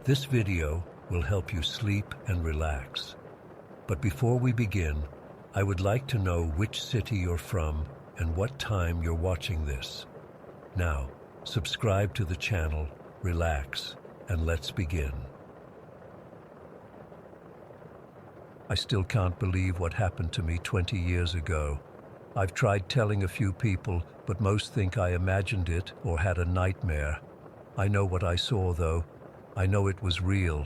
This video will help you sleep and relax. But before we begin, I would like to know which city you're from and what time you're watching this. Now, subscribe to the channel, relax, and let's begin. I still can't believe what happened to me 20 years ago. I've tried telling a few people, but most think I imagined it or had a nightmare. I know what I saw, though. I know it was real.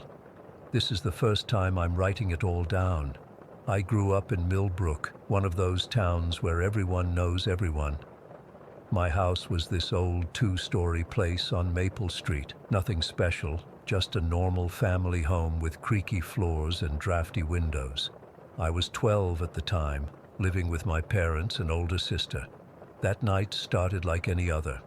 This is the first time I'm writing it all down. I grew up in Millbrook, one of those towns where everyone knows everyone. My house was this old two-story place on Maple Street. Nothing special, just a normal family home with creaky floors and drafty windows. I was 12 at the time, living with my parents and older sister. That night started like any other.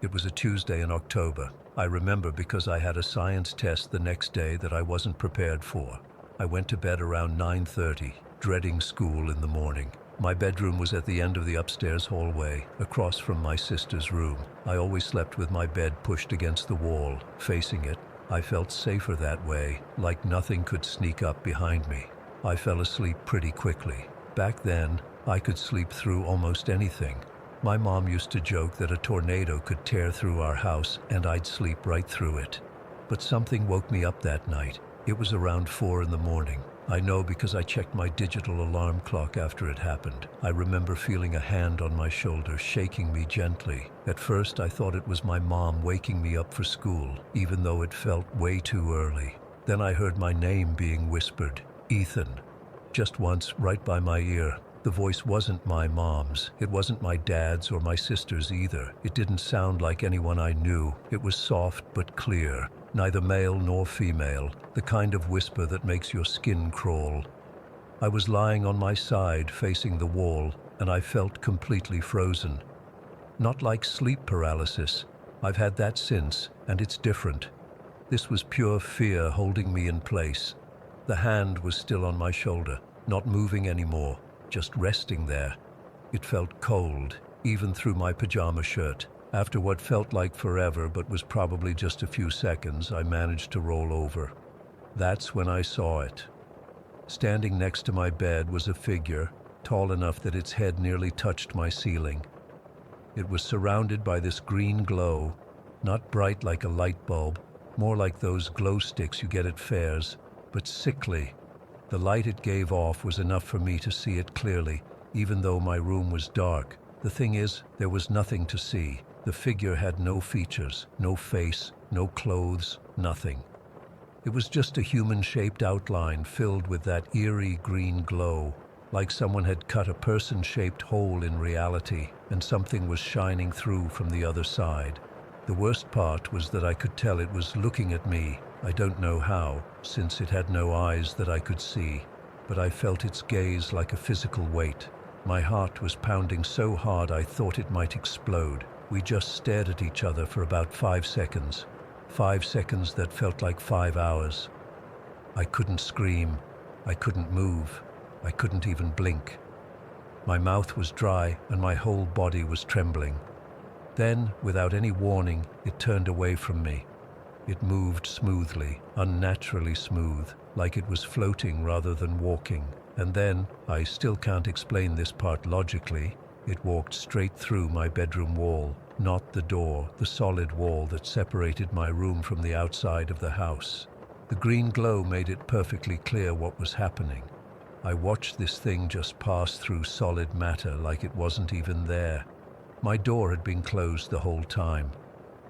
It was a Tuesday in October. I remember because I had a science test the next day that I wasn't prepared for. I went to bed around 9:30, dreading school in the morning. My bedroom was at the end of the upstairs hallway, across from my sister's room. I always slept with my bed pushed against the wall, facing it. I felt safer that way, like nothing could sneak up behind me. I fell asleep pretty quickly. Back then, I could sleep through almost anything. My mom used to joke that a tornado could tear through our house and I'd sleep right through it. But something woke me up that night. It was around 4 in the morning. I know because I checked my digital alarm clock after it happened. I remember feeling a hand on my shoulder, shaking me gently. At first, I thought it was my mom waking me up for school, even though it felt way too early. Then I heard my name being whispered, Ethan. Just once, right by my ear. The voice wasn't my mom's. It wasn't my dad's or my sister's either. It didn't sound like anyone I knew. It was soft but clear. Neither male nor female, the kind of whisper that makes your skin crawl. I was lying on my side facing the wall, and I felt completely frozen. Not like sleep paralysis. I've had that since, and it's different. This was pure fear holding me in place. The hand was still on my shoulder, not moving anymore, just resting there. It felt cold, even through my pajama shirt. After what felt like forever but was probably just a few seconds, I managed to roll over. That's when I saw it. Standing next to my bed was a figure, tall enough that its head nearly touched my ceiling. It was surrounded by this green glow, not bright like a light bulb, more like those glow sticks you get at fairs, but sickly. The light it gave off was enough for me to see it clearly, even though my room was dark. The thing is, there was nothing to see. The figure had no features, no face, no clothes, nothing. It was just a human-shaped outline filled with that eerie green glow, like someone had cut a person-shaped hole in reality, and something was shining through from the other side. The worst part was that I could tell it was looking at me. I don't know how, since it had no eyes that I could see, but I felt its gaze like a physical weight. My heart was pounding so hard I thought it might explode. We just stared at each other for about 5 seconds. 5 seconds that felt like 5 hours. I couldn't scream. I couldn't move. I couldn't even blink. My mouth was dry and my whole body was trembling. Then, without any warning, it turned away from me. It moved smoothly, unnaturally smooth, like it was floating rather than walking. And then, I still can't explain this part logically, it walked straight through my bedroom wall, not the door, the solid wall that separated my room from the outside of the house. The green glow made it perfectly clear what was happening. I watched this thing just pass through solid matter like it wasn't even there. My door had been closed the whole time.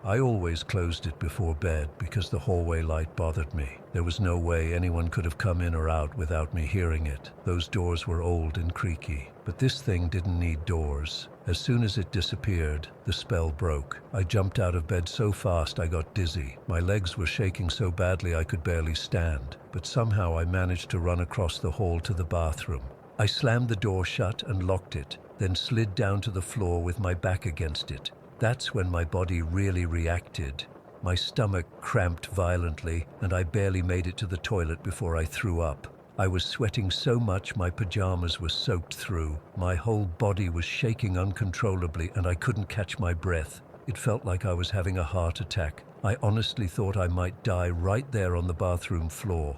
I always closed it before bed because the hallway light bothered me. There was no way anyone could have come in or out without me hearing it. Those doors were old and creaky. But this thing didn't need doors. As soon as it disappeared, the spell broke. I jumped out of bed so fast I got dizzy. My legs were shaking so badly I could barely stand. But somehow I managed to run across the hall to the bathroom. I slammed the door shut and locked it, then slid down to the floor with my back against it. That's when my body really reacted. My stomach cramped violently, and I barely made it to the toilet before I threw up. I was sweating so much my pajamas were soaked through. My whole body was shaking uncontrollably, and I couldn't catch my breath. It felt like I was having a heart attack. I honestly thought I might die right there on the bathroom floor.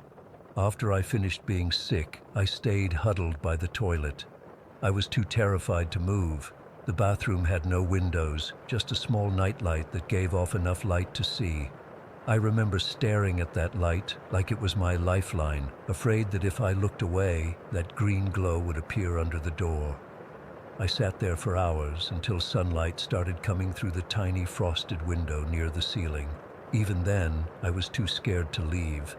After I finished being sick, I stayed huddled by the toilet. I was too terrified to move. The bathroom had no windows, just a small nightlight that gave off enough light to see. I remember staring at that light like it was my lifeline, afraid that if I looked away, that green glow would appear under the door. I sat there for hours until sunlight started coming through the tiny frosted window near the ceiling. Even then, I was too scared to leave.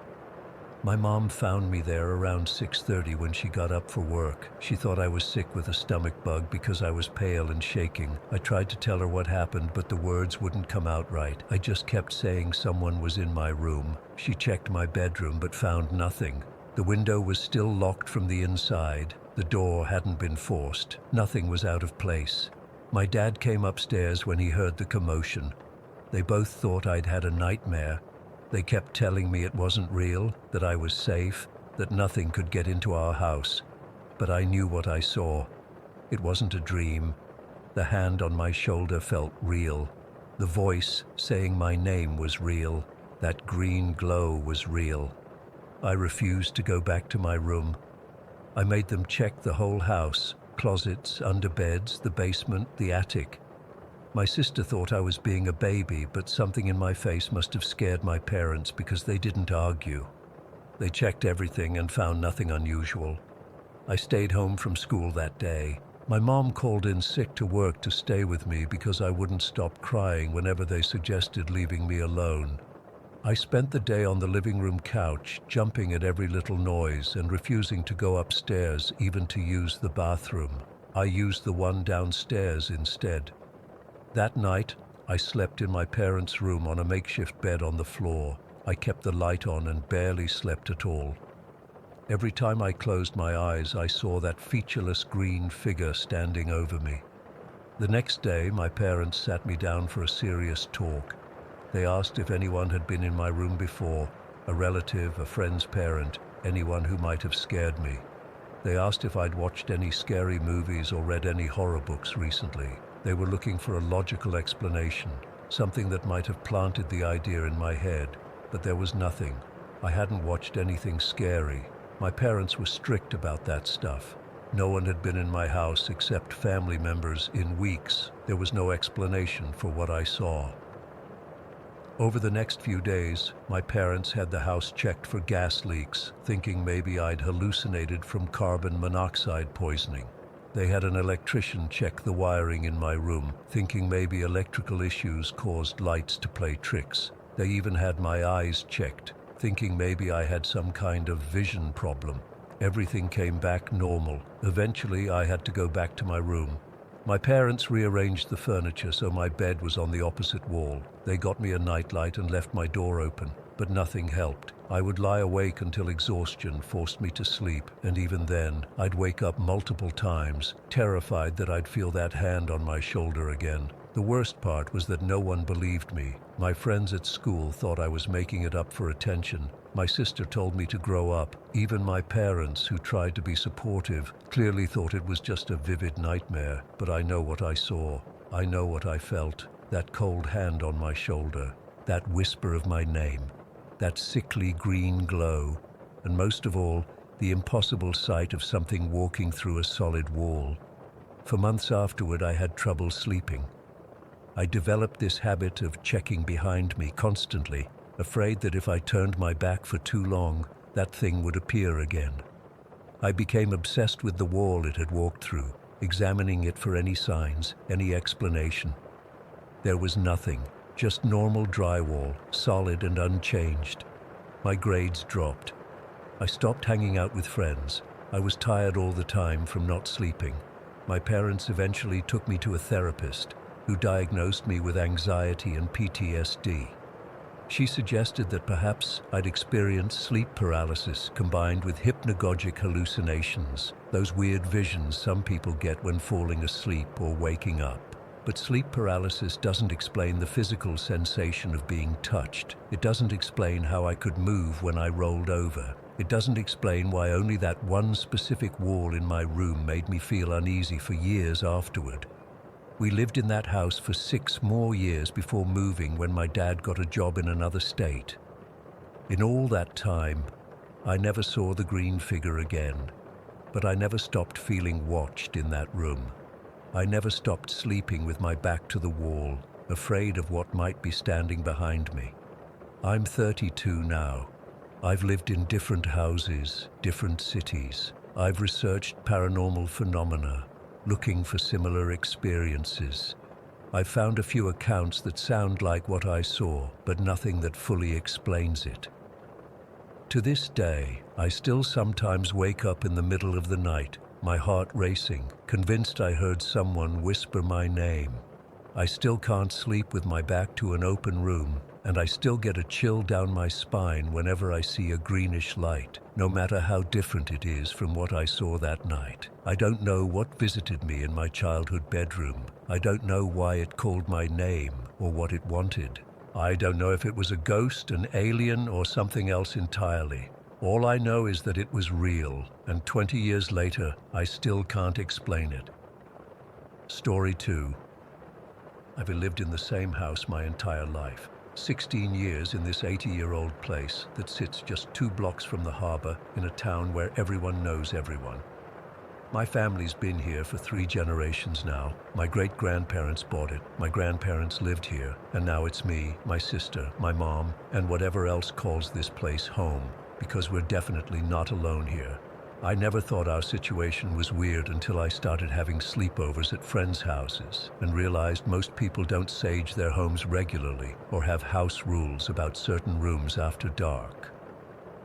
My mom found me there around 6:30 when she got up for work. She thought I was sick with a stomach bug because I was pale and shaking. I tried to tell her what happened, but the words wouldn't come out right. I just kept saying someone was in my room. She checked my bedroom but found nothing. The window was still locked from the inside. The door hadn't been forced. Nothing was out of place. My dad came upstairs when he heard the commotion. They both thought I'd had a nightmare. They kept telling me it wasn't real, that I was safe, that nothing could get into our house. But I knew what I saw. It wasn't a dream. The hand on my shoulder felt real. The voice saying my name was real. That green glow was real. I refused to go back to my room. I made them check the whole house, closets, under beds, the basement, the attic. My sister thought I was being a baby, but something in my face must have scared my parents because they didn't argue. They checked everything and found nothing unusual. I stayed home from school that day. My mom called in sick to work to stay with me because I wouldn't stop crying whenever they suggested leaving me alone. I spent the day on the living room couch, jumping at every little noise and refusing to go upstairs even to use the bathroom. I used the one downstairs instead. That night, I slept in my parents' room on a makeshift bed on the floor. I kept the light on and barely slept at all. Every time I closed my eyes, I saw that featureless green figure standing over me. The next day, my parents sat me down for a serious talk. They asked if anyone had been in my room before, a relative, a friend's parent, anyone who might have scared me. They asked if I'd watched any scary movies or read any horror books recently. They were looking for a logical explanation, something that might have planted the idea in my head, but there was nothing. I hadn't watched anything scary. My parents were strict about that stuff. No one had been in my house except family members in weeks. There was no explanation for what I saw. Over the next few days, my parents had the house checked for gas leaks, thinking maybe I'd hallucinated from carbon monoxide poisoning. They had an electrician check the wiring in my room, thinking maybe electrical issues caused lights to play tricks. They even had my eyes checked, thinking maybe I had some kind of vision problem. Everything came back normal. Eventually, I had to go back to my room. My parents rearranged the furniture so my bed was on the opposite wall. They got me a nightlight and left my door open, but nothing helped. I would lie awake until exhaustion forced me to sleep, and even then, I'd wake up multiple times, terrified that I'd feel that hand on my shoulder again. The worst part was that no one believed me. My friends at school thought I was making it up for attention. My sister told me to grow up. Even my parents, who tried to be supportive, clearly thought it was just a vivid nightmare. But I know what I saw. I know what I felt. That cold hand on my shoulder. That whisper of my name. That sickly green glow. And most of all, the impossible sight of something walking through a solid wall. For months afterward, I had trouble sleeping. I developed this habit of checking behind me constantly, afraid that if I turned my back for too long, that thing would appear again. I became obsessed with the wall it had walked through, examining it for any signs, any explanation. There was nothing, just normal drywall, solid and unchanged. My grades dropped. I stopped hanging out with friends. I was tired all the time from not sleeping. My parents eventually took me to a therapist, who diagnosed me with anxiety and PTSD. She suggested that perhaps I'd experienced sleep paralysis combined with hypnagogic hallucinations, those weird visions some people get when falling asleep or waking up. But sleep paralysis doesn't explain the physical sensation of being touched. It doesn't explain how I could move when I rolled over. It doesn't explain why only that one specific wall in my room made me feel uneasy for years afterward. We lived in that house for 6 more years before moving when my dad got a job in another state. In all that time, I never saw the green figure again, but I never stopped feeling watched in that room. I never stopped sleeping with my back to the wall, afraid of what might be standing behind me. I'm 32 now. I've lived in different houses, different cities. I've researched paranormal phenomena, looking for similar experiences. I've found a few accounts that sound like what I saw, but nothing that fully explains it. To this day, I still sometimes wake up in the middle of the night, my heart racing, convinced I heard someone whisper my name. I still can't sleep with my back to an open room, and I still get a chill down my spine whenever I see a greenish light, no matter how different it is from what I saw that night. I don't know what visited me in my childhood bedroom. I don't know why it called my name or what it wanted. I don't know if it was a ghost, an alien, or something else entirely. All I know is that it was real, and 20 years later, I still can't explain it. Story 2. I've lived in the same house my entire life. 16 years in this 80-year-old place that sits just 2 blocks from the harbor in a town where everyone knows everyone. My family's been here for 3 generations now. My great-grandparents bought it, my grandparents lived here, and now it's me, my sister, my mom, and whatever else calls this place home, because we're definitely not alone here. I never thought our situation was weird until I started having sleepovers at friends' houses and realized most people don't sage their homes regularly or have house rules about certain rooms after dark.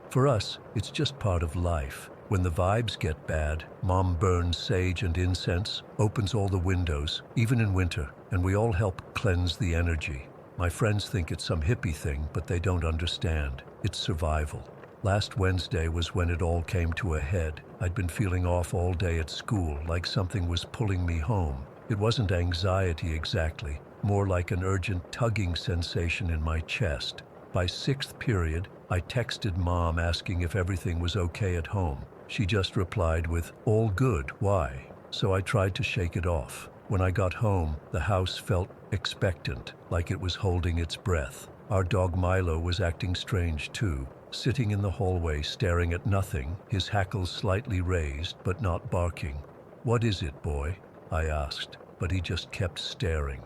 For us, it's just part of life. When the vibes get bad, Mom burns sage and incense, opens all the windows, even in winter, and we all help cleanse the energy. My friends think it's some hippie thing, but they don't understand. It's survival. Last Wednesday was when it all came to a head. I'd been feeling off all day at school, like something was pulling me home. It wasn't anxiety exactly, more like an urgent tugging sensation in my chest. By 6th period, I texted Mom asking if everything was okay at home. She just replied with, "All good, why?" So I tried to shake it off. When I got home, the house felt expectant, like it was holding its breath. Our dog Milo was acting strange too, sitting in the hallway staring at nothing, his hackles slightly raised but not barking. "What is it, boy?" I asked, but he just kept staring.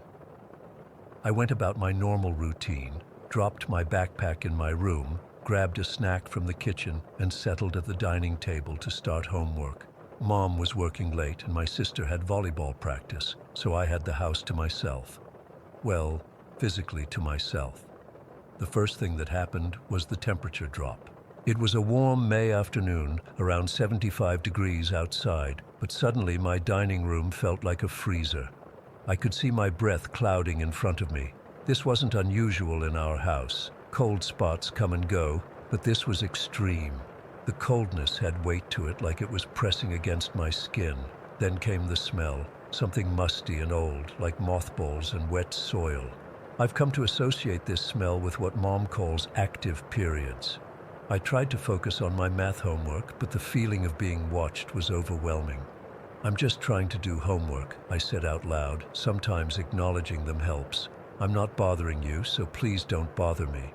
I went about my normal routine, dropped my backpack in my room, grabbed a snack from the kitchen, and settled at the dining table to start homework. Mom was working late and my sister had volleyball practice, so I had the house to myself. Well, physically to myself. The first thing that happened was the temperature drop. It was a warm May afternoon, around 75 degrees outside, but suddenly my dining room felt like a freezer. I could see my breath clouding in front of me. This wasn't unusual in our house. Cold spots come and go, but this was extreme. The coldness had weight to it, like it was pressing against my skin. Then came the smell, something musty and old, like mothballs and wet soil. I've come to associate this smell with what Mom calls active periods. I tried to focus on my math homework, but the feeling of being watched was overwhelming. "I'm just trying to do homework," I said out loud. Sometimes acknowledging them helps. "I'm not bothering you, so please don't bother me."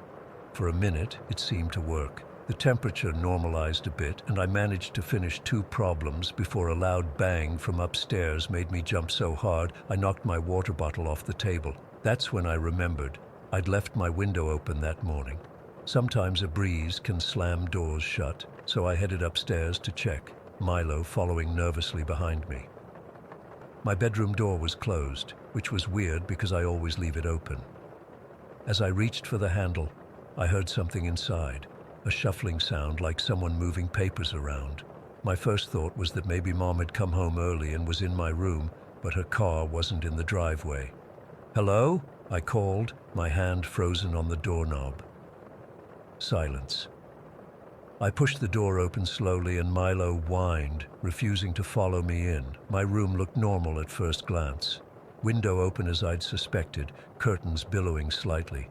For a minute, it seemed to work. The temperature normalized a bit, and I managed to finish 2 problems before a loud bang from upstairs made me jump so hard I knocked my water bottle off the table. That's when I remembered. I'd left my window open that morning. Sometimes a breeze can slam doors shut, so I headed upstairs to check, Milo following nervously behind me. My bedroom door was closed, which was weird because I always leave it open. As I reached for the handle, I heard something inside, a shuffling sound like someone moving papers around. My first thought was that maybe Mom had come home early and was in my room, but her car wasn't in the driveway. "Hello?" I called, my hand frozen on the doorknob. Silence. I pushed the door open slowly and Milo whined, refusing to follow me in. My room looked normal at first glance. Window open as I'd suspected, curtains billowing slightly.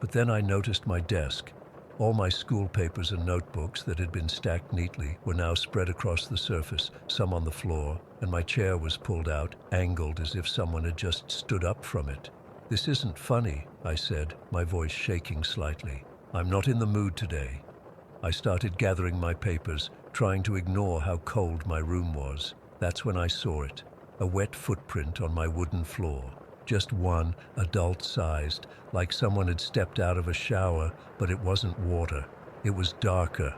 But then I noticed my desk. All my school papers and notebooks that had been stacked neatly were now spread across the surface, some on the floor, and my chair was pulled out, angled as if someone had just stood up from it. "This isn't funny," I said, my voice shaking slightly. "I'm not in the mood today." I started gathering my papers, trying to ignore how cold my room was. That's when I saw it, a wet footprint on my wooden floor. Just one, adult-sized, like someone had stepped out of a shower, but it wasn't water. It was darker.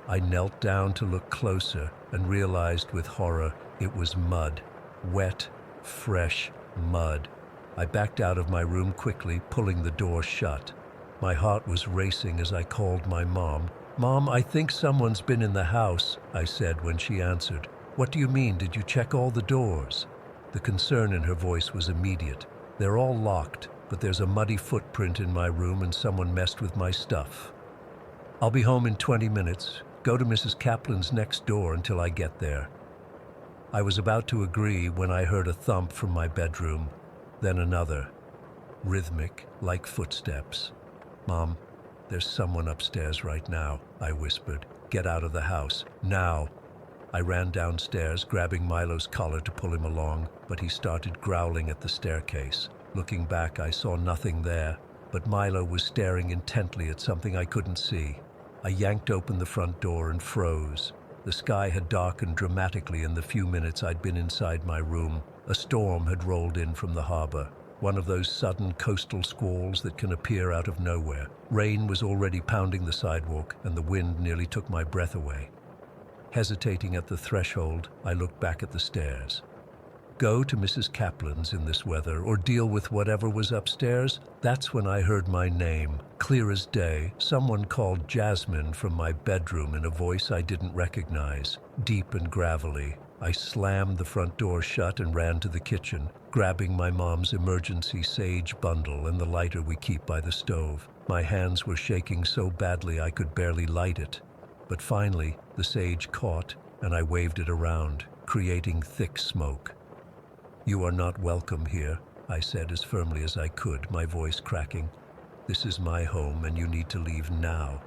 I knelt down to look closer and realized with horror it was mud. Wet, fresh mud. I backed out of my room quickly, pulling the door shut. My heart was racing as I called my mom. "Mom, I think someone's been in the house," I said when she answered. "What do you mean? Did you check all the doors?" The concern in her voice was immediate. "They're all locked, but there's a muddy footprint in my room and someone messed with my stuff. I'll be home in 20 minutes. Go to Mrs. Kaplan's next door until I get there." I was about to agree when I heard a thump from my bedroom, then another, rhythmic, like footsteps. "Mom, there's someone upstairs right now," I whispered. "Get out of the house, now." I ran downstairs, grabbing Milo's collar to pull him along, but he started growling at the staircase. Looking back, I saw nothing there, but Milo was staring intently at something I couldn't see. I yanked open the front door and froze. The sky had darkened dramatically in the few minutes I'd been inside my room. A storm had rolled in from the harbor, one of those sudden coastal squalls that can appear out of nowhere. Rain was already pounding the sidewalk, and the wind nearly took my breath away. Hesitating at the threshold, I looked back at the stairs. Go to Mrs. Kaplan's in this weather or deal with whatever was upstairs? That's when I heard my name, clear as day. Someone called Jasmine from my bedroom in a voice I didn't recognize, deep and gravelly. I slammed the front door shut and ran to the kitchen, grabbing my mom's emergency sage bundle and the lighter we keep by the stove. My hands were shaking so badly I could barely light it. But finally, the sage caught, and I waved it around, creating thick smoke. "You are not welcome here," I said as firmly as I could, my voice cracking. "This is my home, and you need to leave now."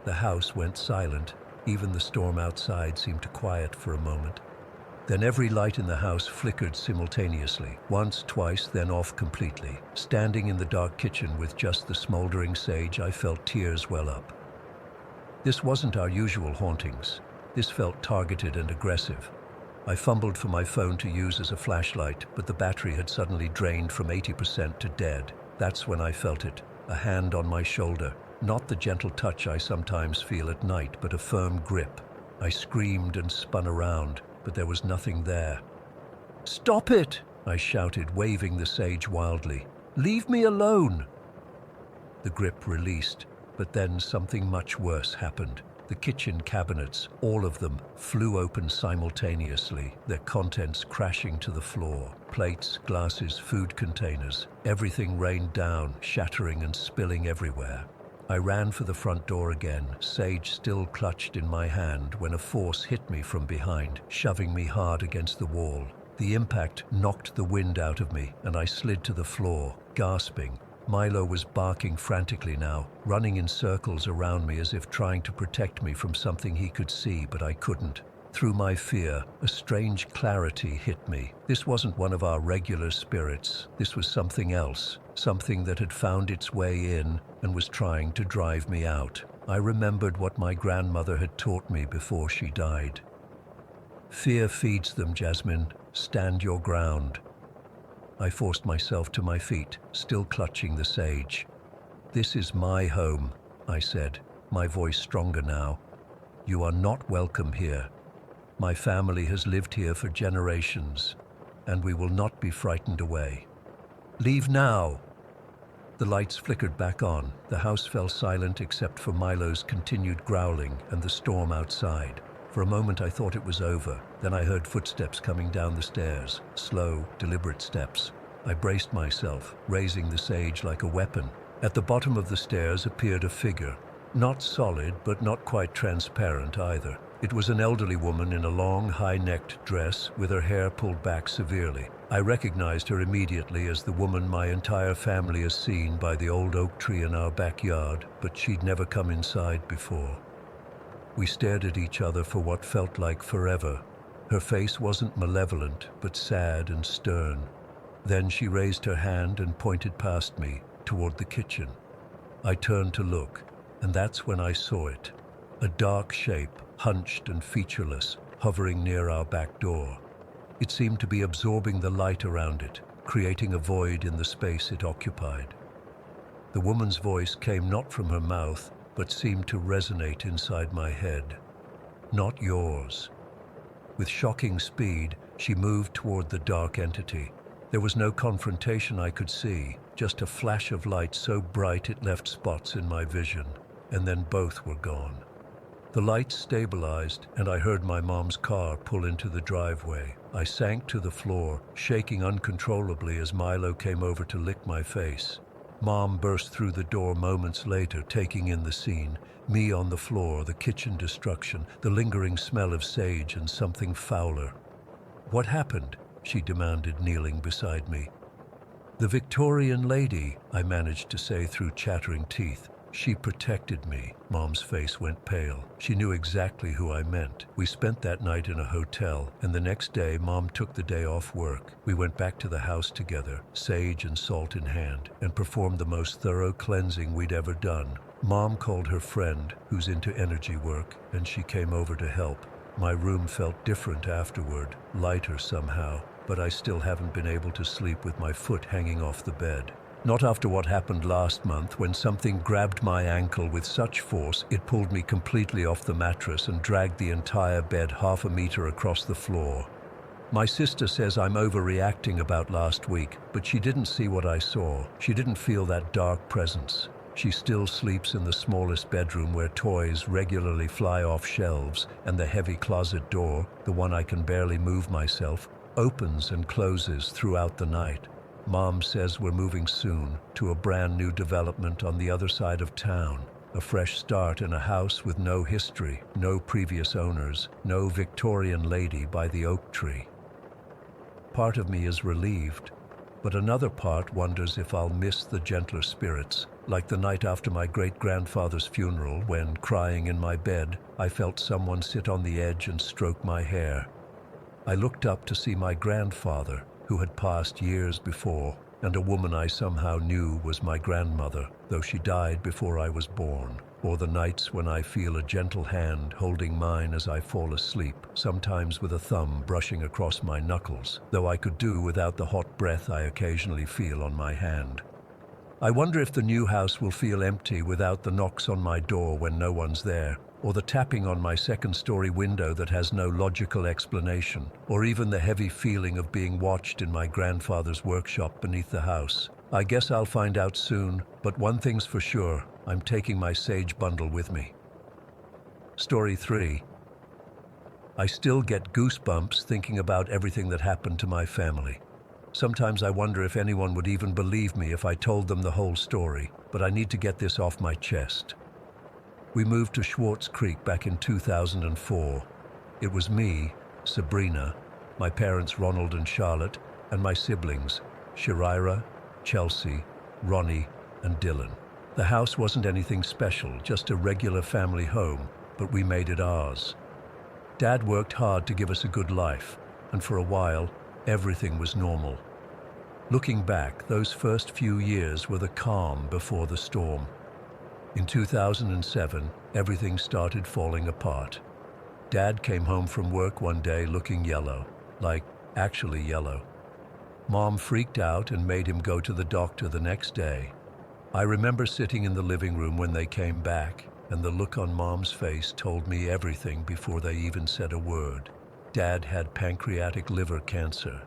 The house went silent. Even the storm outside seemed to quiet for a moment. Then every light in the house flickered simultaneously, once, twice, then off completely. Standing in the dark kitchen with just the smoldering sage, I felt tears well up. This wasn't our usual hauntings. This felt targeted and aggressive. I fumbled for my phone to use as a flashlight, but the battery had suddenly drained from 80% to dead. That's when I felt it, a hand on my shoulder. Not the gentle touch I sometimes feel at night, but a firm grip. I screamed and spun around, but there was nothing there. "Stop it!" I shouted, waving the sage wildly. "Leave me alone!" The grip released. But then something much worse happened. The kitchen cabinets, all of them, flew open simultaneously, their contents crashing to the floor. Plates, glasses, food containers. Everything rained down, shattering and spilling everywhere. I ran for the front door again, sage still clutched in my hand, when a force hit me from behind, shoving me hard against the wall. The impact knocked the wind out of me, and I slid to the floor, gasping. Milo was barking frantically now, running in circles around me as if trying to protect me from something he could see, but I couldn't. Through my fear, a strange clarity hit me. This wasn't one of our regular spirits. This was something else, something that had found its way in and was trying to drive me out. I remembered what my grandmother had taught me before she died. "Fear feeds them, Jasmine. Stand your ground." I forced myself to my feet, still clutching the sage. "This is my home," I said, my voice stronger now. "You are not welcome here. My family has lived here for generations, and we will not be frightened away. Leave now!" The lights flickered back on. The house fell silent except for Milo's continued growling and the storm outside. For a moment I thought it was over. Then I heard footsteps coming down the stairs, slow, deliberate steps. I braced myself, raising the sage like a weapon. At the bottom of the stairs appeared a figure. Not solid, but not quite transparent either. It was an elderly woman in a long, high-necked dress with her hair pulled back severely. I recognized her immediately as the woman my entire family has seen by the old oak tree in our backyard, but she'd never come inside before. We stared at each other for what felt like forever. Her face wasn't malevolent, but sad and stern. Then she raised her hand and pointed past me, toward the kitchen. I turned to look, and that's when I saw it. A dark shape, hunched and featureless, hovering near our back door. It seemed to be absorbing the light around it, creating a void in the space it occupied. The woman's voice came not from her mouth, but seemed to resonate inside my head. "Not yours." With shocking speed, she moved toward the dark entity. There was no confrontation I could see, just a flash of light so bright it left spots in my vision, and then both were gone. The lights stabilized, and I heard my mom's car pull into the driveway. I sank to the floor, shaking uncontrollably as Milo came over to lick my face. Mom burst through the door moments later, taking in the scene. Me on the floor, the kitchen destruction, the lingering smell of sage and something fouler. "What happened?" she demanded, kneeling beside me. "The Victorian lady," I managed to say through chattering teeth. "She protected me." Mom's face went pale. She knew exactly who I meant. We spent that night in a hotel, and the next day Mom took the day off work. We went back to the house together, sage and salt in hand, and performed the most thorough cleansing we'd ever done. Mom called her friend, who's into energy work, and she came over to help. My room felt different afterward, lighter somehow, but I still haven't been able to sleep with my foot hanging off the bed. Not after what happened last month, when something grabbed my ankle with such force it pulled me completely off the mattress and dragged the entire bed half a meter across the floor. My sister says I'm overreacting about last week, but she didn't see what I saw. She didn't feel that dark presence. She still sleeps in the smallest bedroom where toys regularly fly off shelves, and the heavy closet door, the one I can barely move myself, opens and closes throughout the night. Mom says we're moving soon to a brand new development on the other side of town. A fresh start in a house with no history, no previous owners, no Victorian lady by the oak tree. Part of me is relieved, but another part wonders if I'll miss the gentler spirits, like the night after my great-grandfather's funeral when, crying in my bed, I felt someone sit on the edge and stroke my hair. I looked up to see my grandfather, who had passed years before, and a woman I somehow knew was my grandmother, though she died before I was born. Or the nights when I feel a gentle hand holding mine as I fall asleep, sometimes with a thumb brushing across my knuckles, though I could do without the hot breath I occasionally feel on my hand. I wonder if the new house will feel empty without the knocks on my door when no one's there, or the tapping on my second-story window that has no logical explanation, or even the heavy feeling of being watched in my grandfather's workshop beneath the house. I guess I'll find out soon, but one thing's for sure, I'm taking my sage bundle with me. Story 3. I still get goosebumps thinking about everything that happened to my family. Sometimes I wonder if anyone would even believe me if I told them the whole story, but I need to get this off my chest. We moved to Schwartz Creek back in 2004. It was me, Sabrina, my parents Ronald and Charlotte, and my siblings, Shirira, Chelsea, Ronnie, and Dylan. The house wasn't anything special, just a regular family home, but we made it ours. Dad worked hard to give us a good life, and for a while, everything was normal. Looking back, those first few years were the calm before the storm. In 2007, everything started falling apart. Dad came home from work one day looking yellow, like actually yellow. Mom freaked out and made him go to the doctor the next day. I remember sitting in the living room when they came back, and the look on Mom's face told me everything before they even said a word. Dad had pancreatic liver cancer,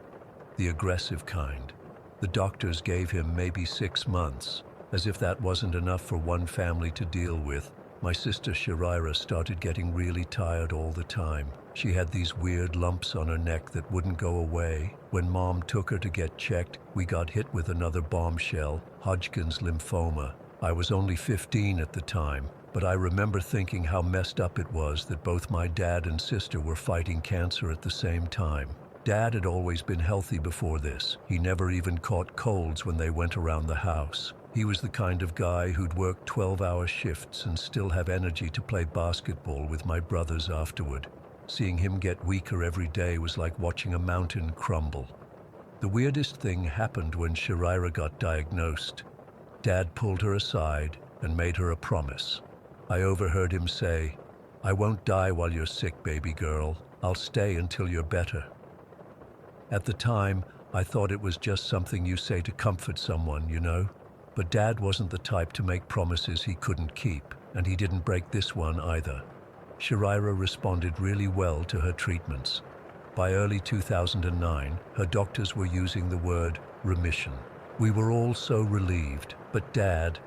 the aggressive kind. The doctors gave him maybe 6 months. As if that wasn't enough for one family to deal with, my sister Shirira started getting really tired all the time. She had these weird lumps on her neck that wouldn't go away. When Mom took her to get checked, we got hit with another bombshell, Hodgkin's lymphoma. I was only 15 at the time, but I remember thinking how messed up it was that both my dad and sister were fighting cancer at the same time. Dad had always been healthy before this. He never even caught colds when they went around the house. He was the kind of guy who'd work 12-hour shifts and still have energy to play basketball with my brothers afterward. Seeing him get weaker every day was like watching a mountain crumble. The weirdest thing happened when Sharira got diagnosed. Dad pulled her aside and made her a promise. I overheard him say, "I won't die while you're sick, baby girl. I'll stay until you're better." At the time, I thought it was just something you say to comfort someone, you know? But Dad wasn't the type to make promises he couldn't keep, and he didn't break this one either. Sharira responded really well to her treatments. By early 2009, her doctors were using the word remission. We were all so relieved, but Dad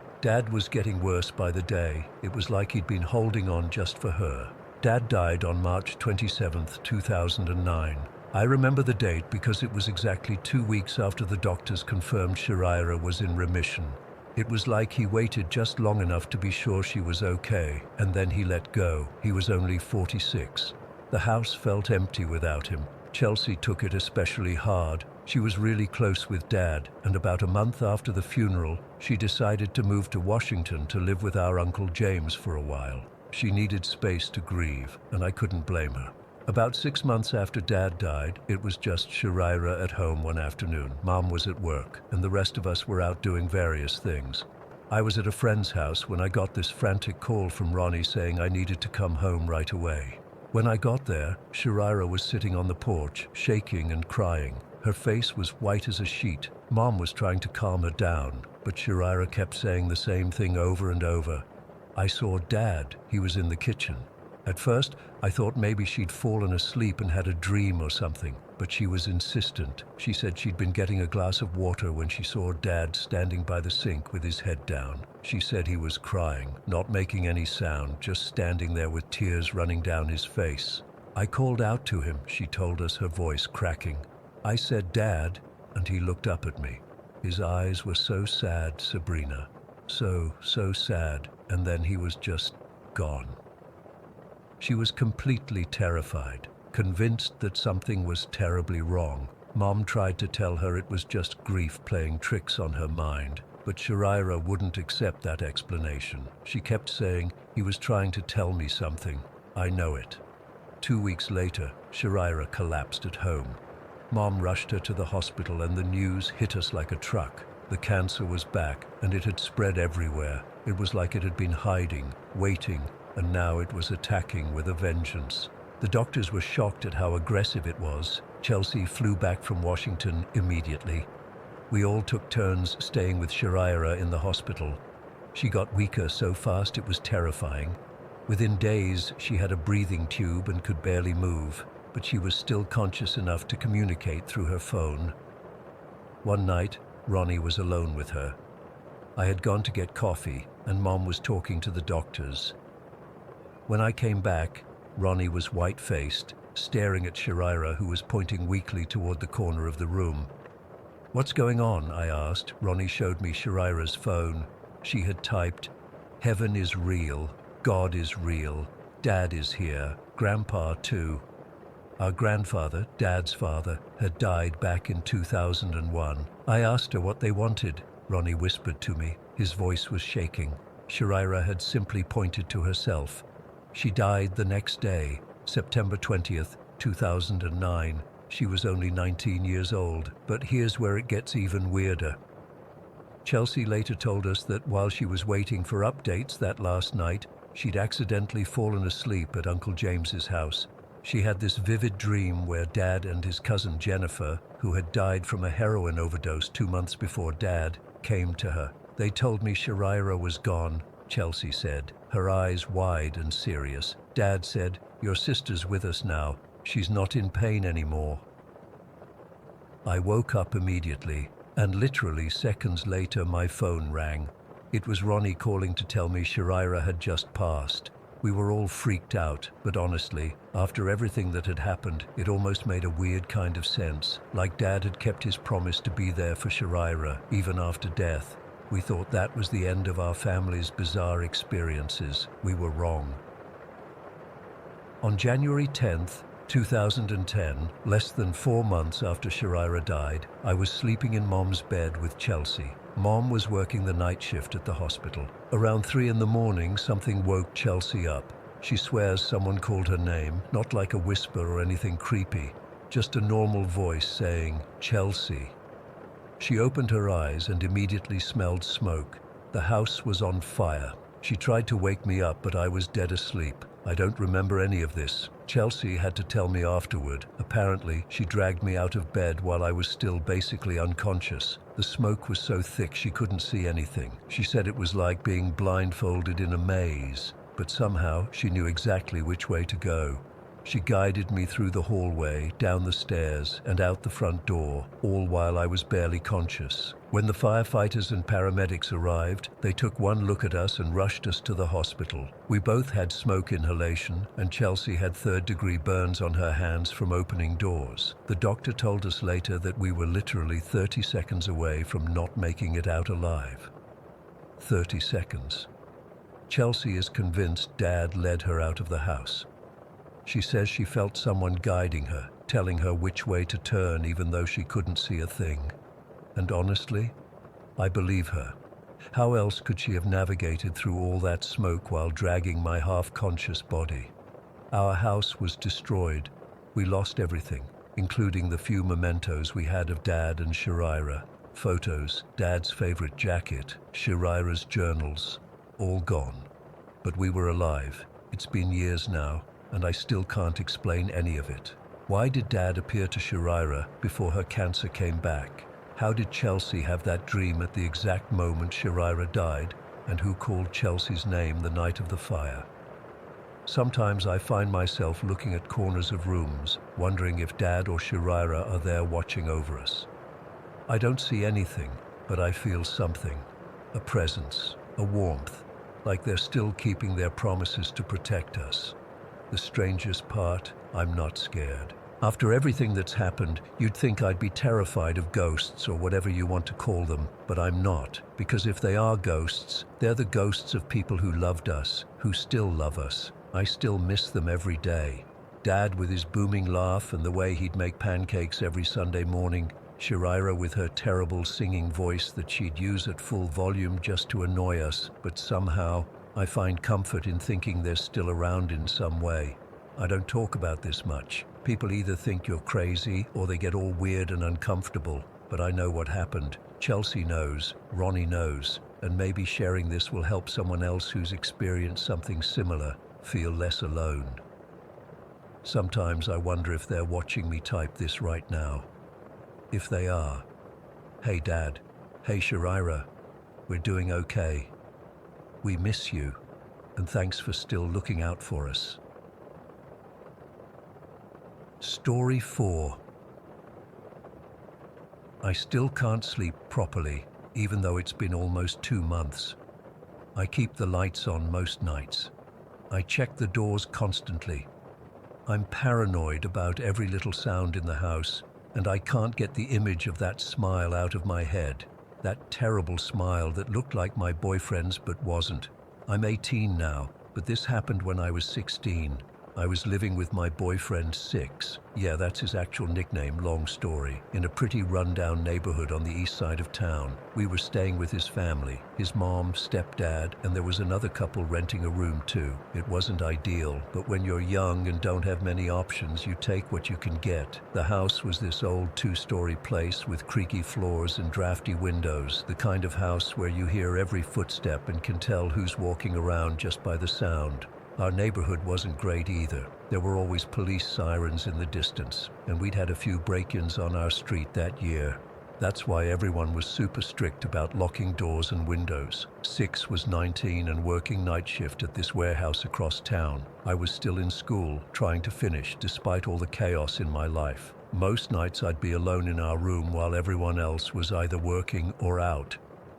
was getting worse by the day. It was like he'd been holding on just for her. Dad died on March 27th, 2009. I remember the date because it was exactly 2 weeks after the doctors confirmed Sharira was in remission. It was like he waited just long enough to be sure she was okay, and then he let go. He was only 46. The house felt empty without him. Chelsea took it especially hard. She was really close with Dad, and about a month after the funeral, she decided to move to Washington to live with our Uncle James for a while. She needed space to grieve, and I couldn't blame her. About 6 months after Dad died, it was just Sharira at home one afternoon. Mom was at work, and the rest of us were out doing various things. I was at a friend's house when I got this frantic call from Ronnie saying I needed to come home right away. When I got there, Sharira was sitting on the porch, shaking and crying. Her face was white as a sheet. Mom was trying to calm her down, but Sharira kept saying the same thing over and over. I saw Dad. He was in the kitchen. At first, I thought maybe she'd fallen asleep and had a dream or something, but she was insistent. She said she'd been getting a glass of water when she saw Dad standing by the sink with his head down. She said he was crying, not making any sound, just standing there with tears running down his face. I called out to him, she told us, her voice cracking. I said, "Dad," and he looked up at me. His eyes were so sad, Sabrina. So sad, and then he was just gone. She was completely terrified, convinced that something was terribly wrong. Mom tried to tell her it was just grief playing tricks on her mind, but Sharira wouldn't accept that explanation. She kept saying, "He was trying to tell me something. I know it." 2 weeks later, Sharira collapsed at home. Mom rushed her to the hospital and the news hit us like a truck. The cancer was back and it had spread everywhere. It was like it had been hiding, waiting, and now it was attacking with a vengeance. The doctors were shocked at how aggressive it was. Chelsea flew back from Washington immediately. We all took turns staying with Sharira in the hospital. She got weaker so fast it was terrifying. Within days, she had a breathing tube and could barely move, but she was still conscious enough to communicate through her phone. One night, Ronnie was alone with her. I had gone to get coffee, and Mom was talking to the doctors. When I came back, Ronnie was white-faced, staring at Sharira, who was pointing weakly toward the corner of the room. "What's going on?" I asked. Ronnie showed me Sharira's phone. She had typed, "Heaven is real, God is real, Dad is here, Grandpa too." Our grandfather, Dad's father, had died back in 2001. I asked her what they wanted. Ronnie whispered to me. His voice was shaking. Sharira had simply pointed to herself. She died the next day, September 20th, 2009. She was only 19 years old, but here's where it gets even weirder. Chelsea later told us that while she was waiting for updates that last night, she'd accidentally fallen asleep at Uncle James's house. She had this vivid dream where Dad and his cousin Jennifer, who had died from a heroin overdose 2 months before Dad, came to her. They told me Sharira was gone, Chelsea said, her eyes wide and serious. Dad said, "Your sister's with us now. She's not in pain anymore." I woke up immediately, and literally seconds later my phone rang. It was Ronnie calling to tell me Sharira had just passed. We were all freaked out, but honestly, after everything that had happened, it almost made a weird kind of sense, like Dad had kept his promise to be there for Sharira, even after death. We thought that was the end of our family's bizarre experiences. We were wrong. On January 10th, 2010, less than 4 months after Sharira died, I was sleeping in Mom's bed with Chelsea. Mom was working the night shift at the hospital. Around 3 in the morning, something woke Chelsea up. She swears someone called her name, not like a whisper or anything creepy, just a normal voice saying, "Chelsea." She opened her eyes and immediately smelled smoke. The house was on fire. She tried to wake me up, but I was dead asleep. I don't remember any of this. Chelsea had to tell me afterward. Apparently, she dragged me out of bed while I was still basically unconscious. The smoke was so thick she couldn't see anything. She said it was like being blindfolded in a maze, but somehow she knew exactly which way to go. She guided me through the hallway, down the stairs, and out the front door, all while I was barely conscious. When the firefighters and paramedics arrived, they took one look at us and rushed us to the hospital. We both had smoke inhalation, and Chelsea had third-degree burns on her hands from opening doors. The doctor told us later that we were literally 30 seconds away from not making it out alive. 30 seconds. Chelsea is convinced Dad led her out of the house. She says she felt someone guiding her, telling her which way to turn even though she couldn't see a thing. And honestly, I believe her. How else could she have navigated through all that smoke while dragging my half-conscious body? Our house was destroyed. We lost everything, including the few mementos we had of Dad and Sharira. Photos, Dad's favorite jacket, Sharira's journals, all gone. But we were alive. It's been years now, and I still can't explain any of it. Why did Dad appear to Sharira before her cancer came back? How did Chelsea have that dream at the exact moment Sharira died? And who called Chelsea's name the night of the fire? Sometimes I find myself looking at corners of rooms, wondering if Dad or Sharira are there watching over us. I don't see anything, but I feel something. A presence, a warmth, like they're still keeping their promises to protect us. The strangest part, I'm not scared. After everything that's happened, you'd think I'd be terrified of ghosts or whatever you want to call them, but I'm not, because if they are ghosts, they're the ghosts of people who loved us, who still love us. I still miss them every day. Dad with his booming laugh and the way he'd make pancakes every Sunday morning, Sharira with her terrible singing voice that she'd use at full volume just to annoy us, but somehow, I find comfort in thinking they're still around in some way. I don't talk about this much. People either think you're crazy or they get all weird and uncomfortable, but I know what happened. Chelsea knows, Ronnie knows, and maybe sharing this will help someone else who's experienced something similar feel less alone. Sometimes I wonder if they're watching me type this right now. If they are, hey Dad, hey Sharira, we're doing okay. We miss you, and thanks for still looking out for us. Story 4. I still can't sleep properly, even though it's been almost 2 months. I keep the lights on most nights. I check the doors constantly. I'm paranoid about every little sound in the house, and I can't get the image of that smile out of my head. That terrible smile that looked like my boyfriend's but wasn't. I'm 18 now, but this happened when I was 16. I was living with my boyfriend Six, yeah, that's his actual nickname, long story, in a pretty rundown neighborhood on the east side of town. We were staying with his family, his mom, stepdad, and there was another couple renting a room too. It wasn't ideal, but when you're young and don't have many options, you take what you can get. The house was this old 2-story place with creaky floors and drafty windows, the kind of house where you hear every footstep and can tell who's walking around just by the sound. Our neighborhood wasn't great either. There were always police sirens in the distance, and we'd had a few break-ins on our street that year. That's why everyone was super strict about locking doors and windows. Six was 19 and working night shift at this warehouse across town. I was still in school, trying to finish despite all the chaos in my life. Most nights I'd be alone in our room while everyone else was either working or out.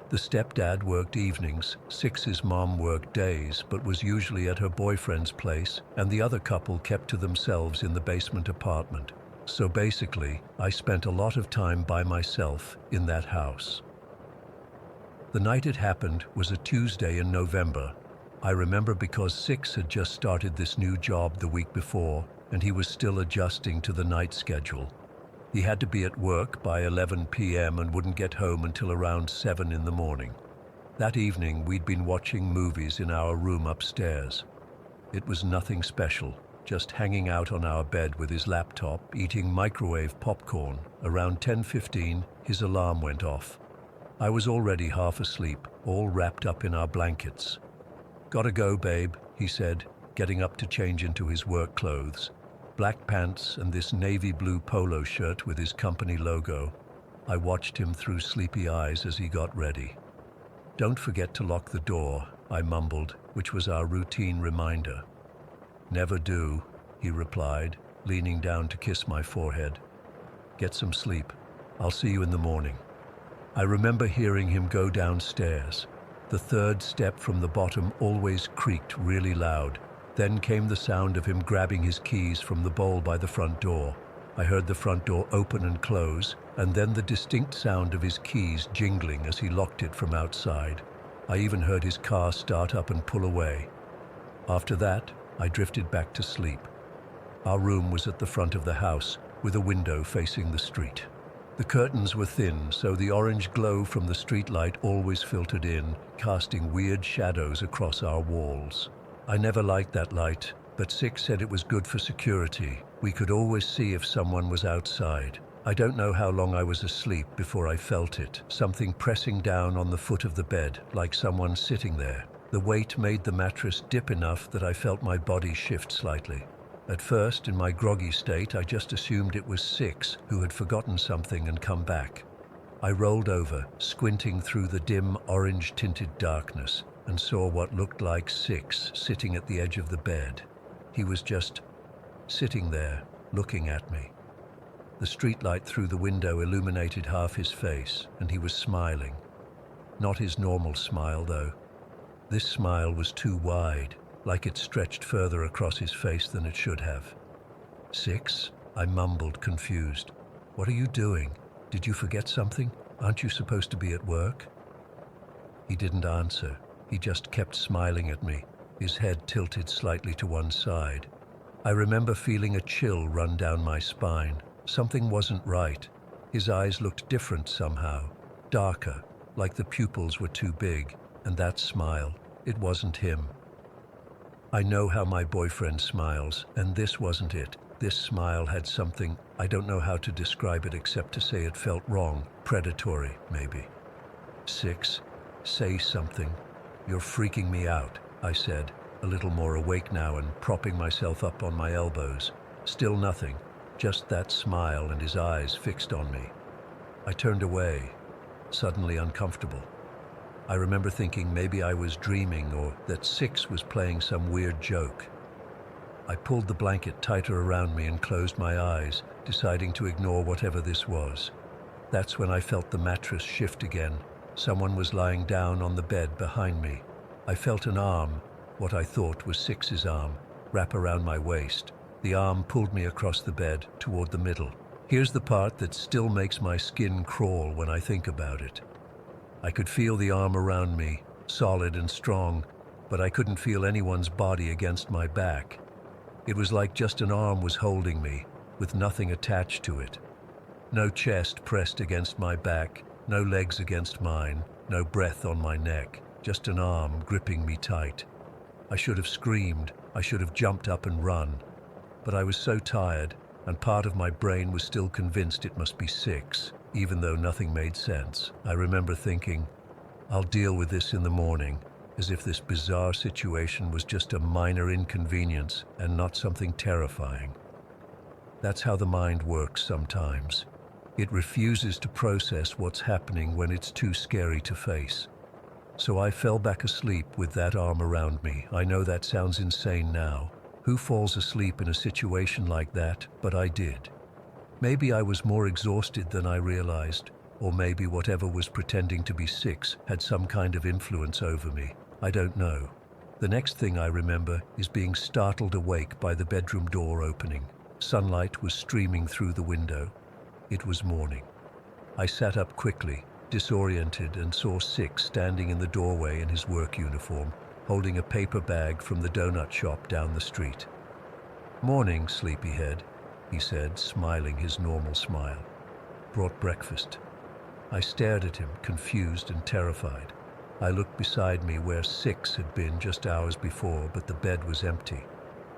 The stepdad worked evenings, Six's mom worked days, but was usually at her boyfriend's place, and the other couple kept to themselves in the basement apartment. So basically, I spent a lot of time by myself in that house. The night it happened was a Tuesday in November. I remember because Six had just started this new job the week before, and he was still adjusting to the night schedule. He had to be at work by 11 p.m. and wouldn't get home until around 7 in the morning. That evening, we'd been watching movies in our room upstairs. It was nothing special, just hanging out on our bed with his laptop, eating microwave popcorn. Around 10:15, his alarm went off. I was already half asleep, all wrapped up in our blankets. "Gotta go, babe," he said, getting up to change into his work clothes. Black pants and this navy blue polo shirt with his company logo. I watched him through sleepy eyes as he got ready. "Don't forget to lock the door," I mumbled, which was our routine reminder. "Never do," he replied, leaning down to kiss my forehead. "Get some sleep. I'll see you in the morning." I remember hearing him go downstairs. The third step from the bottom always creaked really loud. Then came the sound of him grabbing his keys from the bowl by the front door. I heard the front door open and close, and then the distinct sound of his keys jingling as he locked it from outside. I even heard his car start up and pull away. After that, I drifted back to sleep. Our room was at the front of the house, with a window facing the street. The curtains were thin, so the orange glow from the streetlight always filtered in, casting weird shadows across our walls. I never liked that light, but Six said it was good for security. We could always see if someone was outside. I don't know how long I was asleep before I felt it, something pressing down on the foot of the bed, like someone sitting there. The weight made the mattress dip enough that I felt my body shift slightly. At first, in my groggy state, I just assumed it was Six who had forgotten something and come back. I rolled over, squinting through the dim, orange-tinted darkness, and saw what looked like Six sitting at the edge of the bed. He was just sitting there, looking at me. The streetlight through the window illuminated half his face, and he was smiling. Not his normal smile, though. This smile was too wide, like it stretched further across his face than it should have. "Six?" I mumbled, confused. "What are you doing? Did you forget something? Aren't you supposed to be at work?" He didn't answer. He just kept smiling at me, his head tilted slightly to one side. I remember feeling a chill run down my spine. Something wasn't right. His eyes looked different somehow, darker, like the pupils were too big, and that smile, it wasn't him. I know how my boyfriend smiles, and this wasn't it. This smile had something, I don't know how to describe it except to say it felt wrong, predatory, maybe. "Six, say something. You're freaking me out," I said, a little more awake now and propping myself up on my elbows. Still nothing, just that smile and his eyes fixed on me. I turned away, suddenly uncomfortable. I remember thinking maybe I was dreaming or that Six was playing some weird joke. I pulled the blanket tighter around me and closed my eyes, deciding to ignore whatever this was. That's when I felt the mattress shift again. Someone was lying down on the bed behind me. I felt an arm, what I thought was Six's arm, wrap around my waist. The arm pulled me across the bed, toward the middle. Here's the part that still makes my skin crawl when I think about it. I could feel the arm around me, solid and strong, but I couldn't feel anyone's body against my back. It was like just an arm was holding me, with nothing attached to it. No chest pressed against my back, no legs against mine, no breath on my neck, just an arm gripping me tight. I should have screamed, I should have jumped up and run, but I was so tired, and part of my brain was still convinced it must be Six, even though nothing made sense. I remember thinking, I'll deal with this in the morning, as if this bizarre situation was just a minor inconvenience and not something terrifying. That's how the mind works sometimes. It refuses to process what's happening when it's too scary to face. So I fell back asleep with that arm around me. I know that sounds insane now. Who falls asleep in a situation like that? But I did. Maybe I was more exhausted than I realized, or maybe whatever was pretending to be Six had some kind of influence over me. I don't know. The next thing I remember is being startled awake by the bedroom door opening. Sunlight was streaming through the window. It was morning. I sat up quickly, disoriented, and saw Six standing in the doorway in his work uniform, holding a paper bag from the donut shop down the street. "Morning, sleepyhead," he said, smiling his normal smile. "Brought breakfast." I stared at him, confused and terrified. I looked beside me where Six had been just hours before, but the bed was empty.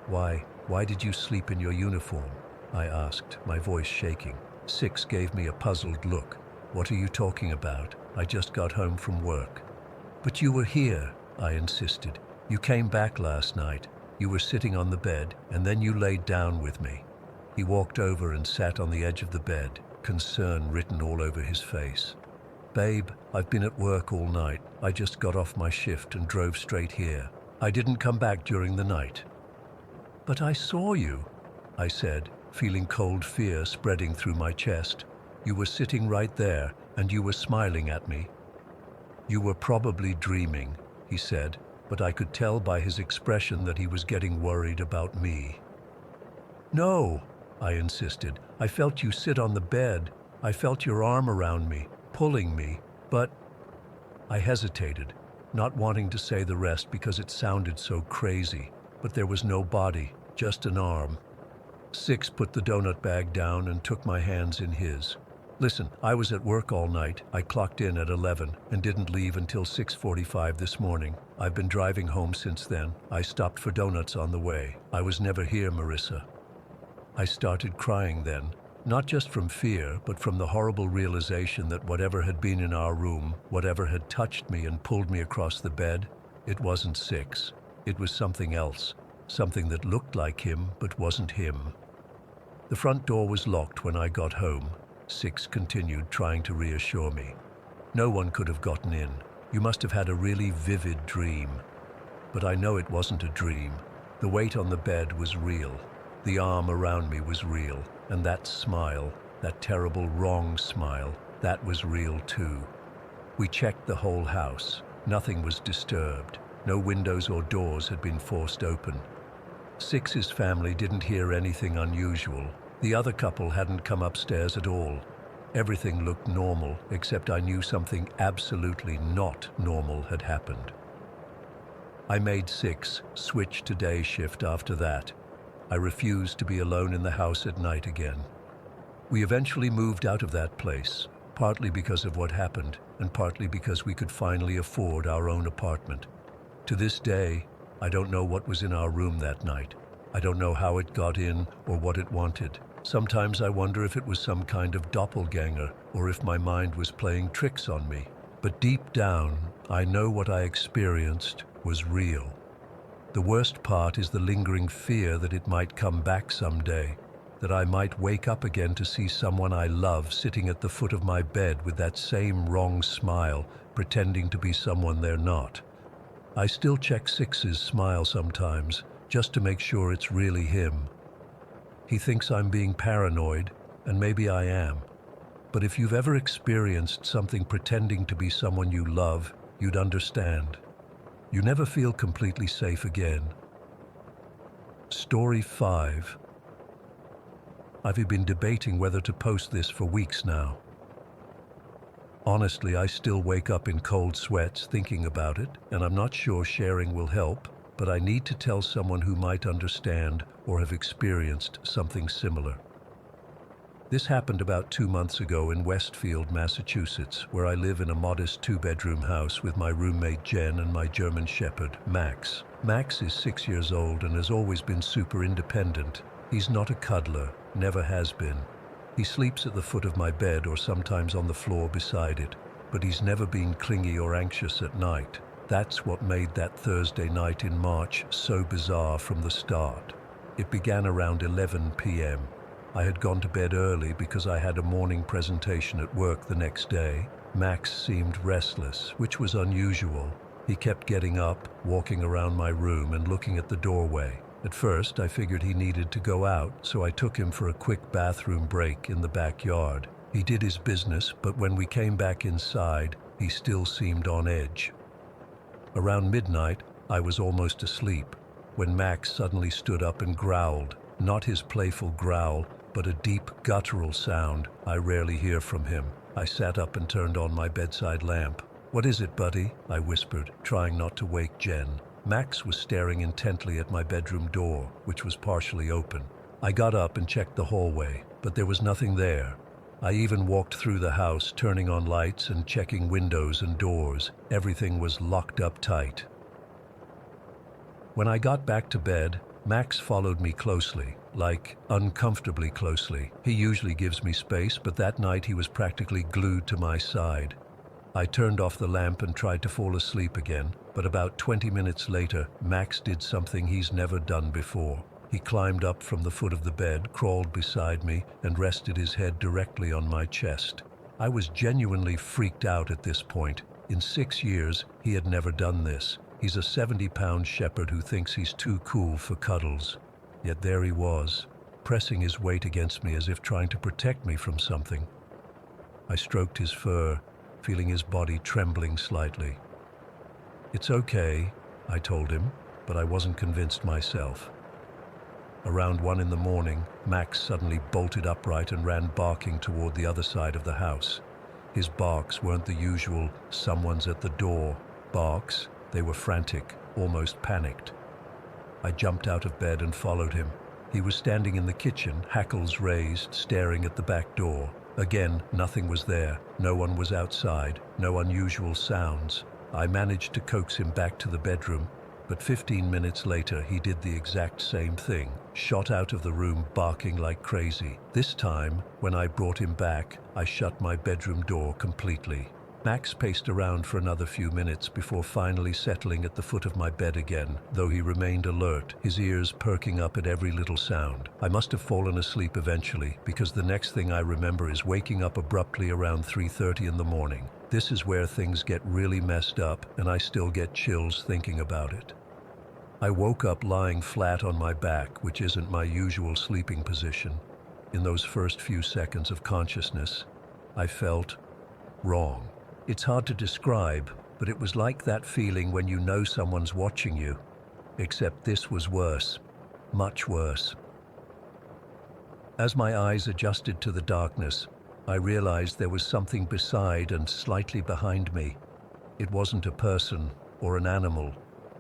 Why did you sleep in your uniform?" I asked, my voice shaking. Six gave me a puzzled look. "What are you talking about? I just got home from work." "But you were here," I insisted. "You came back last night. You were sitting on the bed, and then you laid down with me." He walked over and sat on the edge of the bed, concern written all over his face. "Babe, I've been at work all night. I just got off my shift and drove straight here. I didn't come back during the night." "But I saw you," I said, feeling cold fear spreading through my chest. "You were sitting right there, and you were smiling at me." "You were probably dreaming," he said, but I could tell by his expression that he was getting worried about me. "No," I insisted. "I felt you sit on the bed. I felt your arm around me, pulling me, but—" I hesitated, not wanting to say the rest because it sounded so crazy, but there was no body, just an arm. Six put the donut bag down and took my hands in his. "Listen, I was at work all night. I clocked in at 11 and didn't leave until 6:45 this morning. I've been driving home since then. I stopped for donuts on the way. I was never here, Marissa." I started crying then, not just from fear, but from the horrible realization that whatever had been in our room, whatever had touched me and pulled me across the bed, it wasn't Six. It was something else, something that looked like him but wasn't him. "The front door was locked when I got home," Six continued, trying to reassure me. "No one could have gotten in. You must have had a really vivid dream." But I know it wasn't a dream. The weight on the bed was real. The arm around me was real. And that smile, that terrible wrong smile, that was real too. We checked the whole house. Nothing was disturbed. No windows or doors had been forced open. Six's family didn't hear anything unusual. The other couple hadn't come upstairs at all. Everything looked normal, except I knew something absolutely not normal had happened. I made Six switch to day shift after that. I refused to be alone in the house at night again. We eventually moved out of that place, partly because of what happened, and partly because we could finally afford our own apartment. To this day, I don't know what was in our room that night. I don't know how it got in or what it wanted. Sometimes I wonder if it was some kind of doppelganger or if my mind was playing tricks on me. But deep down, I know what I experienced was real. The worst part is the lingering fear that it might come back someday, that I might wake up again to see someone I love sitting at the foot of my bed with that same wrong smile, pretending to be someone they're not. I still check Six's smile sometimes, just to make sure it's really him. He thinks I'm being paranoid, and maybe I am. But if you've ever experienced something pretending to be someone you love, you'd understand. You never feel completely safe again. Story 5. I've been debating whether to post this for weeks now. Honestly, I still wake up in cold sweats thinking about it, and I'm not sure sharing will help, but I need to tell someone who might understand or have experienced something similar. This happened about 2 months ago in Westfield, Massachusetts, where I live in a modest 2-bedroom house with my roommate Jen and my German Shepherd, Max. Max is 6 years old and has always been super independent. He's not a cuddler, never has been. He sleeps at the foot of my bed or sometimes on the floor beside it, but he's never been clingy or anxious at night. That's what made that Thursday night in March so bizarre from the start. It began around 11 p.m. I had gone to bed early because I had a morning presentation at work the next day. Max seemed restless, which was unusual. He kept getting up, walking around my room and looking at the doorway. At first, I figured he needed to go out, so I took him for a quick bathroom break in the backyard. He did his business, but when we came back inside, he still seemed on edge. Around midnight, I was almost asleep, when Max suddenly stood up and growled. Not his playful growl, but a deep, guttural sound I rarely hear from him. I sat up and turned on my bedside lamp. "What is it, buddy?" I whispered, trying not to wake Jen. Max was staring intently at my bedroom door, which was partially open. I got up and checked the hallway, but there was nothing there. I even walked through the house, turning on lights and checking windows and doors. Everything was locked up tight. When I got back to bed, Max followed me closely, like uncomfortably closely. He usually gives me space, but that night he was practically glued to my side. I turned off the lamp and tried to fall asleep again, but about 20 minutes later, Max did something he's never done before. He climbed up from the foot of the bed, crawled beside me, and rested his head directly on my chest. I was genuinely freaked out at this point. In 6 years, he had never done this. He's a 70-pound shepherd who thinks he's too cool for cuddles. Yet there he was, pressing his weight against me as if trying to protect me from something. I stroked his fur, feeling his body trembling slightly. "It's okay," I told him, but I wasn't convinced myself. Around 1 in the morning, Max suddenly bolted upright and ran barking toward the other side of the house. His barks weren't the usual "someone's at the door" barks. They were frantic, almost panicked. I jumped out of bed and followed him. He was standing in the kitchen, hackles raised, staring at the back door. Again, nothing was there. No one was outside, no unusual sounds. I managed to coax him back to the bedroom, but 15 minutes later he did the exact same thing, shot out of the room barking like crazy. This time, when I brought him back, I shut my bedroom door completely. Max paced around for another few minutes before finally settling at the foot of my bed again, though he remained alert, his ears perking up at every little sound. I must have fallen asleep eventually, because the next thing I remember is waking up abruptly around 3:30 in the morning. This is where things get really messed up, and I still get chills thinking about it. I woke up lying flat on my back, which isn't my usual sleeping position. In those first few seconds of consciousness, I felt wrong. It's hard to describe, but it was like that feeling when you know someone's watching you. Except this was worse. Much worse. As my eyes adjusted to the darkness, I realized there was something beside and slightly behind me. It wasn't a person or an animal.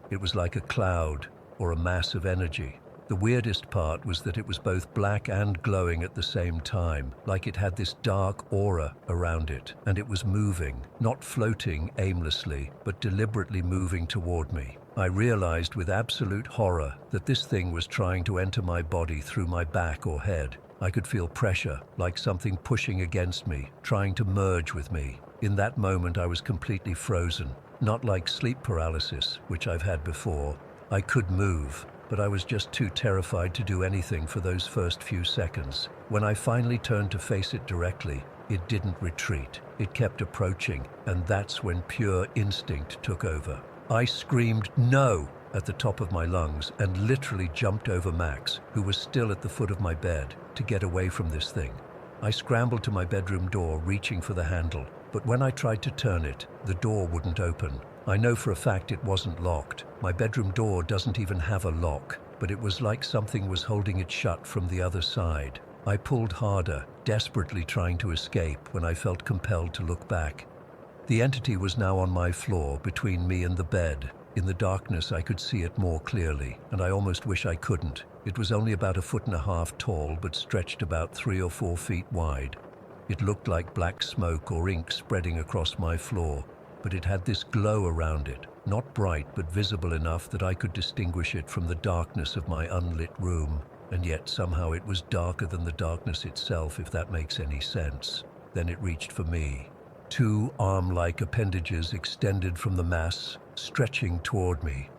It was like a cloud or a mass of energy. The weirdest part was that it was both black and glowing at the same time, like it had this dark aura around it, and it was moving, not floating aimlessly, but deliberately moving toward me. I realized with absolute horror that this thing was trying to enter my body through my back or head. I could feel pressure, like something pushing against me, trying to merge with me. In that moment I was completely frozen, not like sleep paralysis, which I've had before. I could move, but I was just too terrified to do anything for those first few seconds. When I finally turned to face it directly, it didn't retreat. It kept approaching, and that's when pure instinct took over. I screamed "no" at the top of my lungs and literally jumped over Max, who was still at the foot of my bed, to get away from this thing. I scrambled to my bedroom door, reaching for the handle, but when I tried to turn it, the door wouldn't open. I know for a fact it wasn't locked. My bedroom door doesn't even have a lock, but it was like something was holding it shut from the other side. I pulled harder, desperately trying to escape, when I felt compelled to look back. The entity was now on my floor, between me and the bed. In the darkness I could see it more clearly, and I almost wish I couldn't. It was only about 1.5 feet tall, but stretched about 3 or 4 feet wide. It looked like black smoke or ink spreading across my floor, but it had this glow around it, not bright but visible enough that I could distinguish it from the darkness of my unlit room, and yet somehow it was darker than the darkness itself, if that makes any sense. Then it reached for me. 2 arm-like appendages extended from the mass, stretching toward me.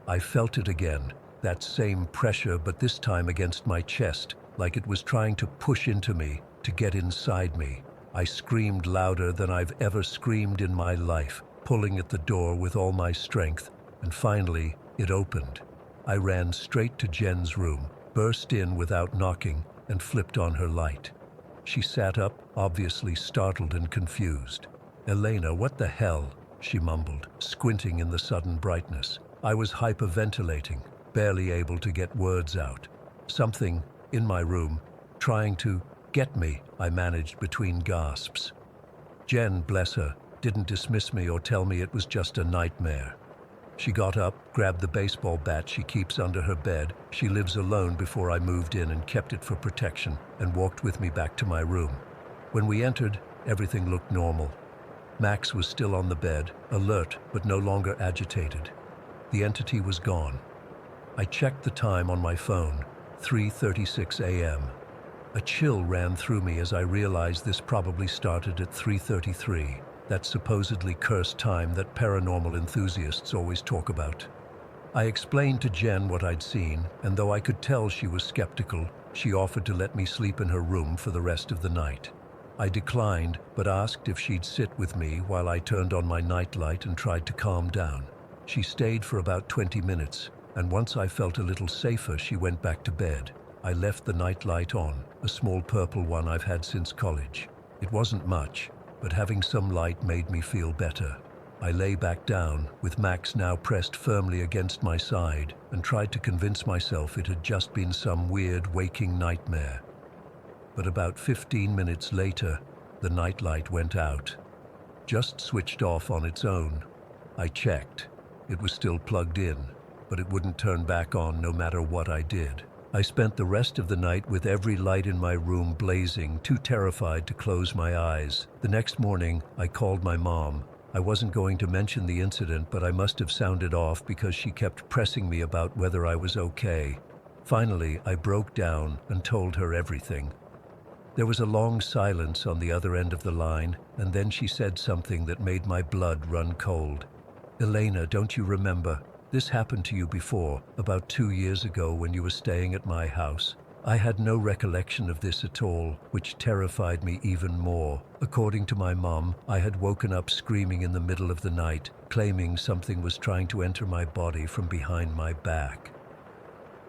I felt it again, that same pressure, but this time against my chest, like it was trying to push into me, to get inside me. I screamed louder than I've ever screamed in my life, pulling at the door with all my strength, and finally, it opened. I ran straight to Jen's room, burst in without knocking, and flipped on her light. She sat up, obviously startled and confused. "Elena, what the hell?" she mumbled, squinting in the sudden brightness. I was hyperventilating, barely able to get words out. Something, in my room, trying to get me, I managed between gasps. Jen, bless her, didn't dismiss me or tell me it was just a nightmare. She got up, grabbed the baseball bat she keeps under her bed. She lives alone before I moved in and kept it for protection, and walked with me back to my room. When we entered, everything looked normal. Max was still on the bed, alert but no longer agitated. The entity was gone. I checked the time on my phone, 3:36 a.m. A chill ran through me as I realized this probably started at 3:33, that supposedly cursed time that paranormal enthusiasts always talk about. I explained to Jen what I'd seen, and though I could tell she was skeptical, she offered to let me sleep in her room for the rest of the night. I declined, but asked if she'd sit with me while I turned on my nightlight and tried to calm down. She stayed for about 20 minutes, and once I felt a little safer, she went back to bed. I left the nightlight on, a small purple one I've had since college. It wasn't much, but having some light made me feel better. I lay back down, with Max now pressed firmly against my side, and tried to convince myself it had just been some weird waking nightmare. But about 15 minutes later, the nightlight went out. Just switched off on its own. I checked. It was still plugged in, but it wouldn't turn back on no matter what I did. I spent the rest of the night with every light in my room blazing, too terrified to close my eyes. The next morning, I called my mom. I wasn't going to mention the incident, but I must have sounded off because she kept pressing me about whether I was okay. Finally, I broke down and told her everything. There was a long silence on the other end of the line, and then she said something that made my blood run cold. "Elena, don't you remember? This happened to you before, about 2 years ago when you were staying at my house." I had no recollection of this at all, which terrified me even more. According to my mom, I had woken up screaming in the middle of the night, claiming something was trying to enter my body from behind my back.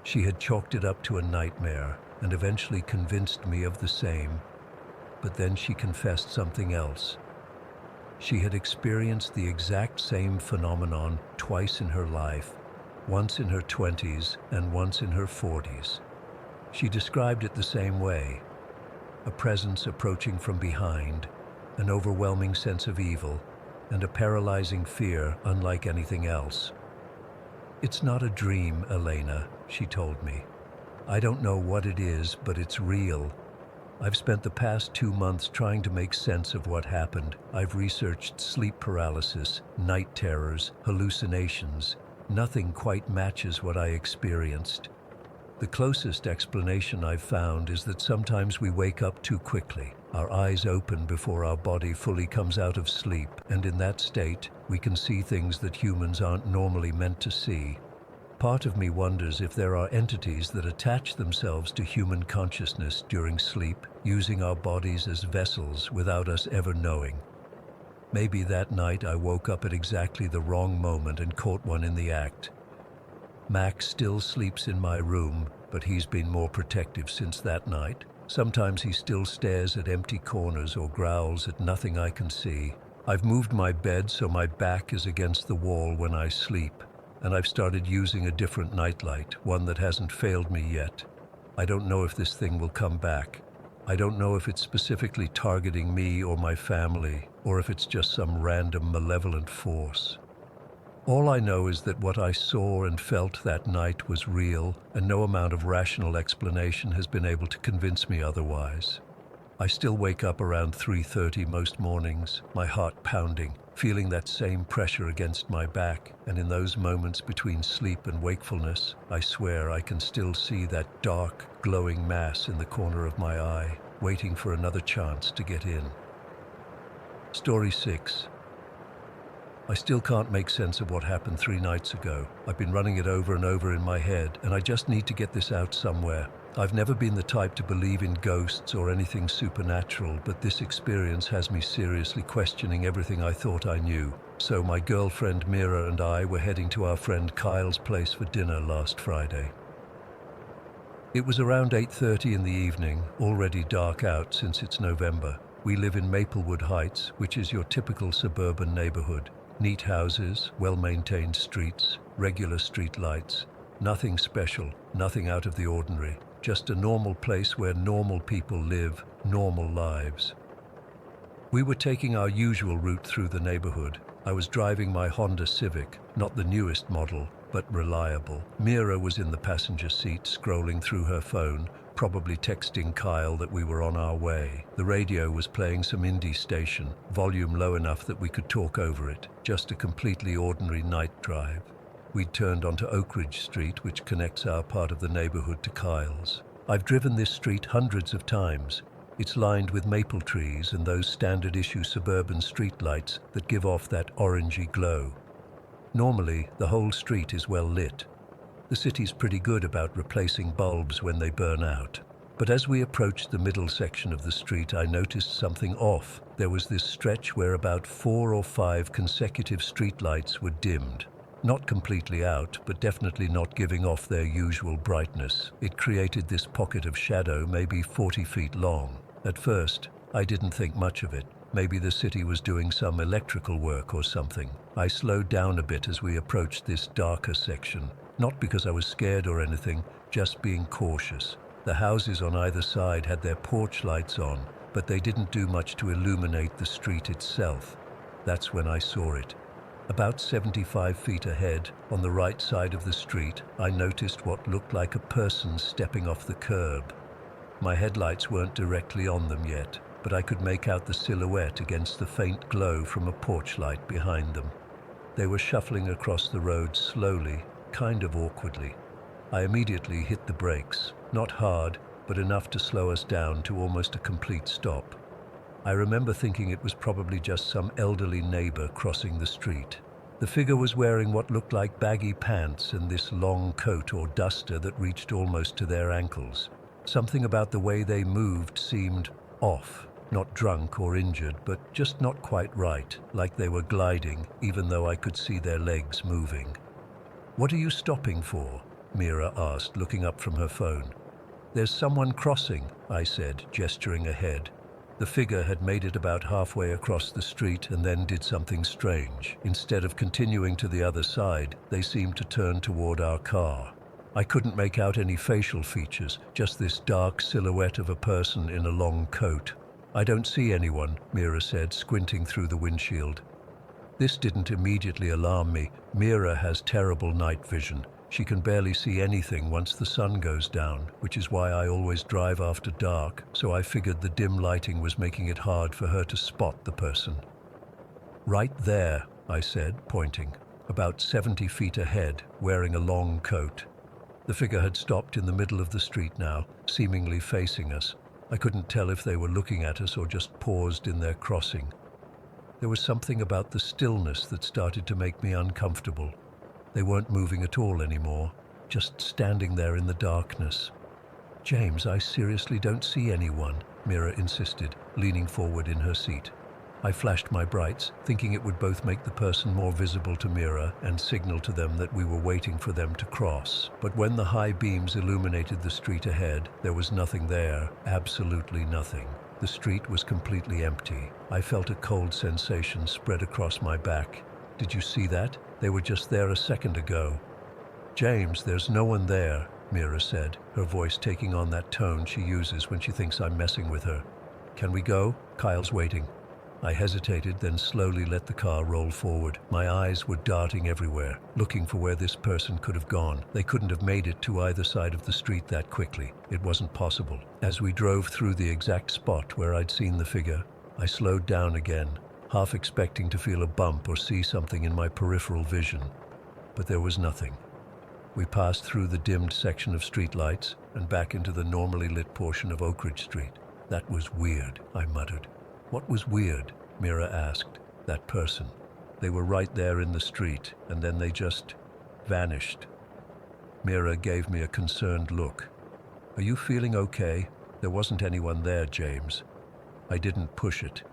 She had chalked it up to a nightmare and eventually convinced me of the same. But then she confessed something else. She had experienced the exact same phenomenon twice in her life, once in her 20s and once in her 40s. She described it the same way: a presence approaching from behind, an overwhelming sense of evil, and a paralyzing fear unlike anything else. "It's not a dream, Elena," she told me. "I don't know what it is, but it's real. I've spent the past 2 months trying to make sense of what happened. I've researched sleep paralysis, night terrors, hallucinations. Nothing quite matches what I experienced. The closest explanation I've found is that sometimes we wake up too quickly. Our eyes open before our body fully comes out of sleep, and in that state, we can see things that humans aren't normally meant to see. Part of me wonders if there are entities that attach themselves to human consciousness during sleep, using our bodies as vessels without us ever knowing. Maybe that night I woke up at exactly the wrong moment and caught one in the act. Max still sleeps in my room, but he's been more protective since that night. Sometimes he still stares at empty corners or growls at nothing I can see. I've moved my bed so my back is against the wall when I sleep, and I've started using a different nightlight, one that hasn't failed me yet. I don't know if this thing will come back. I don't know if it's specifically targeting me or my family, or if it's just some random malevolent force. All I know is that what I saw and felt that night was real, and no amount of rational explanation has been able to convince me otherwise. I still wake up around 3:30 most mornings, my heart pounding, feeling that same pressure against my back, and in those moments between sleep and wakefulness, I swear I can still see that dark, glowing mass in the corner of my eye, waiting for another chance to get in. Story 6. I still can't make sense of what happened 3 nights ago. I've been running it over and over in my head, and I just need to get this out somewhere. I've never been the type to believe in ghosts or anything supernatural, but this experience has me seriously questioning everything I thought I knew. So my girlfriend Mira and I were heading to our friend Kyle's place for dinner last Friday. It was around 8:30 in the evening, already dark out since it's November. We live in Maplewood Heights, which is your typical suburban neighborhood. Neat houses, well-maintained streets, regular street lights. Nothing special, nothing out of the ordinary. Just a normal place where normal people live normal lives. We were taking our usual route through the neighborhood. I was driving my Honda Civic, not the newest model, but reliable. Mira was in the passenger seat, scrolling through her phone, probably texting Kyle that we were on our way. The radio was playing some indie station, volume low enough that we could talk over it. Just a completely ordinary night drive. We'd turned onto Oak Ridge Street, which connects our part of the neighborhood to Kyle's. I've driven this street hundreds of times. It's lined with maple trees and those standard-issue suburban streetlights that give off that orangey glow. Normally, the whole street is well lit. The city's pretty good about replacing bulbs when they burn out. But as we approached the middle section of the street, I noticed something off. There was this stretch where about 4 or 5 consecutive streetlights were dimmed. Not completely out, but definitely not giving off their usual brightness. It created this pocket of shadow, maybe 40 feet long. At first, I didn't think much of it. Maybe the city was doing some electrical work or something. I slowed down a bit as we approached this darker section. Not because I was scared or anything, just being cautious. The houses on either side had their porch lights on, but they didn't do much to illuminate the street itself. That's when I saw it. About 75 feet ahead, on the right side of the street, I noticed what looked like a person stepping off the curb. My headlights weren't directly on them yet, but I could make out the silhouette against the faint glow from a porch light behind them. They were shuffling across the road slowly, kind of awkwardly. I immediately hit the brakes, not hard, but enough to slow us down to almost a complete stop. I remember thinking it was probably just some elderly neighbor crossing the street. The figure was wearing what looked like baggy pants and this long coat or duster that reached almost to their ankles. Something about the way they moved seemed off. Not drunk or injured, but just not quite right, like they were gliding, even though I could see their legs moving. "What are you stopping for?" Mira asked, looking up from her phone. "There's someone crossing," I said, gesturing ahead. The figure had made it about halfway across the street and then did something strange. Instead of continuing to the other side, they seemed to turn toward our car. I couldn't make out any facial features, just this dark silhouette of a person in a long coat. "I don't see anyone," Mira said, squinting through the windshield. This didn't immediately alarm me. Mira has terrible night vision. She can barely see anything once the sun goes down, which is why I always drive after dark, so I figured the dim lighting was making it hard for her to spot the person. "Right there," I said, pointing, about 70 feet ahead, wearing a long coat. The figure had stopped in the middle of the street now, seemingly facing us. I couldn't tell if they were looking at us or just paused in their crossing. There was something about the stillness that started to make me uncomfortable. They weren't moving at all anymore, just standing there in the darkness. "James, I seriously don't see anyone," Mira insisted, leaning forward in her seat. I flashed my brights, thinking it would both make the person more visible to Mira and signal to them that we were waiting for them to cross. But when the high beams illuminated the street ahead, there was nothing there, absolutely nothing. The street was completely empty. I felt a cold sensation spread across my back. "Did you see that? They were just there a second ago." "James, there's no one there," Mira said, her voice taking on that tone she uses when she thinks I'm messing with her. "Can we go? Kyle's waiting." I hesitated, then slowly let the car roll forward. My eyes were darting everywhere, looking for where this person could have gone. They couldn't have made it to either side of the street that quickly. It wasn't possible. As we drove through the exact spot where I'd seen the figure, I slowed down again, half expecting to feel a bump or see something in my peripheral vision. But there was nothing. We passed through the dimmed section of streetlights and back into the normally lit portion of Oak Ridge Street. "That was weird," I muttered. "What was weird?" Mira asked. "That person. They were right there in the street, and then they just vanished." Mira gave me a concerned look. "Are you feeling okay? There wasn't anyone there, James." I didn't push it.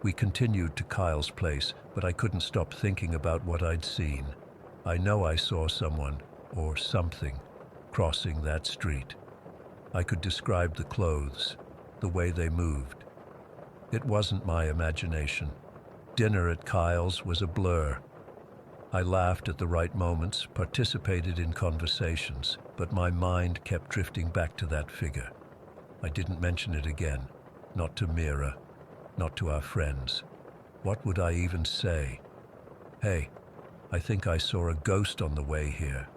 We continued to Kyle's place, but I couldn't stop thinking about what I'd seen. I know I saw someone, or something, crossing that street. I could describe the clothes, the way they moved. It wasn't my imagination. Dinner at Kyle's was a blur. I laughed at the right moments, participated in conversations, but my mind kept drifting back to that figure. I didn't mention it again. Not to Mira. not to our friends. What would I even say? Hey, I think I saw a ghost on the way here.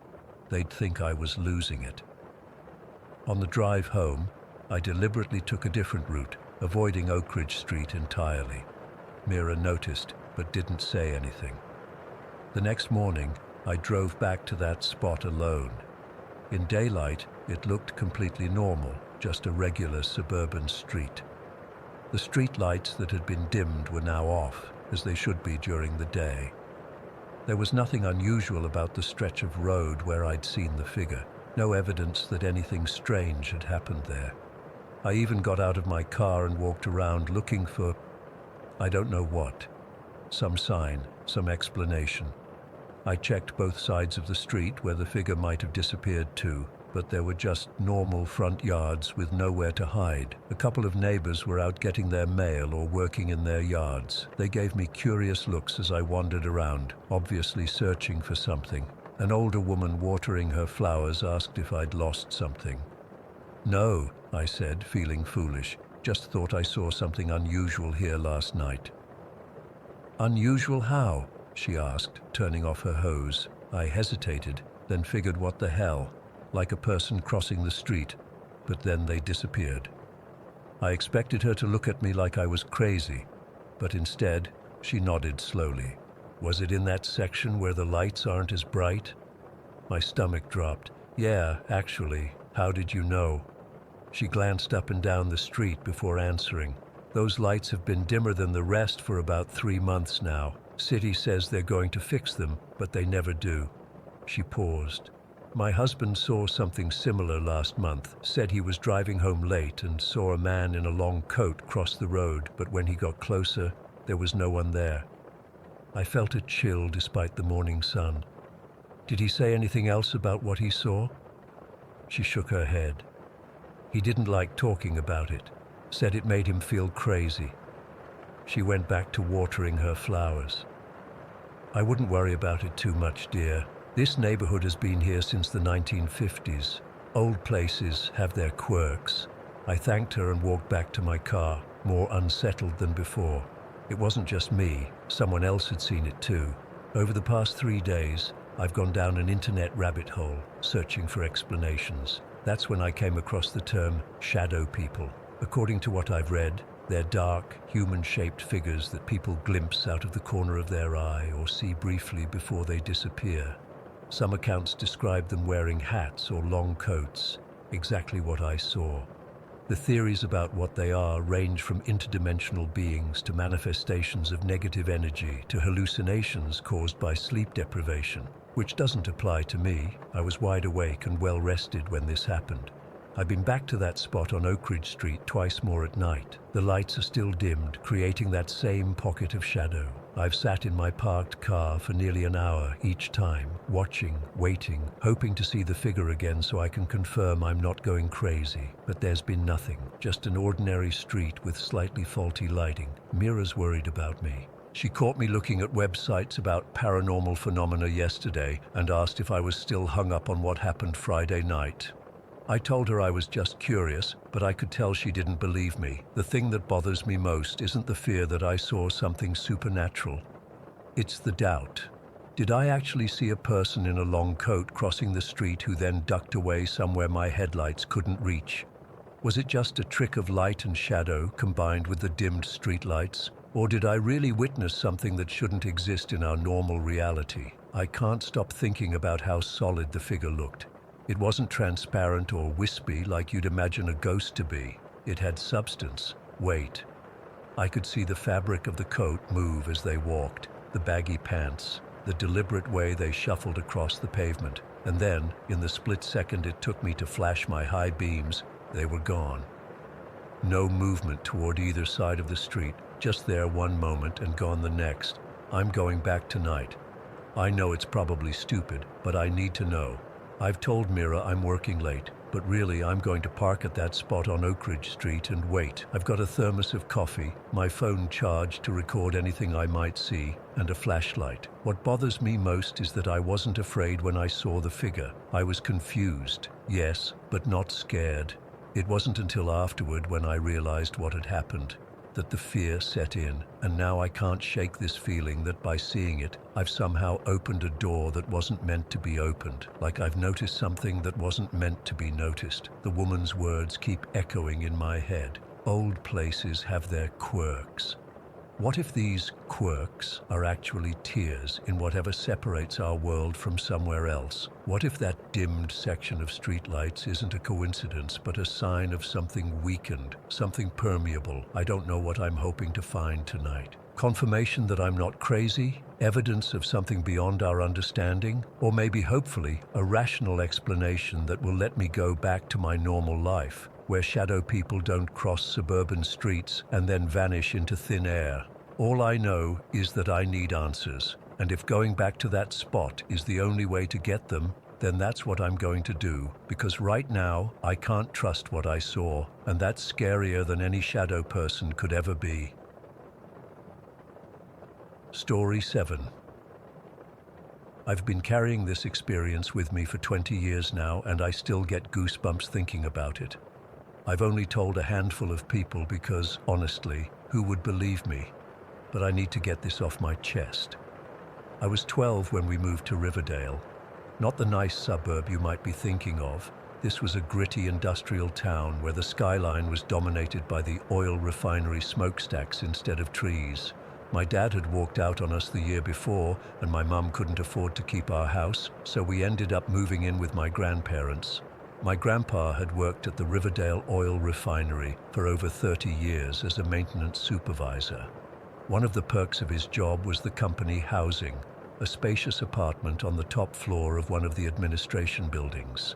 They'd think I was losing it. On the drive home, I deliberately took a different route, avoiding Oak Ridge Street entirely. Mira noticed, but didn't say anything. The next morning, I drove back to that spot alone. In daylight, it looked completely normal, just a regular suburban street. The street lights that had been dimmed were now off, as they should be during the day. There was nothing unusual about the stretch of road where I'd seen the figure, no evidence that anything strange had happened there. I even got out of my car and walked around looking for, I don't know what, some sign, some explanation. I checked both sides of the street where the figure might have disappeared to, but there were just normal front yards with nowhere to hide. A couple of neighbors were out getting their mail or working in their yards. They gave me curious looks as I wandered around, obviously searching for something. An older woman watering her flowers asked if I'd lost something. No, I said, feeling foolish. Just thought I saw something unusual here last night. Unusual how? She asked, turning off her hose. I hesitated, then figured what the hell, like a person crossing the street, but then they disappeared. I expected her to look at me like I was crazy, but instead, she nodded slowly. Was it in that section where the lights aren't as bright? My stomach dropped. Yeah, actually. How did you know? She glanced up and down the street before answering. Those lights have been dimmer than the rest for about 3 months now. City says they're going to fix them, but they never do. She paused. My husband saw something similar last month, said he was driving home late and saw a man in a long coat cross the road, but when he got closer, there was no one there. I felt a chill despite the morning sun. Did he say anything else about what he saw? She shook her head. He didn't like talking about it, said it made him feel crazy. She went back to watering her flowers. I wouldn't worry about it too much, dear. This neighborhood has been here since the 1950s. Old places have their quirks. I thanked her and walked back to my car, more unsettled than before. It wasn't just me, someone else had seen it too. Over the past 3 days, I've gone down an internet rabbit hole, searching for explanations. That's when I came across the term shadow people. According to what I've read, they're dark, human-shaped figures that people glimpse out of the corner of their eye or see briefly before they disappear. Some accounts describe them wearing hats or long coats, exactly what I saw. The theories about what they are range from interdimensional beings to manifestations of negative energy to hallucinations caused by sleep deprivation, which doesn't apply to me. I was wide awake and well rested when this happened. I've been back to that spot on Oak Ridge Street twice more at night. The lights are still dimmed, creating that same pocket of shadow. I've sat in my parked car for nearly an hour each time, watching, waiting, hoping to see the figure again so I can confirm I'm not going crazy. But there's been nothing, just an ordinary street with slightly faulty lighting. Mira's worried about me. She caught me looking at websites about paranormal phenomena yesterday and asked if I was still hung up on what happened Friday night. I told her I was just curious, but I could tell she didn't believe me. The thing that bothers me most isn't the fear that I saw something supernatural. It's the doubt. Did I actually see a person in a long coat crossing the street who then ducked away somewhere my headlights couldn't reach? Was it just a trick of light and shadow combined with the dimmed streetlights? Or did I really witness something that shouldn't exist in our normal reality? I can't stop thinking about how solid the figure looked. It wasn't transparent or wispy like you'd imagine a ghost to be. It had substance, weight. I could see the fabric of the coat move as they walked, the baggy pants, the deliberate way they shuffled across the pavement. And then, in the split second it took me to flash my high beams, they were gone. No movement toward either side of the street, just there one moment and gone the next. I'm going back tonight. I know it's probably stupid, but I need to know. I've told Mira I'm working late, but really I'm going to park at that spot on Oak Ridge Street and wait. I've got a thermos of coffee, my phone charged to record anything I might see, and a flashlight. What bothers me most is that I wasn't afraid when I saw the figure. I was confused, yes, but not scared. It wasn't until afterward when I realized what had happened. that the fear set in, and now I can't shake this feeling that by seeing it, I've somehow opened a door that wasn't meant to be opened, like I've noticed something that wasn't meant to be noticed. The woman's words keep echoing in my head. Old places have their quirks. What if these quirks are actually tears in whatever separates our world from somewhere else? What if that dimmed section of streetlights isn't a coincidence, but a sign of something weakened, something permeable? I don't know what I'm hoping to find tonight. Confirmation that I'm not crazy? Evidence of something beyond our understanding? Or maybe, hopefully, a rational explanation that will let me go back to my normal life, where shadow people don't cross suburban streets and then vanish into thin air. All I know is that I need answers, and if going back to that spot is the only way to get them, then that's what I'm going to do, because right now I can't trust what I saw, and that's scarier than any shadow person could ever be. Story 7. I've been carrying this experience with me for 20 years now, and I still get goosebumps thinking about it. I've only told a handful of people because, honestly, who would believe me? But I need to get this off my chest. I was 12 when we moved to Riverdale. Not the nice suburb you might be thinking of. This was a gritty industrial town where the skyline was dominated by the oil refinery smokestacks instead of trees. My dad had walked out on us the year before, and my mum couldn't afford to keep our house, so we ended up moving in with my grandparents. My grandpa had worked at the Riverdale oil refinery for over 30 years as a maintenance supervisor. One of the perks of his job was the company housing, a spacious apartment on the top floor of one of the administration buildings.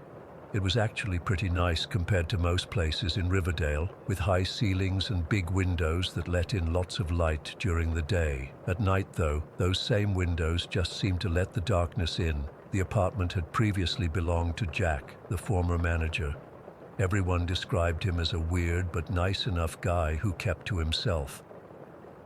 It was actually pretty nice compared to most places in Riverdale, with high ceilings and big windows that let in lots of light during the day. At night, though, those same windows just seemed to let the darkness in. The apartment had previously belonged to Jack, the former manager. Everyone described him as a weird but nice enough guy who kept to himself.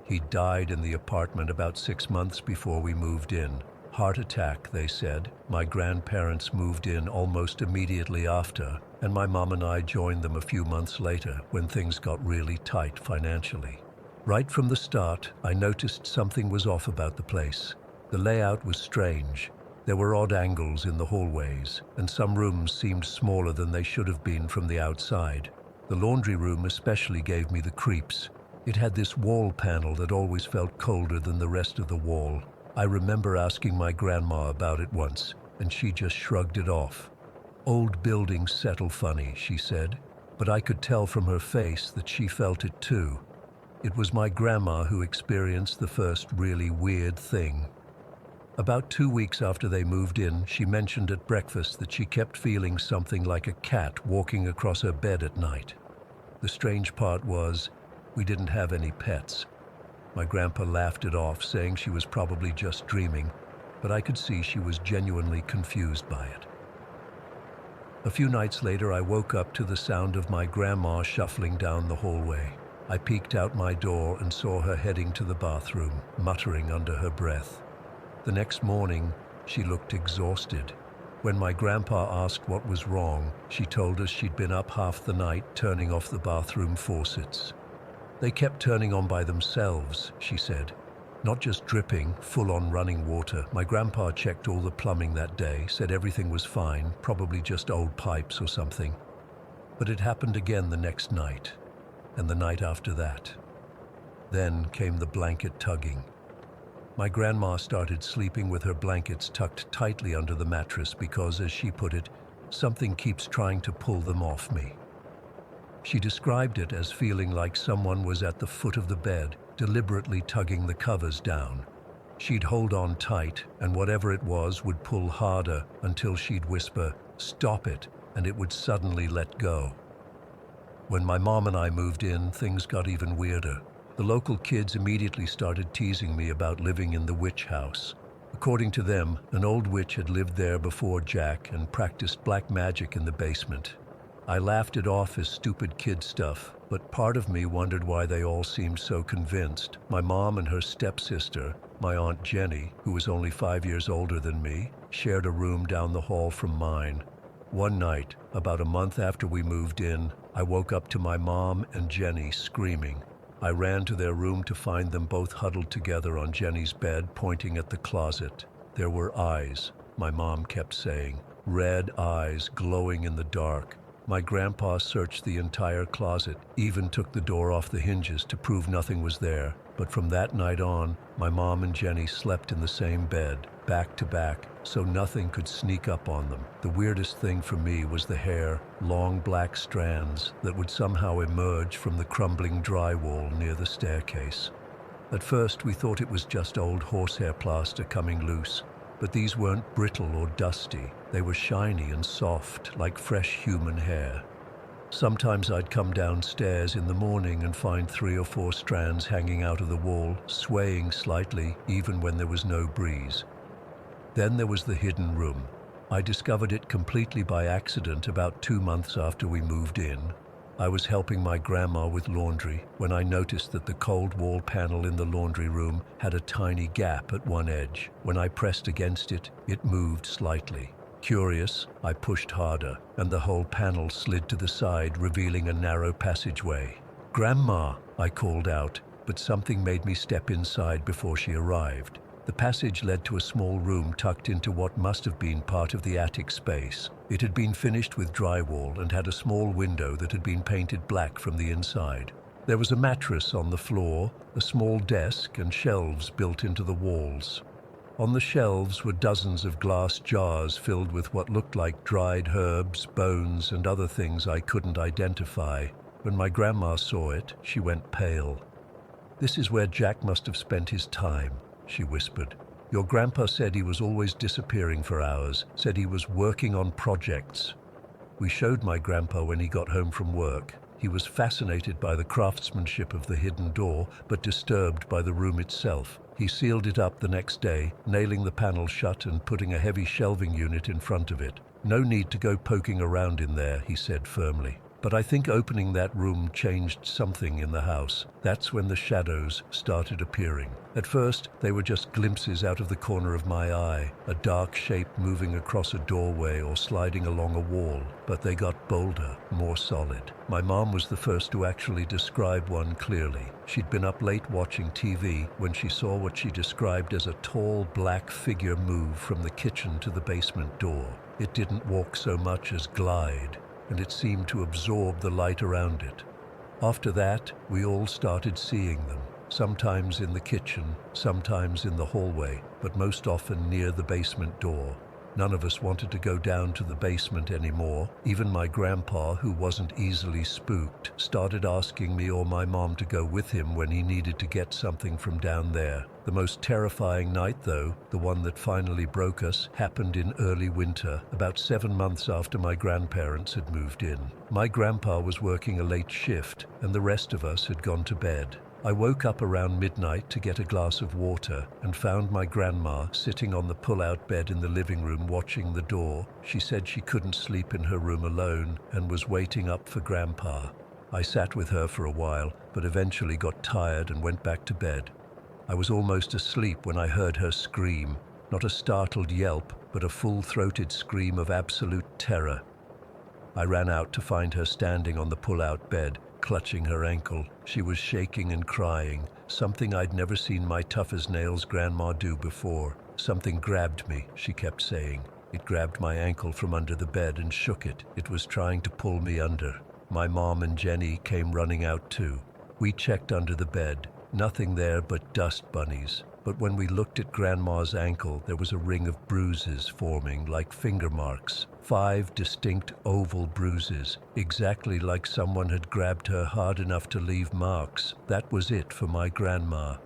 He died in the apartment about 6 months before we moved in. Heart attack, they said. My grandparents moved in almost immediately after, and my mom and I joined them a few months later when things got really tight financially. Right from the start, I noticed something was off about the place. The layout was strange. There were odd angles in the hallways, and some rooms seemed smaller than they should have been from the outside. The laundry room especially gave me the creeps. It had this wall panel that always felt colder than the rest of the wall. I remember asking my grandma about it once, and she just shrugged it off. Old buildings settle funny, she said, but I could tell from her face that she felt it too. It was my grandma who experienced the first really weird thing. About 2 weeks after they moved in, she mentioned at breakfast that she kept feeling something like a cat walking across her bed at night. The strange part was, we didn't have any pets. My grandpa laughed it off, saying she was probably just dreaming, but I could see she was genuinely confused by it. A few nights later, I woke up to the sound of my grandma shuffling down the hallway. I peeked out my door and saw her heading to the bathroom, muttering under her breath. The next morning, she looked exhausted. When my grandpa asked what was wrong, she told us she'd been up half the night turning off the bathroom faucets. They kept turning on by themselves, she said. Not just dripping, full-on running water. My grandpa checked all the plumbing that day, said everything was fine, probably just old pipes or something. But it happened again the next night, and the night after that. Then came the blanket tugging. My grandma started sleeping with her blankets tucked tightly under the mattress because, as she put it, something keeps trying to pull them off me. She described it as feeling like someone was at the foot of the bed, deliberately tugging the covers down. She'd hold on tight, and whatever it was would pull harder until she'd whisper, "Stop it," and it would suddenly let go. When my mom and I moved in, things got even weirder. The local kids immediately started teasing me about living in the witch house. According to them, an old witch had lived there before Jack and practiced black magic in the basement. I laughed it off as stupid kid stuff, but part of me wondered why they all seemed so convinced. My mom and her stepsister, my Aunt Jenny, who was only 5 years older than me, shared a room down the hall from mine. One night, about a month after we moved in, I woke up to my mom and Jenny screaming. I ran to their room to find them both huddled together on Jenny's bed, pointing at the closet. There were eyes, my mom kept saying, red eyes glowing in the dark. My grandpa searched the entire closet, even took the door off the hinges to prove nothing was there. But from that night on, my mom and Jenny slept in the same bed, back to back, so nothing could sneak up on them. The weirdest thing for me was the hair, long black strands that would somehow emerge from the crumbling drywall near the staircase. At first, we thought it was just old horsehair plaster coming loose, but these weren't brittle or dusty. They were shiny and soft, like fresh human hair. Sometimes I'd come downstairs in the morning and find 3 or 4 strands hanging out of the wall, swaying slightly even when there was no breeze. Then there was the hidden room. I discovered it completely by accident about 2 months after we moved in. I was helping my grandma with laundry when I noticed that the cold wall panel in the laundry room had a tiny gap at one edge. When I pressed against it, it moved slightly. Curious, I pushed harder, and the whole panel slid to the side, revealing a narrow passageway. "Grandma," I called out, but something made me step inside before she arrived. The passage led to a small room tucked into what must have been part of the attic space. It had been finished with drywall and had a small window that had been painted black from the inside. There was a mattress on the floor, a small desk, and shelves built into the walls. On the shelves were dozens of glass jars filled with what looked like dried herbs, bones, and other things I couldn't identify. When my grandma saw it, she went pale. "This is where Jack must have spent his time," she whispered. "Your grandpa said he was always disappearing for hours, said he was working on projects." We showed my grandpa when he got home from work. He was fascinated by the craftsmanship of the hidden door, but disturbed by the room itself. He sealed it up the next day, nailing the panel shut and putting a heavy shelving unit in front of it. "No need to go poking around in there," he said firmly. But I think opening that room changed something in the house. That's when the shadows started appearing. At first, they were just glimpses out of the corner of my eye, a dark shape moving across a doorway or sliding along a wall. But they got bolder, more solid. My mom was the first to actually describe one clearly. She'd been up late watching TV when she saw what she described as a tall black figure move from the kitchen to the basement door. It didn't walk so much as glide, and it seemed to absorb the light around it. After that, we all started seeing them, sometimes in the kitchen, sometimes in the hallway, but most often near the basement door. None of us wanted to go down to the basement anymore. Even my grandpa, who wasn't easily spooked, started asking me or my mom to go with him when he needed to get something from down there. The most terrifying night, though, the one that finally broke us, happened in early winter, about 7 months after my grandparents had moved in. My grandpa was working a late shift, and the rest of us had gone to bed. I woke up around midnight to get a glass of water and found my grandma sitting on the pull-out bed in the living room watching the door. She said she couldn't sleep in her room alone and was waiting up for Grandpa. I sat with her for a while, but eventually got tired and went back to bed. I was almost asleep when I heard her scream, not a startled yelp, but a full-throated scream of absolute terror. I ran out to find her standing on the pull-out bed, clutching her ankle. She was shaking and crying, something I'd never seen my tough-as-nails grandma do before. "Something grabbed me," she kept saying. "It grabbed my ankle from under the bed and shook it. It was trying to pull me under." My mom and Jenny came running out too. We checked under the bed. Nothing there but dust bunnies. But when we looked at Grandma's ankle, there was a ring of bruises forming like finger marks. 5 distinct oval bruises, exactly like someone had grabbed her hard enough to leave marks. That was it for my grandma.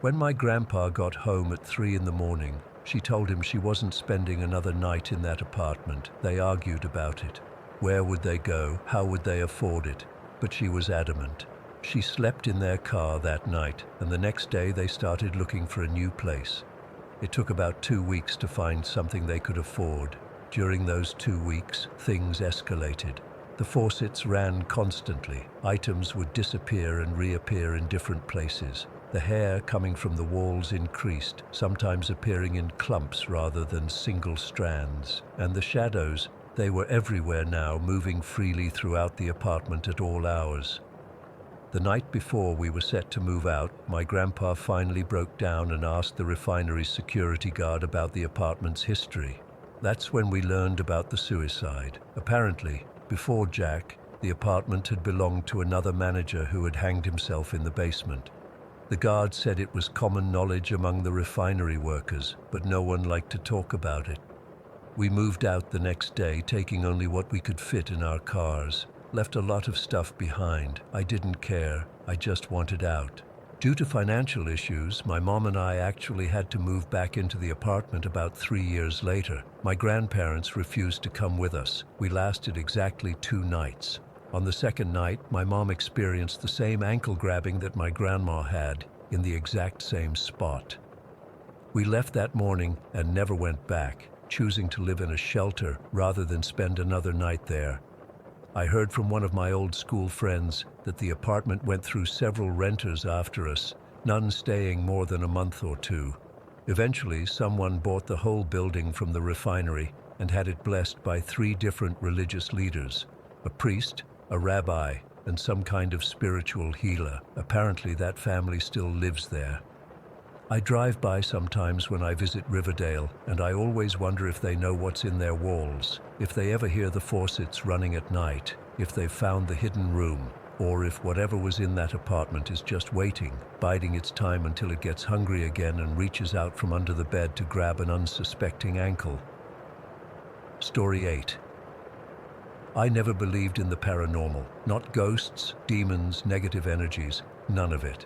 When my grandpa got home at 3 in the morning, she told him she wasn't spending another night in that apartment. They argued about it. Where would they go? How would they afford it? But she was adamant. She slept in their car that night, and the next day they started looking for a new place. It took about 2 weeks to find something they could afford. During those 2 weeks, things escalated. The faucets ran constantly. Items would disappear and reappear in different places. The hair coming from the walls increased, sometimes appearing in clumps rather than single strands. And the shadows, they were everywhere now, moving freely throughout the apartment at all hours. The night before we were set to move out, my grandpa finally broke down and asked the refinery's security guard about the apartment's history. That's when we learned about the suicide. Apparently, before Jack, the apartment had belonged to another manager who had hanged himself in the basement. The guard said it was common knowledge among the refinery workers, but no one liked to talk about it. We moved out the next day, taking only what we could fit in our cars. Left a lot of stuff behind. I didn't care. I just wanted out. Due to financial issues, my mom and I actually had to move back into the apartment about 3 years later. My grandparents refused to come with us. We lasted exactly 2 nights. On the second night, my mom experienced the same ankle grabbing that my grandma had, in the exact same spot. We left that morning and never went back, choosing to live in a shelter rather than spend another night there. I heard from one of my old school friends that the apartment went through several renters after us, none staying more than a month or 2. Eventually, someone bought the whole building from the refinery and had it blessed by 3 different religious leaders, a priest, a rabbi, and some kind of spiritual healer. Apparently, that family still lives there. I drive by sometimes when I visit Riverdale, and I always wonder if they know what's in their walls, if they ever hear the faucets running at night, if they've found the hidden room, or if whatever was in that apartment is just waiting, biding its time until it gets hungry again and reaches out from under the bed to grab an unsuspecting ankle. Story 8. I never believed in the paranormal. Not ghosts, demons, negative energies, none of it.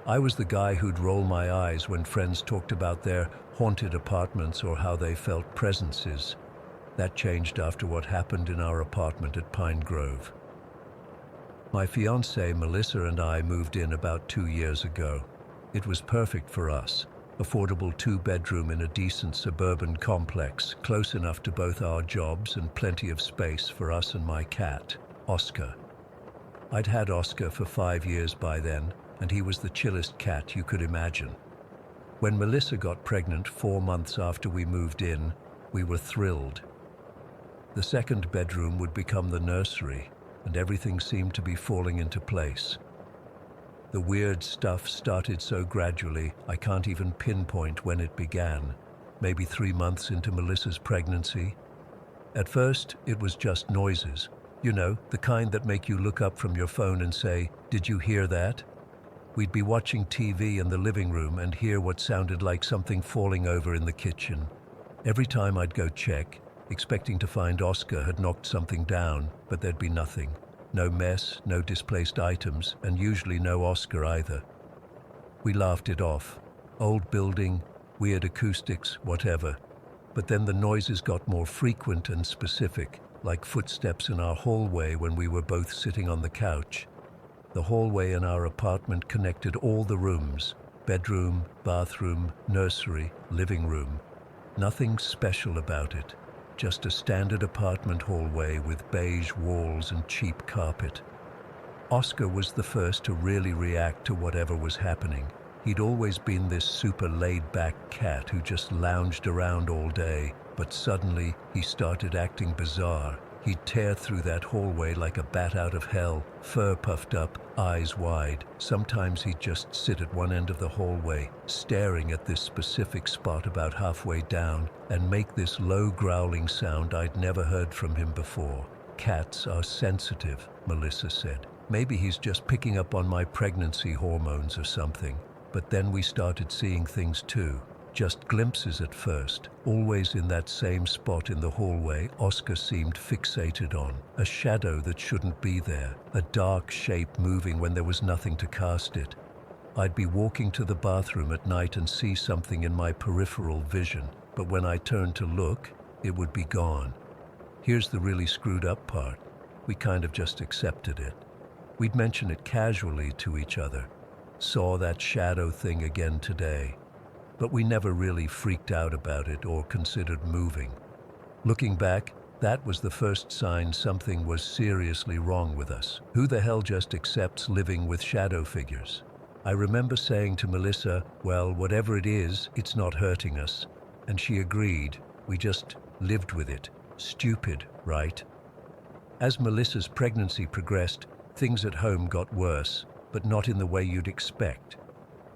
I was the guy who'd roll my eyes when friends talked about their haunted apartments or how they felt presences. That changed after what happened in our apartment at Pine Grove. My fiancée Melissa and I moved in about 2 years ago. It was perfect for us. Affordable 2-bedroom in a decent suburban complex, close enough to both our jobs and plenty of space for us and my cat, Oscar. I'd had Oscar for 5 years by then, and he was the chillest cat you could imagine. When Melissa got pregnant 4 months after we moved in, we were thrilled. The second bedroom would become the nursery, and everything seemed to be falling into place. The weird stuff started so gradually, I can't even pinpoint when it began. Maybe 3 months into Melissa's pregnancy. At first, it was just noises. You know, the kind that make you look up from your phone and say, "Did you hear that?" We'd be watching TV in the living room and hear what sounded like something falling over in the kitchen. Every time I'd go check, expecting to find Oscar had knocked something down, but there'd be nothing. No mess, no displaced items, and usually no Oscar either. We laughed it off. Old building, weird acoustics, whatever. But then the noises got more frequent and specific, like footsteps in our hallway when we were both sitting on the couch. The hallway in our apartment connected all the rooms: bedroom, bathroom, nursery, living room. Nothing special about it, just a standard apartment hallway with beige walls and cheap carpet. Oscar was the first to really react to whatever was happening. He'd always been this super laid-back cat who just lounged around all day, but suddenly he started acting bizarre. He'd tear through that hallway like a bat out of hell, fur puffed up, eyes wide. Sometimes he'd just sit at one end of the hallway, staring at this specific spot about halfway down, and make this low growling sound I'd never heard from him before. "Cats are sensitive," Melissa said. "Maybe he's just picking up on my pregnancy hormones or something." But then we started seeing things too. Just glimpses at first, always in that same spot in the hallway Oscar seemed fixated on. A shadow that shouldn't be there, a dark shape moving when there was nothing to cast it. I'd be walking to the bathroom at night and see something in my peripheral vision, but when I turned to look, it would be gone. Here's the really screwed up part. We kind of just accepted it. We'd mention it casually to each other. Saw that shadow thing again today. But we never really freaked out about it or considered moving. Looking back, that was the first sign something was seriously wrong with us. Who the hell just accepts living with shadow figures? I remember saying to Melissa, "Well, whatever it is, it's not hurting us." And she agreed. We just lived with it. Stupid, right? As Melissa's pregnancy progressed, things at home got worse. but not in the way you'd expect.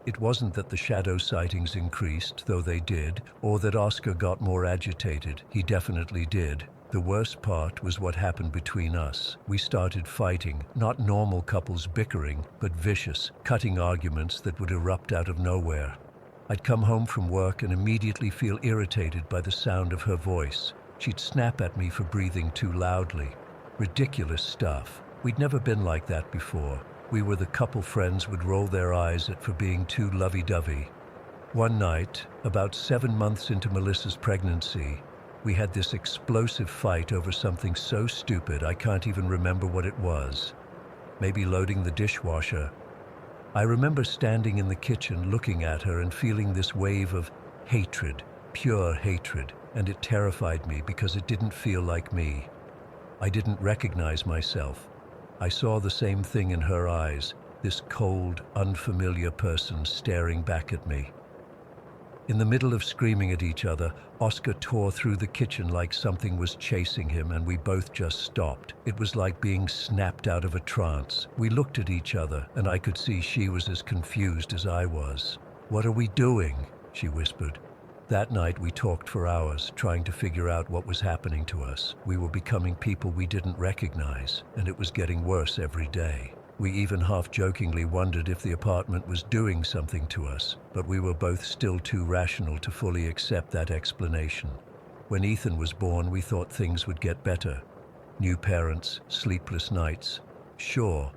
It wasn't that the shadow sightings increased, though they did, or that Oscar got more agitated. He definitely did. The worst part was what happened between us. We started fighting, not normal couples bickering, but vicious, cutting arguments that would erupt out of nowhere. I'd come home from work and immediately feel irritated by the sound of her voice. She'd snap at me for breathing too loudly. Ridiculous stuff. We'd never been like that before. We were the couple friends would roll their eyes at for being too lovey-dovey. One night, about 7 months into Melissa's pregnancy, we had this explosive fight over something so stupid I can't even remember what it was. Maybe loading the dishwasher. I remember standing in the kitchen looking at her and feeling this wave of hatred, pure hatred, and it terrified me because it didn't feel like me. I didn't recognize myself. I saw the same thing in her eyes, this cold, unfamiliar person staring back at me. In the middle of screaming at each other, Oscar tore through the kitchen like something was chasing him, and we both just stopped. It was like being snapped out of a trance. We looked at each other, and I could see she was as confused as I was. "What are we doing?" she whispered. That night we talked for hours, trying to figure out what was happening to us. We were becoming people we didn't recognize, and it was getting worse every day. We even half-jokingly wondered if the apartment was doing something to us, but we were both still too rational to fully accept that explanation. When Ethan was born, we thought things would get better. New parents, sleepless nights. Sure,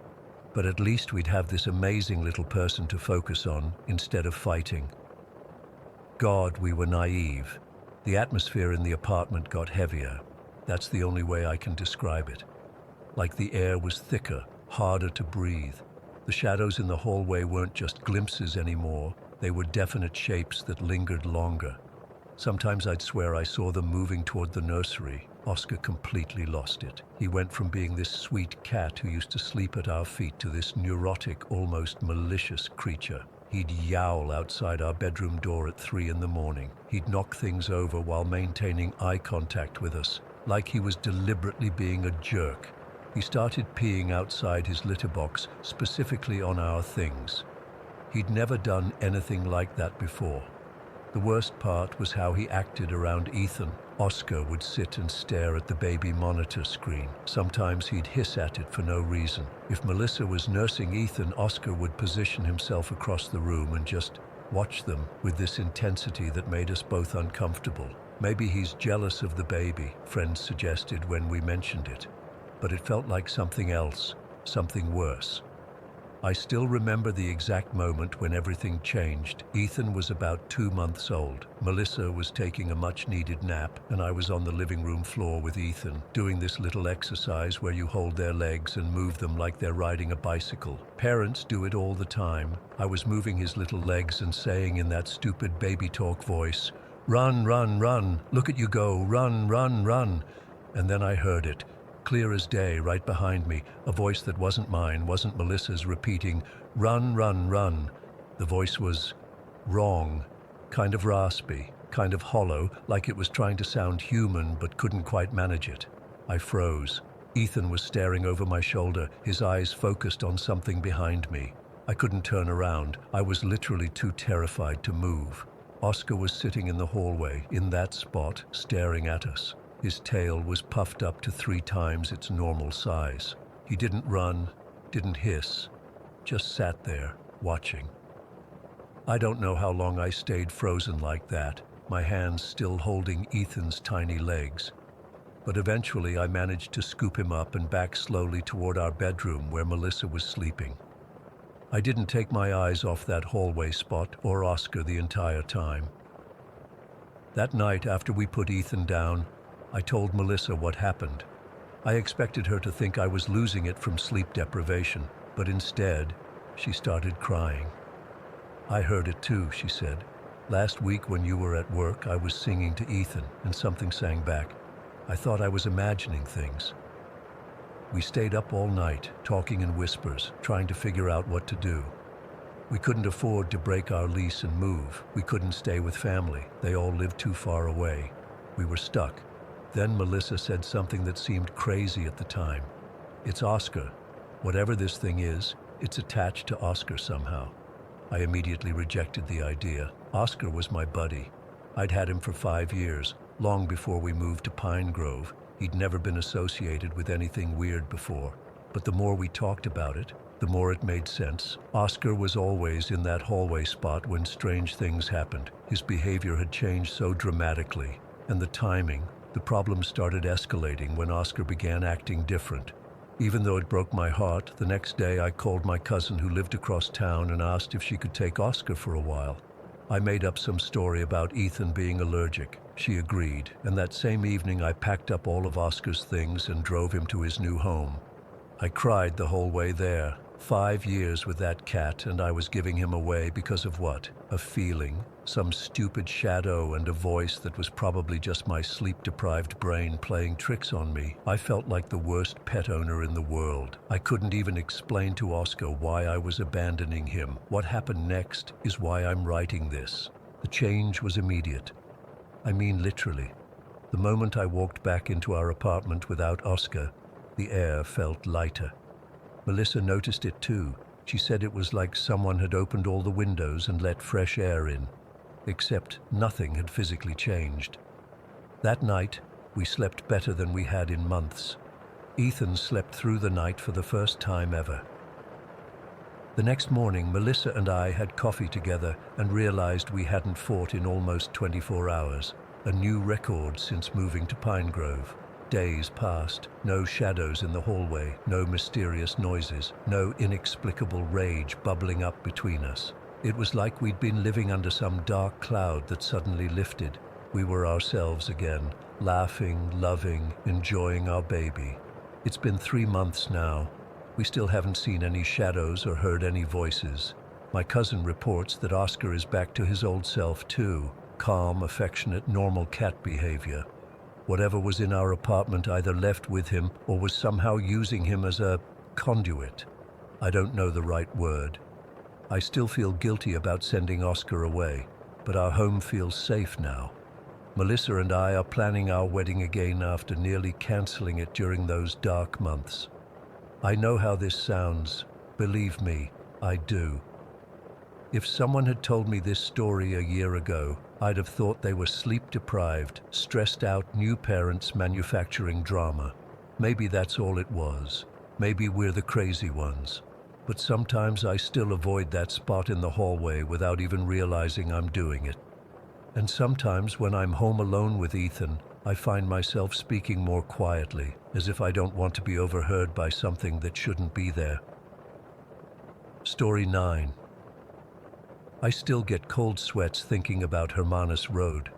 but at least we'd have this amazing little person to focus on instead of fighting. God, we were naive. The atmosphere in the apartment got heavier. That's the only way I can describe it. Like the air was thicker, harder to breathe. The shadows in the hallway weren't just glimpses anymore. They were definite shapes that lingered longer. Sometimes I'd swear I saw them moving toward the nursery. Oscar completely lost it. He went from being this sweet cat who used to sleep at our feet to this neurotic, almost malicious creature. He'd yowl outside our bedroom door at 3 in the morning. He'd knock things over while maintaining eye contact with us, like he was deliberately being a jerk. He started peeing outside his litter box, specifically on our things. He'd never done anything like that before. The worst part was how he acted around Ethan. Oscar would sit and stare at the baby monitor screen. Sometimes he'd hiss at it for no reason. If Melissa was nursing Ethan, Oscar would position himself across the room and just watch them with this intensity that made us both uncomfortable. Maybe he's jealous of the baby, friends suggested when we mentioned it. But it felt like something else, something worse. I still remember the exact moment when everything changed. Ethan was about 2 months old. Melissa was taking a much-needed nap, and I was on the living room floor with Ethan, doing this little exercise where you hold their legs and move them like they're riding a bicycle. Parents do it all the time. I was moving his little legs and saying in that stupid baby talk voice, "Run, run, run, look at you go, run, run, run." And then I heard it, clear as day, right behind me, a voice that wasn't mine, wasn't Melissa's, repeating, "Run, run, run." The voice was wrong, kind of raspy, kind of hollow, like it was trying to sound human but couldn't quite manage it. I froze. Ethan was staring over my shoulder, his eyes focused on something behind me. I couldn't turn around. I was literally too terrified to move. Oscar was sitting in the hallway, in that spot, staring at us. His tail was puffed up to 3 times its normal size. He didn't run, didn't hiss, just sat there, watching. I don't know how long I stayed frozen like that, my hands still holding Ethan's tiny legs. But eventually I managed to scoop him up and back slowly toward our bedroom where Melissa was sleeping. I didn't take my eyes off that hallway spot or Oscar the entire time. That night after we put Ethan down, I told Melissa what happened. I expected her to think I was losing it from sleep deprivation, but instead, she started crying. "I heard it too," she said. "Last week when you were at work, I was singing to Ethan, and something sang back. I thought I was imagining things." We stayed up all night, talking in whispers, trying to figure out what to do. We couldn't afford to break our lease and move. We couldn't stay with family. They all lived too far away. We were stuck. Then Melissa said something that seemed crazy at the time. "It's Oscar. Whatever this thing is, It's attached to Oscar somehow. I immediately rejected the idea. Oscar was my buddy. I'd had him for 5 years, long before we moved to Pine Grove. He'd never been associated with anything weird before. But the more we talked about it, the more it made sense. Oscar was always in that hallway spot when strange things happened. His behavior had changed so dramatically. And the timing, the problem started escalating when Oscar began acting different. Even though it broke my heart, the next day I called my cousin who lived across town and asked if she could take Oscar for a while. I made up some story about Ethan being allergic. She agreed, and that same evening I packed up all of Oscar's things and drove him to his new home. I cried the whole way there. 5 years with that cat, and I was giving him away because of what? A feeling, some stupid shadow, and a voice that was probably just my sleep-deprived brain playing tricks on me. I felt like the worst pet owner in the world. I couldn't even explain to Oscar why I was abandoning him. What happened next is why I'm writing this. The change was immediate. I mean literally. The moment I walked back into our apartment without Oscar, the air felt lighter. Melissa noticed it too. She said it was like someone had opened all the windows and let fresh air in. Except nothing had physically changed. That night, we slept better than we had in months. Ethan slept through the night for the first time ever. The next morning, Melissa and I had coffee together and realized we hadn't fought in almost 24 hours. A new record since moving to Pine Grove. Days passed, no shadows in the hallway, no mysterious noises, no inexplicable rage bubbling up between us. It was like we'd been living under some dark cloud that suddenly lifted. We were ourselves again, laughing, loving, enjoying our baby. It's been 3 months now. We still haven't seen any shadows or heard any voices. My cousin reports that Oscar is back to his old self too, calm, affectionate, normal cat behavior. Whatever was in our apartment either left with him or was somehow using him as a conduit. I don't know the right word. I still feel guilty about sending Oscar away, but our home feels safe now. Melissa and I are planning our wedding again after nearly canceling it during those dark months. I know how this sounds. Believe me, I do. If someone had told me this story a year ago, I'd have thought they were sleep-deprived, stressed-out new parents manufacturing drama. Maybe that's all it was. Maybe we're the crazy ones. But sometimes I still avoid that spot in the hallway without even realizing I'm doing it. And sometimes when I'm home alone with Ethan, I find myself speaking more quietly, as if I don't want to be overheard by something that shouldn't be there. Story 9. I still get cold sweats thinking about Hermanus Road.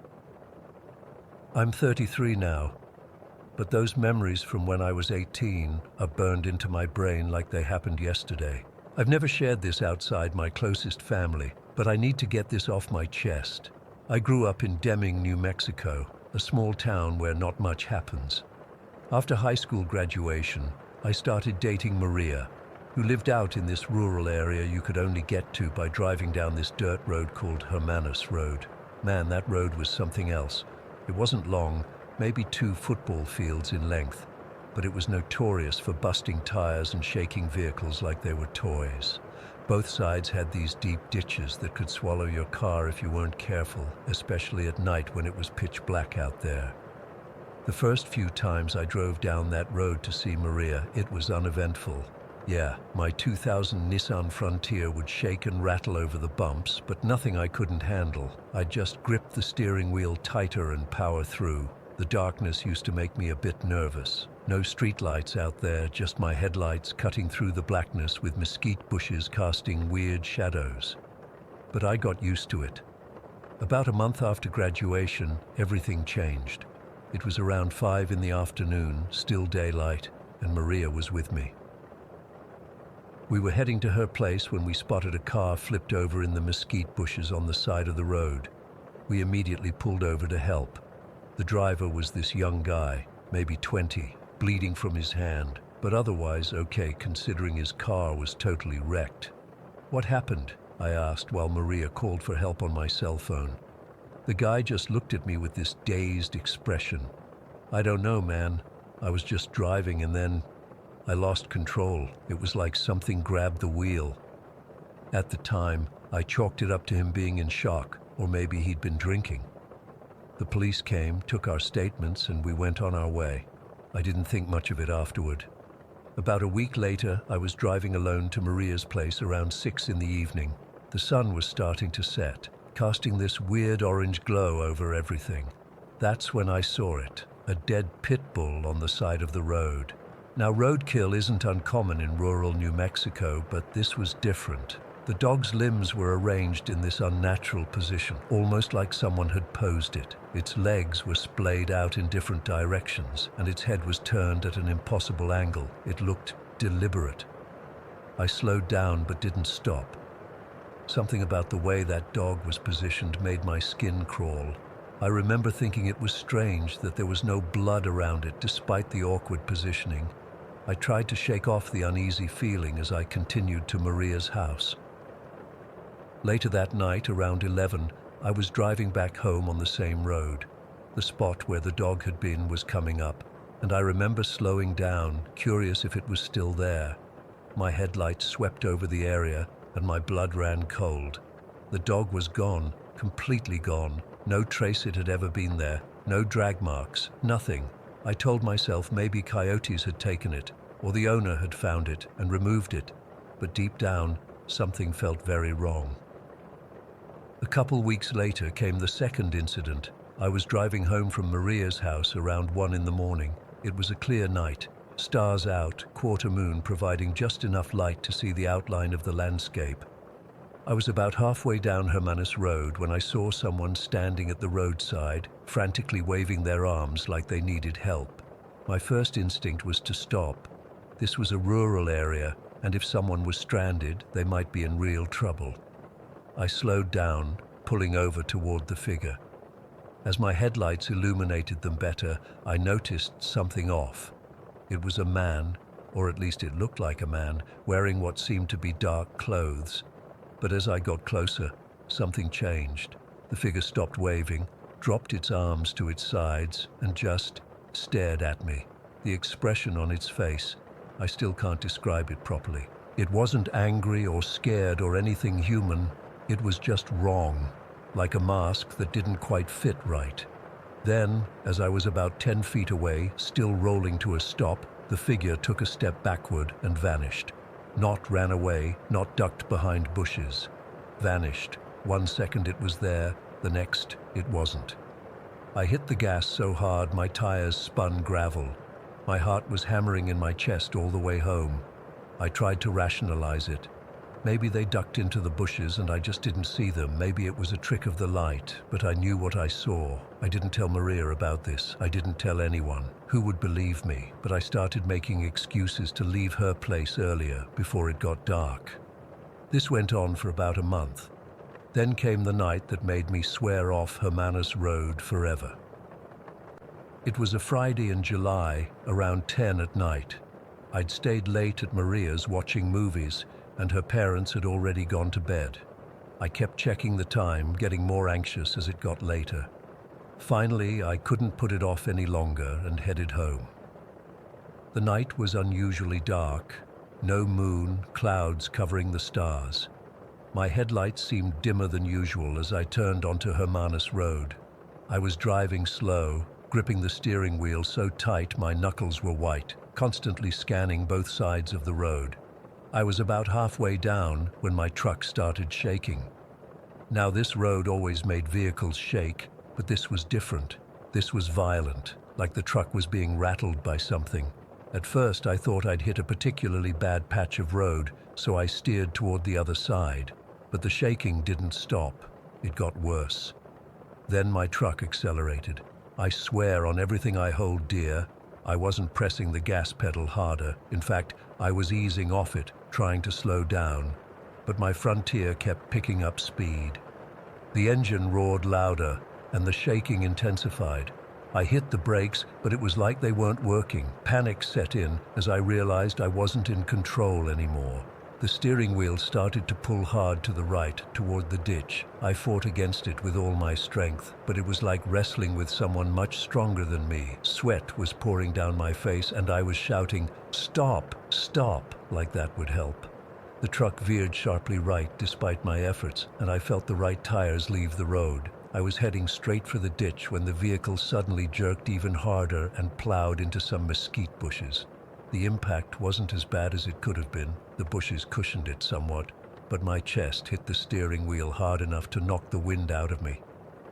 I'm 33 now, but those memories from when I was 18 are burned into my brain like they happened yesterday. I've never shared this outside my closest family, but I need to get this off my chest. I grew up in Deming, New Mexico, a small town where not much happens. After high school graduation, I started dating Maria, who lived out in this rural area you could only get to by driving down this dirt road called Hermanus Road. Man, that road was something else. It wasn't long, maybe 2 football fields in length, but it was notorious for busting tires and shaking vehicles like they were toys. Both sides had these deep ditches that could swallow your car if you weren't careful, especially at night when it was pitch black out there. The first few times I drove down that road to see Maria, it was uneventful. Yeah, my 2000 Nissan Frontier would shake and rattle over the bumps, but nothing I couldn't handle. I'd just grip the steering wheel tighter and power through. The darkness used to make me a bit nervous. No streetlights out there, just my headlights cutting through the blackness with mesquite bushes casting weird shadows. But I got used to it. About a month after graduation, everything changed. It was around 5 in the afternoon, still daylight, and Maria was with me. We were heading to her place when we spotted a car flipped over in the mesquite bushes on the side of the road. We immediately pulled over to help. The driver was this young guy, maybe 20, bleeding from his hand, but otherwise okay considering his car was totally wrecked. "What happened?" I asked while Maria called for help on my cell phone. The guy just looked at me with this dazed expression. "I don't know, man. I was just driving and then..." I lost control. It was like something grabbed the wheel. At the time, I chalked it up to him being in shock, or maybe he'd been drinking. The police came, took our statements, and we went on our way. I didn't think much of it afterward. About a week later, I was driving alone to Maria's place around 6 in the evening. The sun was starting to set, casting this weird orange glow over everything. That's when I saw it, a dead pit bull on the side of the road. Now, roadkill isn't uncommon in rural New Mexico, but this was different. The dog's limbs were arranged in this unnatural position, almost like someone had posed it. Its legs were splayed out in different directions, and its head was turned at an impossible angle. It looked deliberate. I slowed down but didn't stop. Something about the way that dog was positioned made my skin crawl. I remember thinking it was strange that there was no blood around it despite the awkward positioning. I tried to shake off the uneasy feeling as I continued to Maria's house. Later that night, around 11, I was driving back home on the same road. The spot where the dog had been was coming up, and I remember slowing down, curious if it was still there. My headlights swept over the area, and my blood ran cold. The dog was gone, completely gone. No trace it had ever been there, no drag marks, nothing. I told myself maybe coyotes had taken it, or the owner had found it and removed it, but deep down, something felt very wrong. A couple weeks later came the second incident. I was driving home from Maria's house around 1 in the morning. It was a clear night, stars out, quarter moon providing just enough light to see the outline of the landscape. I was about halfway down Hermanus Road when I saw someone standing at the roadside, frantically waving their arms like they needed help. My first instinct was to stop. This was a rural area, and if someone was stranded, they might be in real trouble. I slowed down, pulling over toward the figure. As my headlights illuminated them better, I noticed something off. It was a man, or at least it looked like a man, wearing what seemed to be dark clothes. But as I got closer, something changed. The figure stopped waving, dropped its arms to its sides, and just stared at me. The expression on its face, I still can't describe it properly. It wasn't angry or scared or anything human. It was just wrong, like a mask that didn't quite fit right. Then, as I was about 10 feet away, still rolling to a stop, the figure took a step backward and vanished. Not ran away, not ducked behind bushes. Vanished. 1 second it was there, the next it wasn't. I hit the gas so hard my tires spun gravel. My heart was hammering in my chest all the way home. I tried to rationalize it. Maybe they ducked into the bushes and I just didn't see them. Maybe it was a trick of the light, but I knew what I saw. I didn't tell Maria about this. I didn't tell anyone. Who would believe me? But I started making excuses to leave her place earlier, before it got dark. This went on for about a month. Then came the night that made me swear off Hermanus Road forever. It was a Friday in July, around 10 at night. I'd stayed late at Maria's watching movies, and her parents had already gone to bed. I kept checking the time, getting more anxious as it got later. Finally, I couldn't put it off any longer and headed home. The night was unusually dark, no moon, clouds covering the stars. My headlights seemed dimmer than usual as I turned onto Hermanus Road. I was driving slow, gripping the steering wheel so tight my knuckles were white, constantly scanning both sides of the road. I was about halfway down when my truck started shaking. Now, this road always made vehicles shake, but this was different. This was violent, like the truck was being rattled by something. At first, I thought I'd hit a particularly bad patch of road, so I steered toward the other side. But the shaking didn't stop. It got worse. Then my truck accelerated. I swear on everything I hold dear, I wasn't pressing the gas pedal harder. In fact, I was easing off it, trying to slow down. But my Frontier kept picking up speed. The engine roared louder, and the shaking intensified. I hit the brakes, but it was like they weren't working. Panic set in as I realized I wasn't in control anymore. The steering wheel started to pull hard to the right, toward the ditch. I fought against it with all my strength, but it was like wrestling with someone much stronger than me. Sweat was pouring down my face, and I was shouting, "Stop! Stop!" like that would help. The truck veered sharply right despite my efforts, and I felt the right tires leave the road. I was heading straight for the ditch when the vehicle suddenly jerked even harder and plowed into some mesquite bushes. The impact wasn't as bad as it could have been. The bushes cushioned it somewhat, but my chest hit the steering wheel hard enough to knock the wind out of me.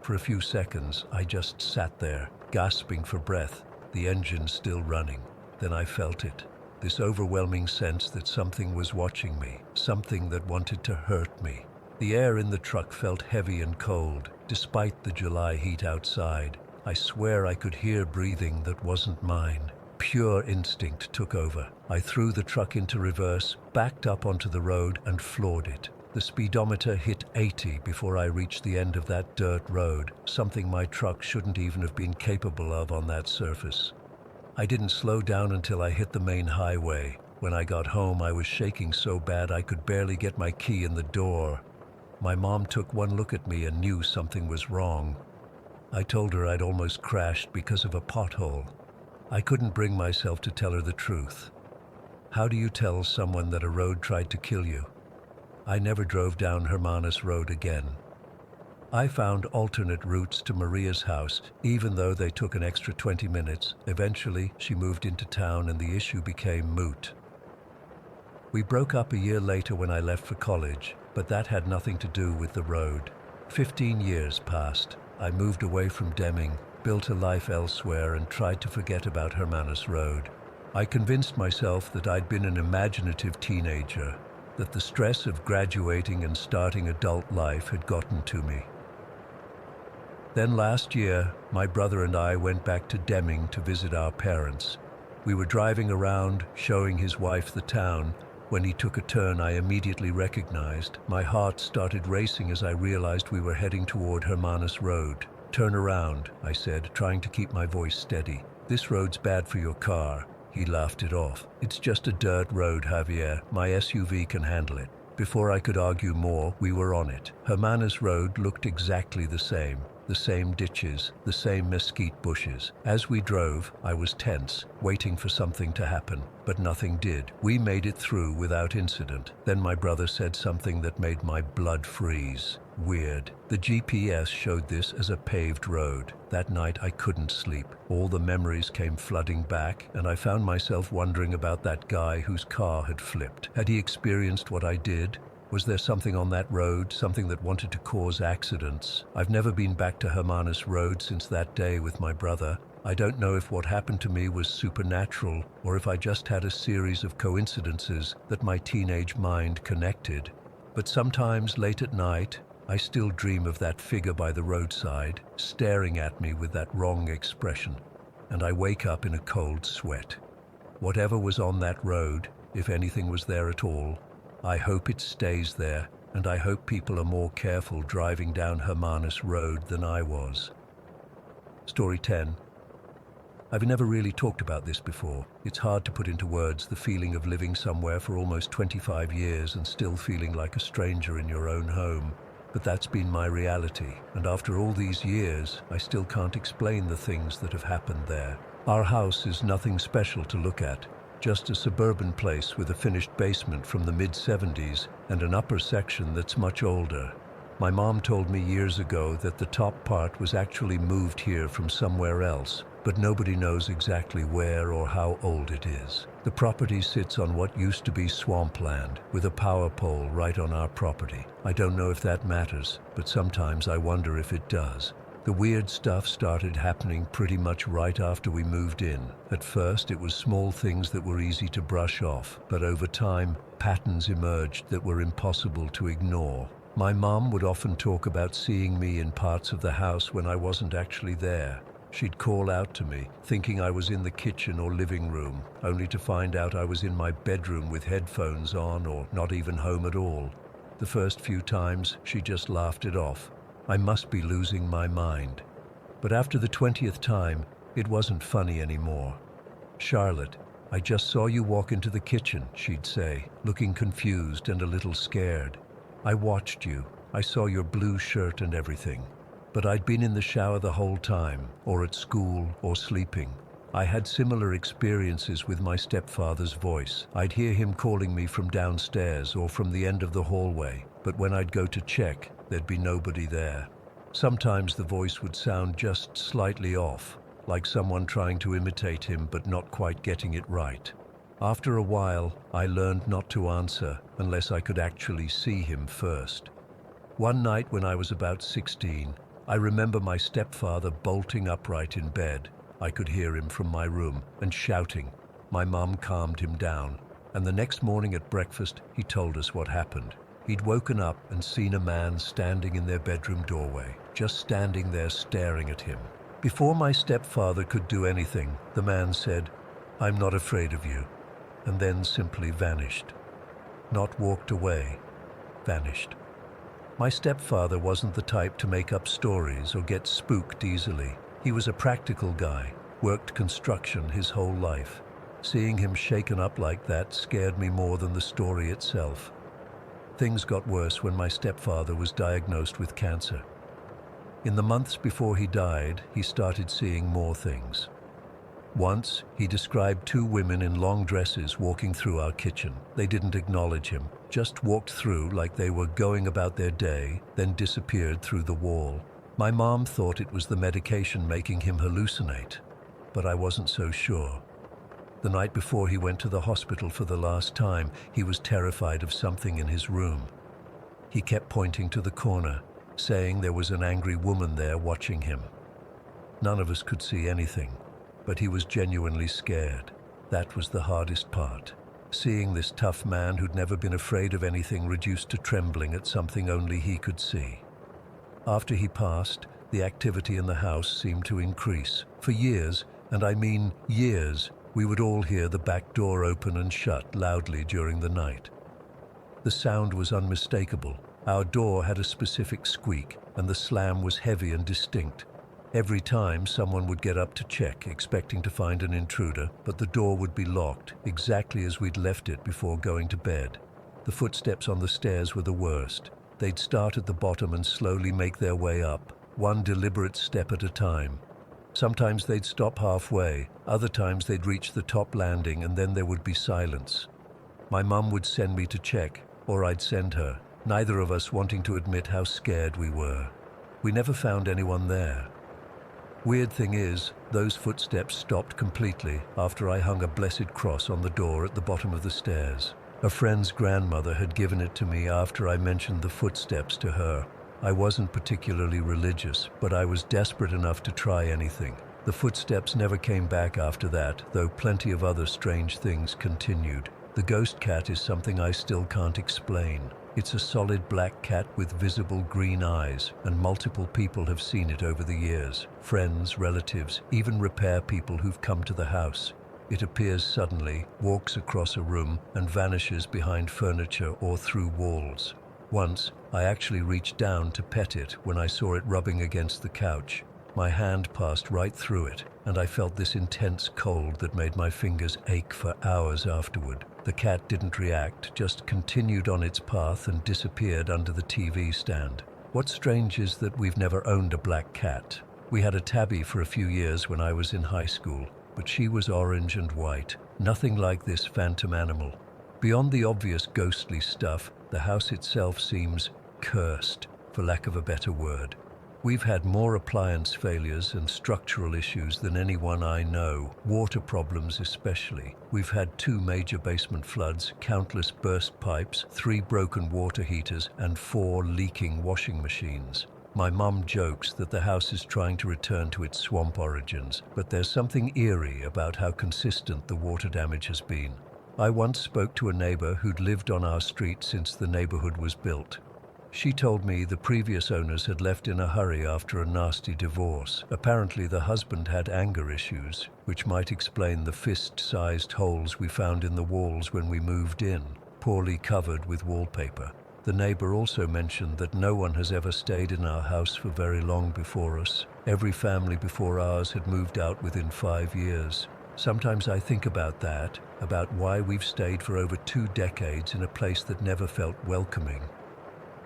For a few seconds, I just sat there, gasping for breath, the engine still running. Then I felt it, this overwhelming sense that something was watching me, something that wanted to hurt me. The air in the truck felt heavy and cold, despite the July heat outside. I swear I could hear breathing that wasn't mine. Pure instinct took over. I threw the truck into reverse, backed up onto the road, and floored it. The speedometer hit 80 before I reached the end of that dirt road, something my truck shouldn't even have been capable of on that surface. I didn't slow down until I hit the main highway. When I got home, I was shaking so bad I could barely get my key in the door. My mom took one look at me and knew something was wrong. I told her I'd almost crashed because of a pothole. I couldn't bring myself to tell her the truth. How do you tell someone that a road tried to kill you? I never drove down Hermanus Road again. I found alternate routes to Maria's house, even though they took an extra 20 minutes. Eventually, she moved into town and the issue became moot. We broke up a year later when I left for college, but that had nothing to do with the road. 15 years passed. I moved away from Deming, built a life elsewhere, and tried to forget about Hermanus Road. I convinced myself that I'd been an imaginative teenager, that the stress of graduating and starting adult life had gotten to me. Then last year, my brother and I went back to Deming to visit our parents. We were driving around, showing his wife the town. When he took a turn I immediately recognized. My heart started racing as I realized we were heading toward Hermanus Road. "Turn around," I said, trying to keep my voice steady. "This road's bad for your car." He laughed it off. "It's just a dirt road, Javier. My SUV can handle it." Before I could argue more, we were on it. Hermanus Road looked exactly the same ditches, the same mesquite bushes. As we drove, I was tense, waiting for something to happen, but nothing did. We made it through without incident. Then my brother said something that made my blood freeze. Weird. The GPS showed this as a paved road. That night I couldn't sleep. All the memories came flooding back, and I found myself wondering about that guy whose car had flipped. Had he experienced what I did? Was there something on that road, something that wanted to cause accidents? I've never been back to Hermanus Road since that day with my brother. I don't know if what happened to me was supernatural, or if I just had a series of coincidences that my teenage mind connected. But sometimes late at night, I still dream of that figure by the roadside, staring at me with that wrong expression, and I wake up in a cold sweat. Whatever was on that road, if anything was there at all, I hope it stays there, and I hope people are more careful driving down Hermanus Road than I was. Story 10. I've never really talked about this before. It's hard to put into words the feeling of living somewhere for almost 25 years and still feeling like a stranger in your own home. But that's been my reality, and after all these years, I still can't explain the things that have happened there. Our house is nothing special to look at. Just a suburban place with a finished basement from the mid-70s and an upper section that's much older. My mom told me years ago that the top part was actually moved here from somewhere else, but nobody knows exactly where or how old it is. The property sits on what used to be swampland, with a power pole right on our property. I don't know if that matters, but sometimes I wonder if it does. The weird stuff started happening pretty much right after we moved in. At first, it was small things that were easy to brush off, but over time, patterns emerged that were impossible to ignore. My mom would often talk about seeing me in parts of the house when I wasn't actually there. She'd call out to me, thinking I was in the kitchen or living room, only to find out I was in my bedroom with headphones on or not even home at all. The first few times, she just laughed it off. I must be losing my mind. But after the 20th time, it wasn't funny anymore. Charlotte, "I just saw you walk into the kitchen," she'd say, looking confused and a little scared. "I watched you. I saw your blue shirt and everything. But I'd been in the shower the whole time, or at school, or sleeping. I had similar experiences with my stepfather's voice. I'd hear him calling me from downstairs or from the end of the hallway, but when I'd go to check, there'd be nobody there. Sometimes the voice would sound just slightly off, like someone trying to imitate him but not quite getting it right. After a while, I learned not to answer unless I could actually see him first. One night when I was about 16, I remember my stepfather bolting upright in bed. I could hear him from my room and shouting. My mum calmed him down, and the next morning at breakfast, he told us what happened. He'd woken up and seen a man standing in their bedroom doorway, just standing there staring at him. Before my stepfather could do anything, the man said, "I'm not afraid of you," and then simply vanished. Not walked away, vanished. My stepfather wasn't the type to make up stories or get spooked easily. He was a practical guy, worked construction his whole life. Seeing him shaken up like that scared me more than the story itself. Things got worse when my stepfather was diagnosed with cancer. In the months before he died, he started seeing more things. Once, he described two women in long dresses walking through our kitchen. They didn't acknowledge him, just walked through like they were going about their day, then disappeared through the wall. My mom thought it was the medication making him hallucinate, but I wasn't so sure. The night before he went to the hospital for the last time, he was terrified of something in his room. He kept pointing to the corner, saying there was an angry woman there watching him. None of us could see anything, but he was genuinely scared. That was the hardest part. Seeing this tough man who'd never been afraid of anything reduced to trembling at something only he could see. After he passed, the activity in the house seemed to increase. For years, and I mean years, we would all hear the back door open and shut loudly during the night. The sound was unmistakable. Our door had a specific squeak, and the slam was heavy and distinct. Every time, someone would get up to check, expecting to find an intruder, but the door would be locked, exactly as we'd left it before going to bed. The footsteps on the stairs were the worst. They'd start at the bottom and slowly make their way up, one deliberate step at a time. Sometimes they'd stop halfway, other times they'd reach the top landing, and then there would be silence. My mum would send me to check, or I'd send her, neither of us wanting to admit how scared we were. We never found anyone there. Weird thing is, those footsteps stopped completely after I hung a blessed cross on the door at the bottom of the stairs. A friend's grandmother had given it to me after I mentioned the footsteps to her. I wasn't particularly religious, but I was desperate enough to try anything. The footsteps never came back after that, though plenty of other strange things continued. The ghost cat is something I still can't explain. It's a solid black cat with visible green eyes, and multiple people have seen it over the years. Friends, relatives, even repair people who've come to the house. It appears suddenly, walks across a room, and vanishes behind furniture or through walls. Once, I actually reached down to pet it when I saw it rubbing against the couch. My hand passed right through it, and I felt this intense cold that made my fingers ache for hours afterward. The cat didn't react, just continued on its path and disappeared under the TV stand. What's strange is that we've never owned a black cat. We had a tabby for a few years when I was in high school, but she was orange and white, nothing like this phantom animal. Beyond the obvious ghostly stuff, the house itself seems cursed, for lack of a better word. We've had more appliance failures and structural issues than anyone I know, water problems especially. We've had 2 major basement floods, countless burst pipes, 3 broken water heaters, and 4 leaking washing machines. My mum jokes that the house is trying to return to its swamp origins, but there's something eerie about how consistent the water damage has been. I once spoke to a neighbor who'd lived on our street since the neighborhood was built. She told me the previous owners had left in a hurry after a nasty divorce. Apparently the husband had anger issues, which might explain the fist-sized holes we found in the walls when we moved in, poorly covered with wallpaper. The neighbor also mentioned that no one has ever stayed in our house for very long before us. Every family before ours had moved out within 5 years. Sometimes I think about that, about why we've stayed for over 2 decades in a place that never felt welcoming.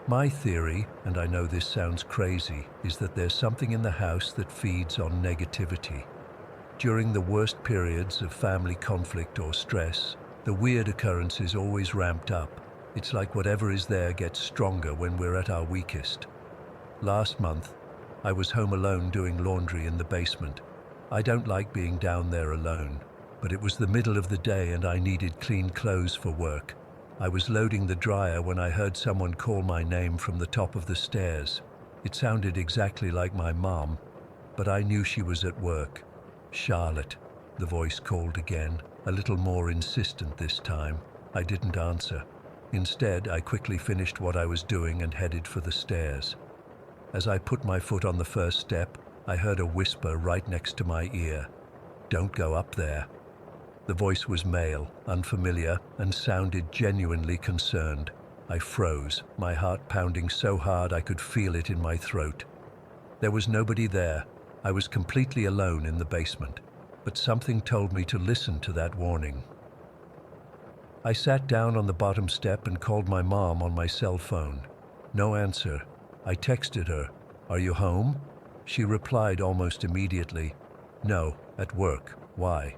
My theory, and I know this sounds crazy, is that there's something in the house that feeds on negativity. During the worst periods of family conflict or stress, the weird occurrences always ramped up. It's like whatever is there gets stronger when we're at our weakest. Last month, I was home alone doing laundry in the basement. I don't like being down there alone, but it was the middle of the day and I needed clean clothes for work. I was loading the dryer when I heard someone call my name from the top of the stairs. It sounded exactly like my mom, but I knew she was at work. "Charlotte," the voice called again, a little more insistent this time. I didn't answer. Instead, I quickly finished what I was doing and headed for the stairs. As I put my foot on the first step, I heard a whisper right next to my ear. "Don't go up there." The voice was male, unfamiliar, and sounded genuinely concerned. I froze, my heart pounding so hard I could feel it in my throat. There was nobody there. I was completely alone in the basement, but something told me to listen to that warning. I sat down on the bottom step and called my mom on my cell phone. No answer. I texted her, "Are you home?" She replied almost immediately, "No, at work. Why?"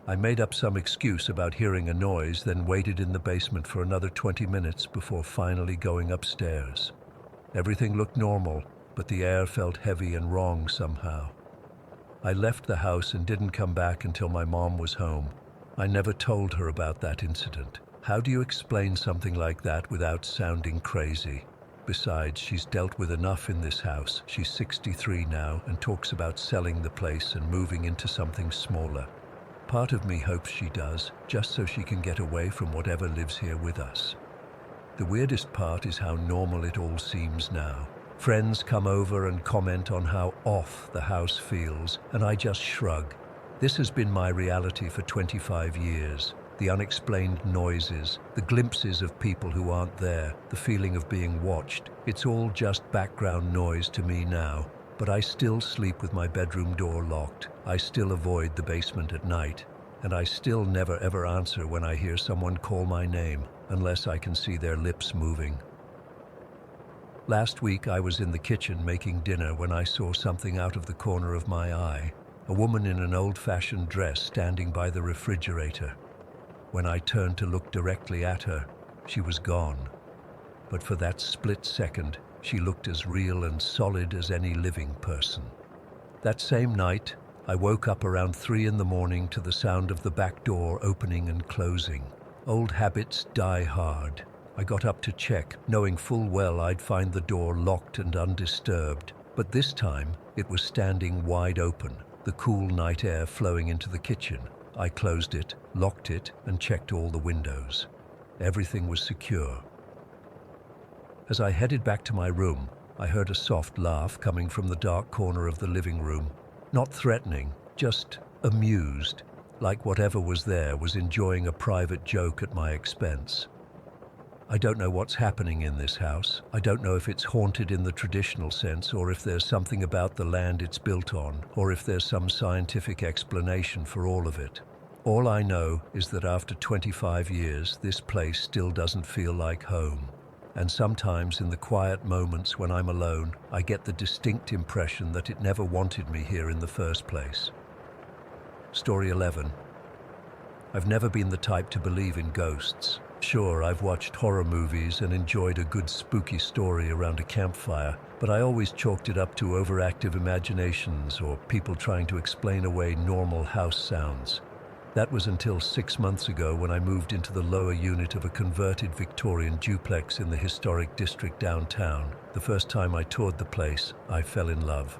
I made up some excuse about hearing a noise, then waited in the basement for another 20 minutes before finally going upstairs. Everything looked normal, but the air felt heavy and wrong somehow. I left the house and didn't come back until my mom was home. I never told her about that incident. How do you explain something like that without sounding crazy? Besides, she's dealt with enough in this house. She's 63 now and talks about selling the place and moving into something smaller. Part of me hopes she does, just so she can get away from whatever lives here with us. The weirdest part is how normal it all seems now. Friends come over and comment on how off the house feels, and I just shrug. This has been my reality for 25 years. The unexplained noises, the glimpses of people who aren't there, the feeling of being watched. It's all just background noise to me now, but I still sleep with my bedroom door locked. I still avoid the basement at night, and I still never ever answer when I hear someone call my name, unless I can see their lips moving. Last week I was in the kitchen making dinner when I saw something out of the corner of my eye. A woman in an old-fashioned dress standing by the refrigerator. When I turned to look directly at her, she was gone. But for that split second, she looked as real and solid as any living person. That same night, I woke up around 3 in the morning to the sound of the back door opening and closing. Old habits die hard. I got up to check, knowing full well I'd find the door locked and undisturbed. But this time, it was standing wide open, the cool night air flowing into the kitchen. I closed it, locked it, and checked all the windows. Everything was secure. As I headed back to my room, I heard a soft laugh coming from the dark corner of the living room. Not threatening, just amused, like whatever was there was enjoying a private joke at my expense. I don't know what's happening in this house. I don't know if it's haunted in the traditional sense, or if there's something about the land it's built on, or if there's some scientific explanation for all of it. All I know is that after 25 years, this place still doesn't feel like home. And sometimes in the quiet moments when I'm alone, I get the distinct impression that it never wanted me here in the first place. Story 11. I've never been the type to believe in ghosts. Sure, I've watched horror movies and enjoyed a good spooky story around a campfire, but I always chalked it up to overactive imaginations or people trying to explain away normal house sounds. That was until 6 months ago when I moved into the lower unit of a converted Victorian duplex in the historic district downtown. The first time I toured the place, I fell in love.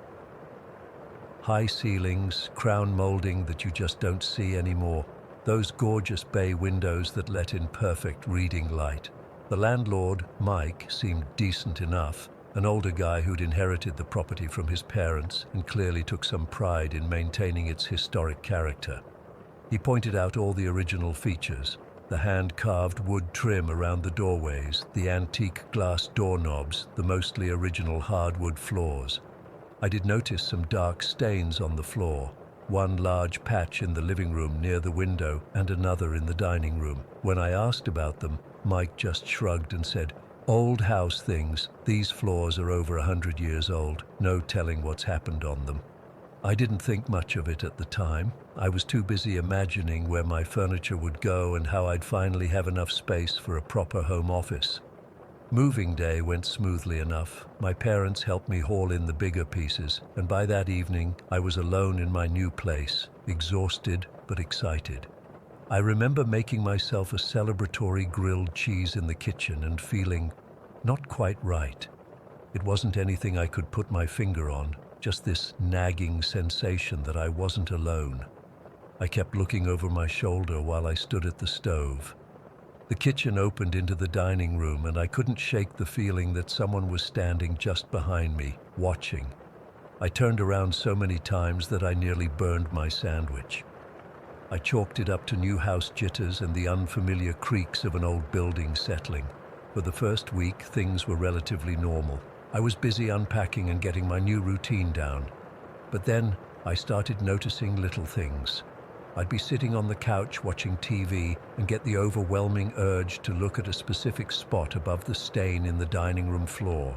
High ceilings, crown molding that you just don't see anymore. Those gorgeous bay windows that let in perfect reading light. The landlord, Mike, seemed decent enough, an older guy who'd inherited the property from his parents and clearly took some pride in maintaining its historic character. He pointed out all the original features, the hand-carved wood trim around the doorways, the antique glass doorknobs, the mostly original hardwood floors. I did notice some dark stains on the floor. one large patch in the living room near the window and another in the dining room. When I asked about them, Mike just shrugged and said, "Old house things. These floors are over 100 years old. No telling what's happened on them." I didn't think much of it at the time. I was too busy imagining where my furniture would go and how I'd finally have enough space for a proper home office. Moving day went smoothly enough. My parents helped me haul in the bigger pieces, and by that evening, I was alone in my new place, exhausted but excited. I remember making myself a celebratory grilled cheese in the kitchen and feeling not quite right. It wasn't anything I could put my finger on, just this nagging sensation that I wasn't alone. I kept looking over my shoulder while I stood at the stove. The kitchen opened into the dining room, and I couldn't shake the feeling that someone was standing just behind me, watching. I turned around so many times that I nearly burned my sandwich. I chalked it up to new house jitters and the unfamiliar creaks of an old building settling. For the first week, things were relatively normal. I was busy unpacking and getting my new routine down. But then I started noticing little things. I'd be sitting on the couch watching TV and get the overwhelming urge to look at a specific spot above the stain in the dining room floor.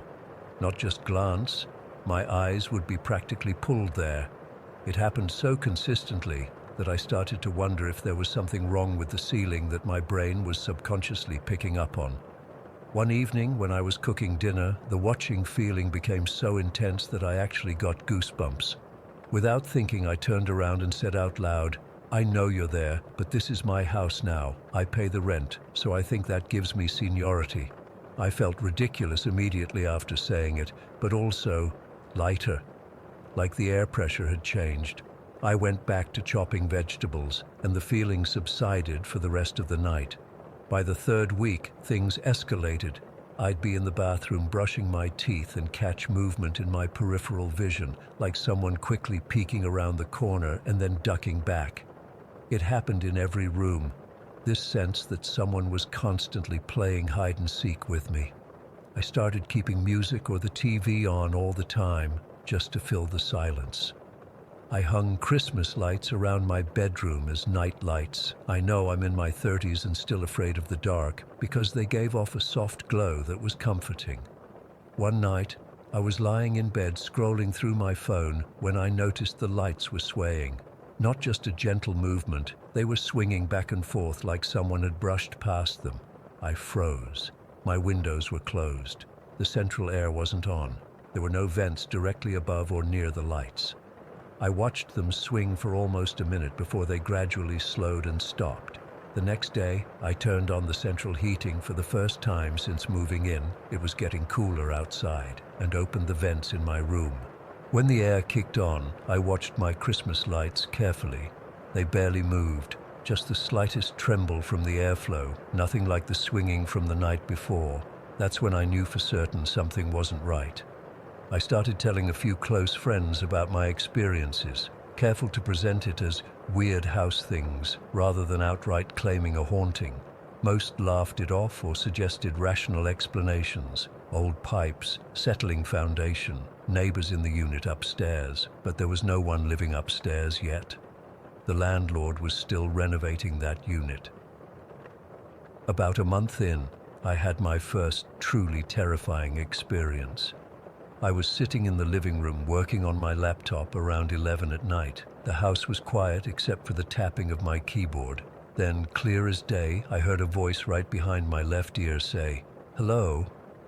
Not just glance, my eyes would be practically pulled there. It happened so consistently that I started to wonder if there was something wrong with the ceiling that my brain was subconsciously picking up on. One evening when I was cooking dinner, the watching feeling became so intense that I actually got goosebumps. Without thinking, I turned around and said out loud, "I know you're there, but this is my house now. I pay the rent, so I think that gives me seniority." I felt ridiculous immediately after saying it, but also lighter, like the air pressure had changed. I went back to chopping vegetables, and the feeling subsided for the rest of the night. By the third week, things escalated. I'd be in the bathroom brushing my teeth and catch movement in my peripheral vision, like someone quickly peeking around the corner and then ducking back. It happened in every room, this sense that someone was constantly playing hide and seek with me. I started keeping music or the TV on all the time, just to fill the silence. I hung Christmas lights around my bedroom as night lights. I know I'm in my 30s and still afraid of the dark because they gave off a soft glow that was comforting. One night, I was lying in bed scrolling through my phone when I noticed the lights were swaying. Not just a gentle movement, they were swinging back and forth like someone had brushed past them. I froze. My windows were closed. The central air wasn't on. There were no vents directly above or near the lights. I watched them swing for almost a minute before they gradually slowed and stopped. The next day, I turned on the central heating for the first time since moving in. It was getting cooler outside, and opened the vents in my room. When the air kicked on, I watched my Christmas lights carefully. They barely moved, just the slightest tremble from the airflow, nothing like the swinging from the night before. That's when I knew for certain something wasn't right. I started telling a few close friends about my experiences, careful to present it as weird house things rather than outright claiming a haunting. Most laughed it off or suggested rational explanations: old pipes, settling foundation, neighbors in the unit upstairs, but there was no one living upstairs yet. The landlord was still renovating that unit. About a month in, I had my first truly terrifying experience. I was sitting in the living room working on my laptop around 11 at night. The house was quiet except for the tapping of my keyboard. Then, clear as day, I heard a voice right behind my left ear say, "Hello."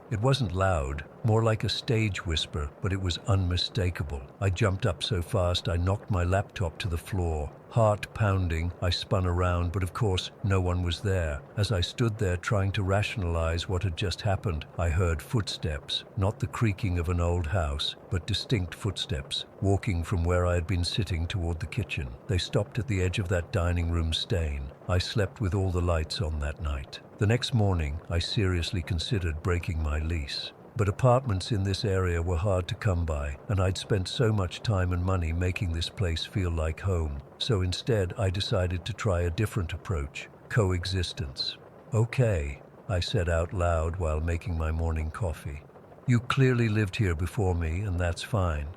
It wasn't loud, more like a stage whisper, but it was unmistakable. I jumped up so fast I knocked my laptop to the floor. Heart pounding, I spun around, but of course, no one was there. As I stood there trying to rationalize what had just happened, I heard footsteps, not the creaking of an old house, but distinct footsteps, walking from where I had been sitting toward the kitchen. They stopped at the edge of that dining room stain. I slept with all the lights on that night. The next morning, I seriously considered breaking my lease. But apartments in this area were hard to come by, and I'd spent so much time and money making this place feel like home. So instead, I decided to try a different approach: coexistence. "Okay," I said out loud while making my morning coffee. "You clearly lived here before me, and that's fine.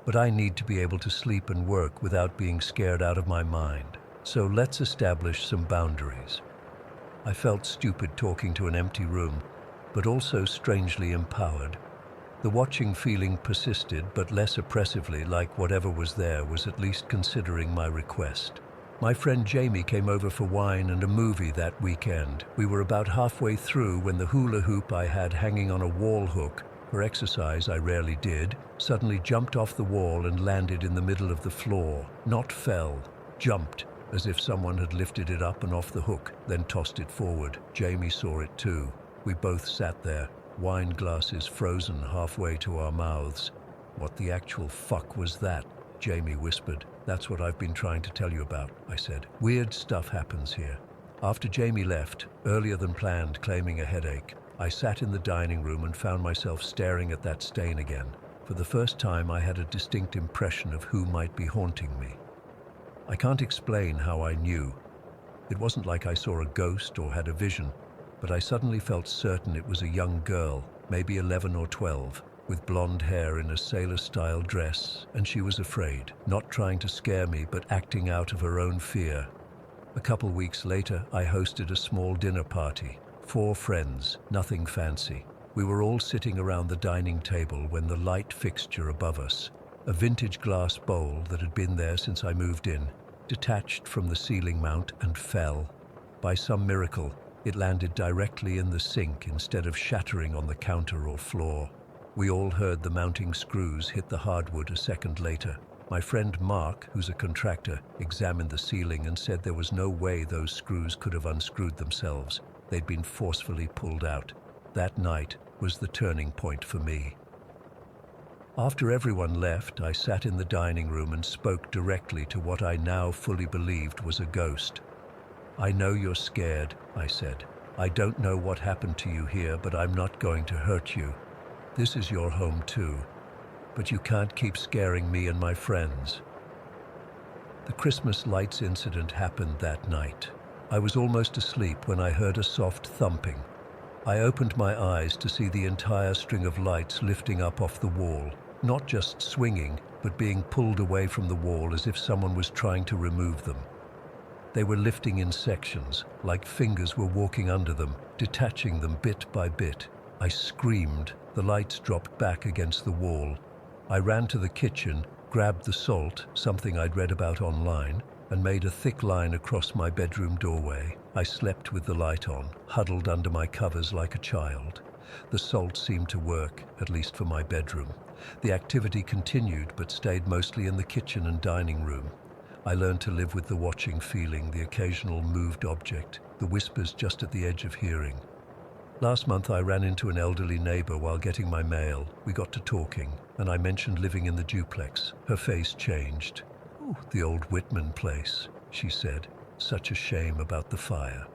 But I need to be able to sleep and work without being scared out of my mind. So let's establish some boundaries. I felt stupid talking to an empty room, but also strangely empowered. The watching feeling persisted, but less oppressively, like whatever was there was at least considering my request. My friend Jamie came over for wine and a movie that weekend. We were about halfway through when the hula hoop I had hanging on a wall hook, for exercise I rarely did, suddenly jumped off the wall and landed in the middle of the floor. Not fell, jumped, as if someone had lifted it up and off the hook, then tossed it forward. Jamie saw it too. We both sat there, wine glasses frozen halfway to our mouths. "What the actual fuck was that?" Jamie whispered. "That's what I've been trying to tell you about," I said. "Weird stuff happens here." After Jamie left, earlier than planned, claiming a headache, I sat in the dining room and found myself staring at that stain again. For the first time, I had a distinct impression of who might be haunting me. I can't explain how I knew. It wasn't like I saw a ghost or had a vision, but I suddenly felt certain it was a young girl, maybe 11 or 12, with blonde hair in a sailor-style dress, and she was afraid, not trying to scare me, but acting out of her own fear. A couple weeks later, I hosted a small dinner party. 4 friends, nothing fancy. We were all sitting around the dining table when the light fixture above us, a vintage glass bowl that had been there since I moved in, detached from the ceiling mount and fell. By some miracle, it landed directly in the sink instead of shattering on the counter or floor. We all heard the mounting screws hit the hardwood a second later. My friend Mark, who's a contractor, examined the ceiling and said there was no way those screws could have unscrewed themselves. They'd been forcefully pulled out. That night was the turning point for me. After everyone left, I sat in the dining room and spoke directly to what I now fully believed was a ghost. "I know you're scared," I said. "I don't know what happened to you here, but I'm not going to hurt you. This is your home too. But you can't keep scaring me and my friends." The Christmas lights incident happened that night. I was almost asleep when I heard a soft thumping. I opened my eyes to see the entire string of lights lifting up off the wall, not just swinging, but being pulled away from the wall as if someone was trying to remove them. They were lifting in sections, like fingers were walking under them, detaching them bit by bit. I screamed. The lights dropped back against the wall. I ran to the kitchen, grabbed the salt, something I'd read about online, and made a thick line across my bedroom doorway. I slept with the light on, huddled under my covers like a child. The salt seemed to work, at least for my bedroom. The activity continued, but stayed mostly in the kitchen and dining room. I learned to live with the watching feeling, the occasional moved object, the whispers just at the edge of hearing. Last month I ran into an elderly neighbor while getting my mail. We got to talking, and I mentioned living in the duplex. Her face changed. "Oh, the old Whitman place," she said. "Such a shame about the fire."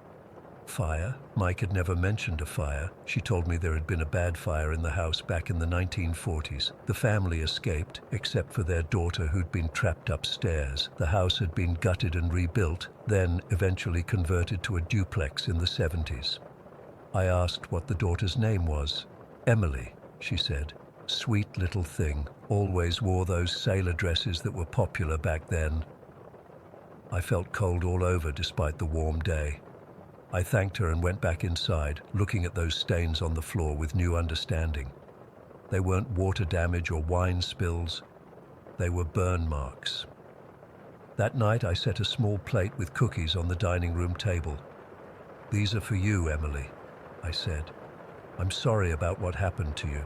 Fire? Mike had never mentioned a fire. She told me there had been a bad fire in the house back in the 1940s. The family escaped, except for their daughter who'd been trapped upstairs. The house had been gutted and rebuilt, then eventually converted to a duplex in the 70s. I asked what the daughter's name was. "Emily," she said. "Sweet little thing. Always wore those sailor dresses that were popular back then." I felt cold all over despite the warm day. I thanked her and went back inside, looking at those stains on the floor with new understanding. They weren't water damage or wine spills. They were burn marks. That night I set a small plate with cookies on the dining room table. "These are for you, Emily," I said. "I'm sorry about what happened to you."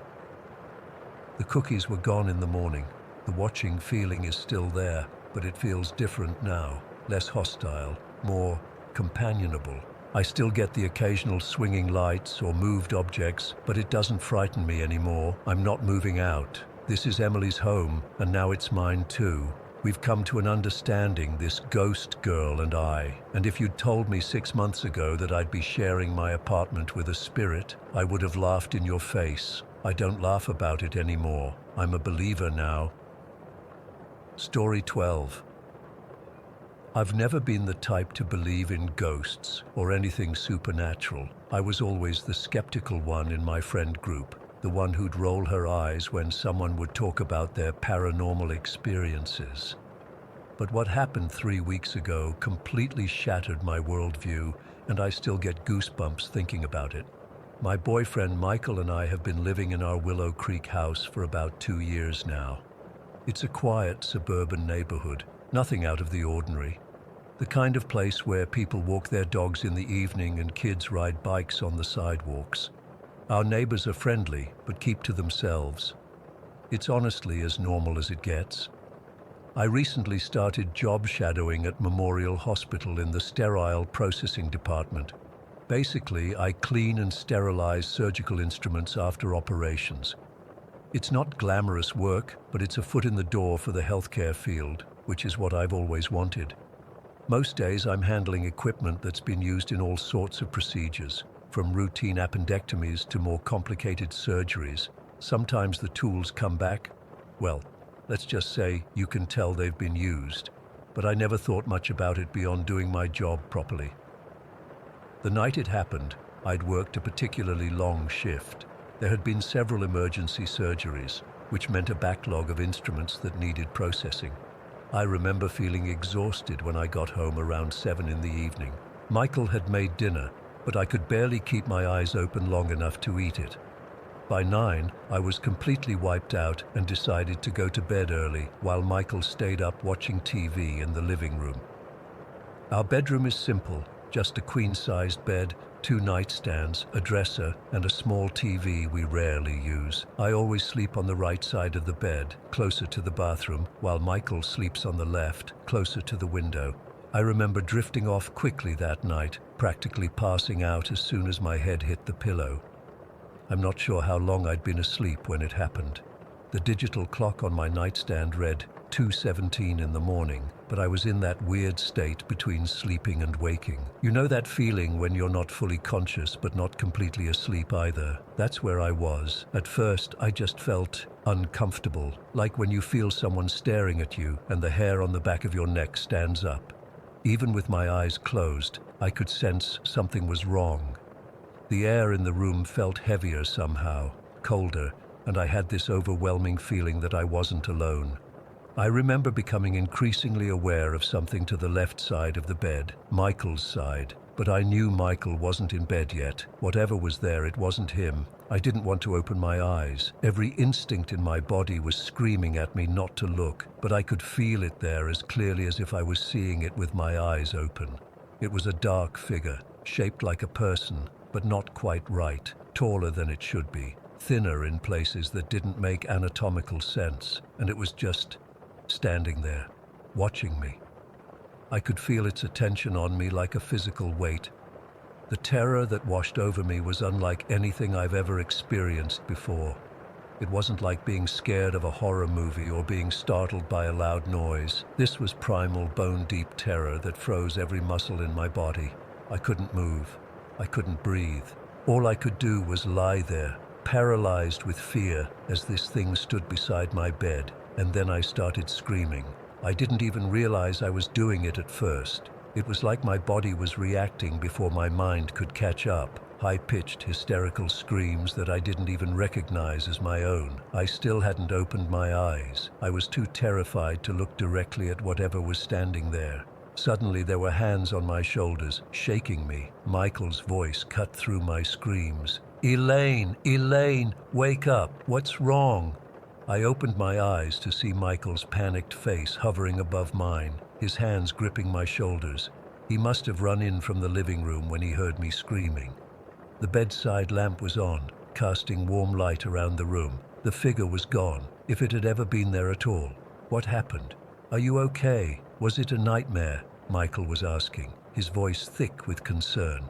The cookies were gone in the morning. The watching feeling is still there, but it feels different now, less hostile, more companionable. I still get the occasional swinging lights or moved objects, but it doesn't frighten me anymore. I'm not moving out. This is Emily's home, and now it's mine too. We've come to an understanding, this ghost girl and I. And if you'd told me 6 months ago that I'd be sharing my apartment with a spirit, I would have laughed in your face. I don't laugh about it anymore. I'm a believer now. Story 12. I've never been the type to believe in ghosts or anything supernatural. I was always the skeptical one in my friend group, the the one who'd roll her eyes when someone would talk about their paranormal experiences. But what happened 3 weeks ago completely shattered my worldview, and I still get goosebumps thinking about it. My boyfriend Michael and I have been living in our Willow Creek house for about 2 years now. It's a quiet suburban neighborhood, nothing out of the ordinary. The kind of place where people walk their dogs in the evening and kids ride bikes on the sidewalks. Our neighbors are friendly, but keep to themselves. It's honestly as normal as it gets. I recently started job shadowing at Memorial Hospital in the sterile processing department. Basically, I clean and sterilize surgical instruments after operations. It's not glamorous work, but it's a foot in the door for the healthcare field, which is what I've always wanted. Most days I'm handling equipment that's been used in all sorts of procedures, from routine appendectomies to more complicated surgeries. Sometimes the tools come back, well, let's just say you can tell they've been used, but I never thought much about it beyond doing my job properly. The night it happened, I'd worked a particularly long shift. There had been several emergency surgeries, which meant a backlog of instruments that needed processing. I remember feeling exhausted when I got home around 7 in the evening. Michael had made dinner, but I could barely keep my eyes open long enough to eat it. By 9, I was completely wiped out and decided to go to bed early while Michael stayed up watching TV in the living room. Our bedroom is simple, just a queen-sized bed, 2 nightstands, a dresser, and a small TV we rarely use. I always sleep on the right side of the bed, closer to the bathroom, while Michael sleeps on the left, closer to the window. I remember drifting off quickly that night, practically passing out as soon as my head hit the pillow. I'm not sure how long I'd been asleep when it happened. The digital clock on my nightstand read 2:17 in the morning, but I was in that weird state between sleeping and waking. You know that feeling when you're not fully conscious but not completely asleep either? That's where I was. At first, I just felt uncomfortable, like when you feel someone staring at you and the hair on the back of your neck stands up. Even with my eyes closed, I could sense something was wrong. The air in the room felt heavier somehow, colder, and I had this overwhelming feeling that I wasn't alone. I remember becoming increasingly aware of something to the left side of the bed, Michael's side, but I knew Michael wasn't in bed yet. Whatever was there, it wasn't him. I didn't want to open my eyes. Every instinct in my body was screaming at me not to look, but I could feel it there as clearly as if I was seeing it with my eyes open. It was a dark figure, shaped like a person, but not quite right, taller than it should be, thinner in places that didn't make anatomical sense, and it was just standing there, watching me. I could feel its attention on me like a physical weight. The terror that washed over me was unlike anything I've ever experienced before. It wasn't like being scared of a horror movie or being startled by a loud noise. This was primal, bone-deep terror that froze every muscle in my body. I couldn't move. I couldn't breathe. All I could do was lie there, paralyzed with fear, as this thing stood beside my bed, and then I started screaming. I didn't even realize I was doing it at first. It was like my body was reacting before my mind could catch up. High-pitched, hysterical screams that I didn't even recognize as my own. I still hadn't opened my eyes. I was too terrified to look directly at whatever was standing there. Suddenly there were hands on my shoulders, shaking me. Michael's voice cut through my screams. "Elaine! Elaine! Wake up! What's wrong?" I opened my eyes to see Michael's panicked face hovering above mine, his hands gripping my shoulders. He must have run in from the living room when he heard me screaming. The bedside lamp was on, casting warm light around the room. The figure was gone, if it had ever been there at all. What happened? "Are you okay? Was it a nightmare?" Michael was asking, his voice thick with concern.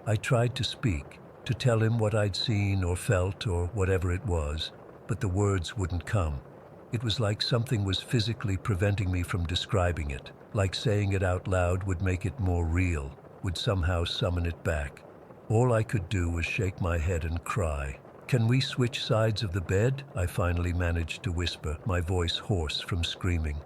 I tried to speak, to tell him what I'd seen or felt or whatever it was, but the words wouldn't come. It was like something was physically preventing me from describing it, like saying it out loud would make it more real, would somehow summon it back. All I could do was shake my head and cry. "Can we switch sides of the bed?" I finally managed to whisper, my voice hoarse from screaming.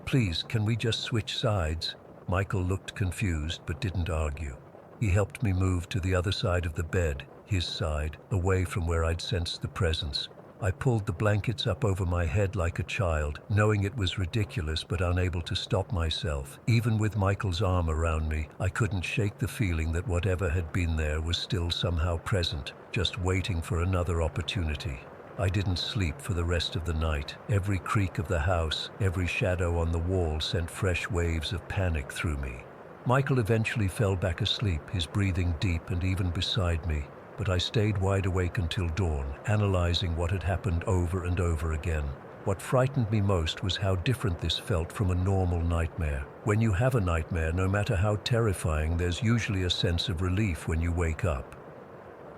"Please, can we just switch sides?" Michael looked confused but didn't argue. He helped me move to the other side of the bed, his side, away from where I'd sensed the presence. I pulled the blankets up over my head like a child, knowing it was ridiculous but unable to stop myself. Even with Michael's arm around me, I couldn't shake the feeling that whatever had been there was still somehow present, just waiting for another opportunity. I didn't sleep for the rest of the night. Every creak of the house, every shadow on the wall sent fresh waves of panic through me. Michael eventually fell back asleep, his breathing deep and even beside me, but I stayed wide awake until dawn, analyzing what had happened over and over again. What frightened me most was how different this felt from a normal nightmare. When you have a nightmare, no matter how terrifying, there's usually a sense of relief when you wake up.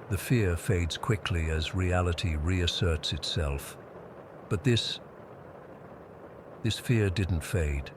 The fear fades quickly as reality reasserts itself. But this fear didn't fade.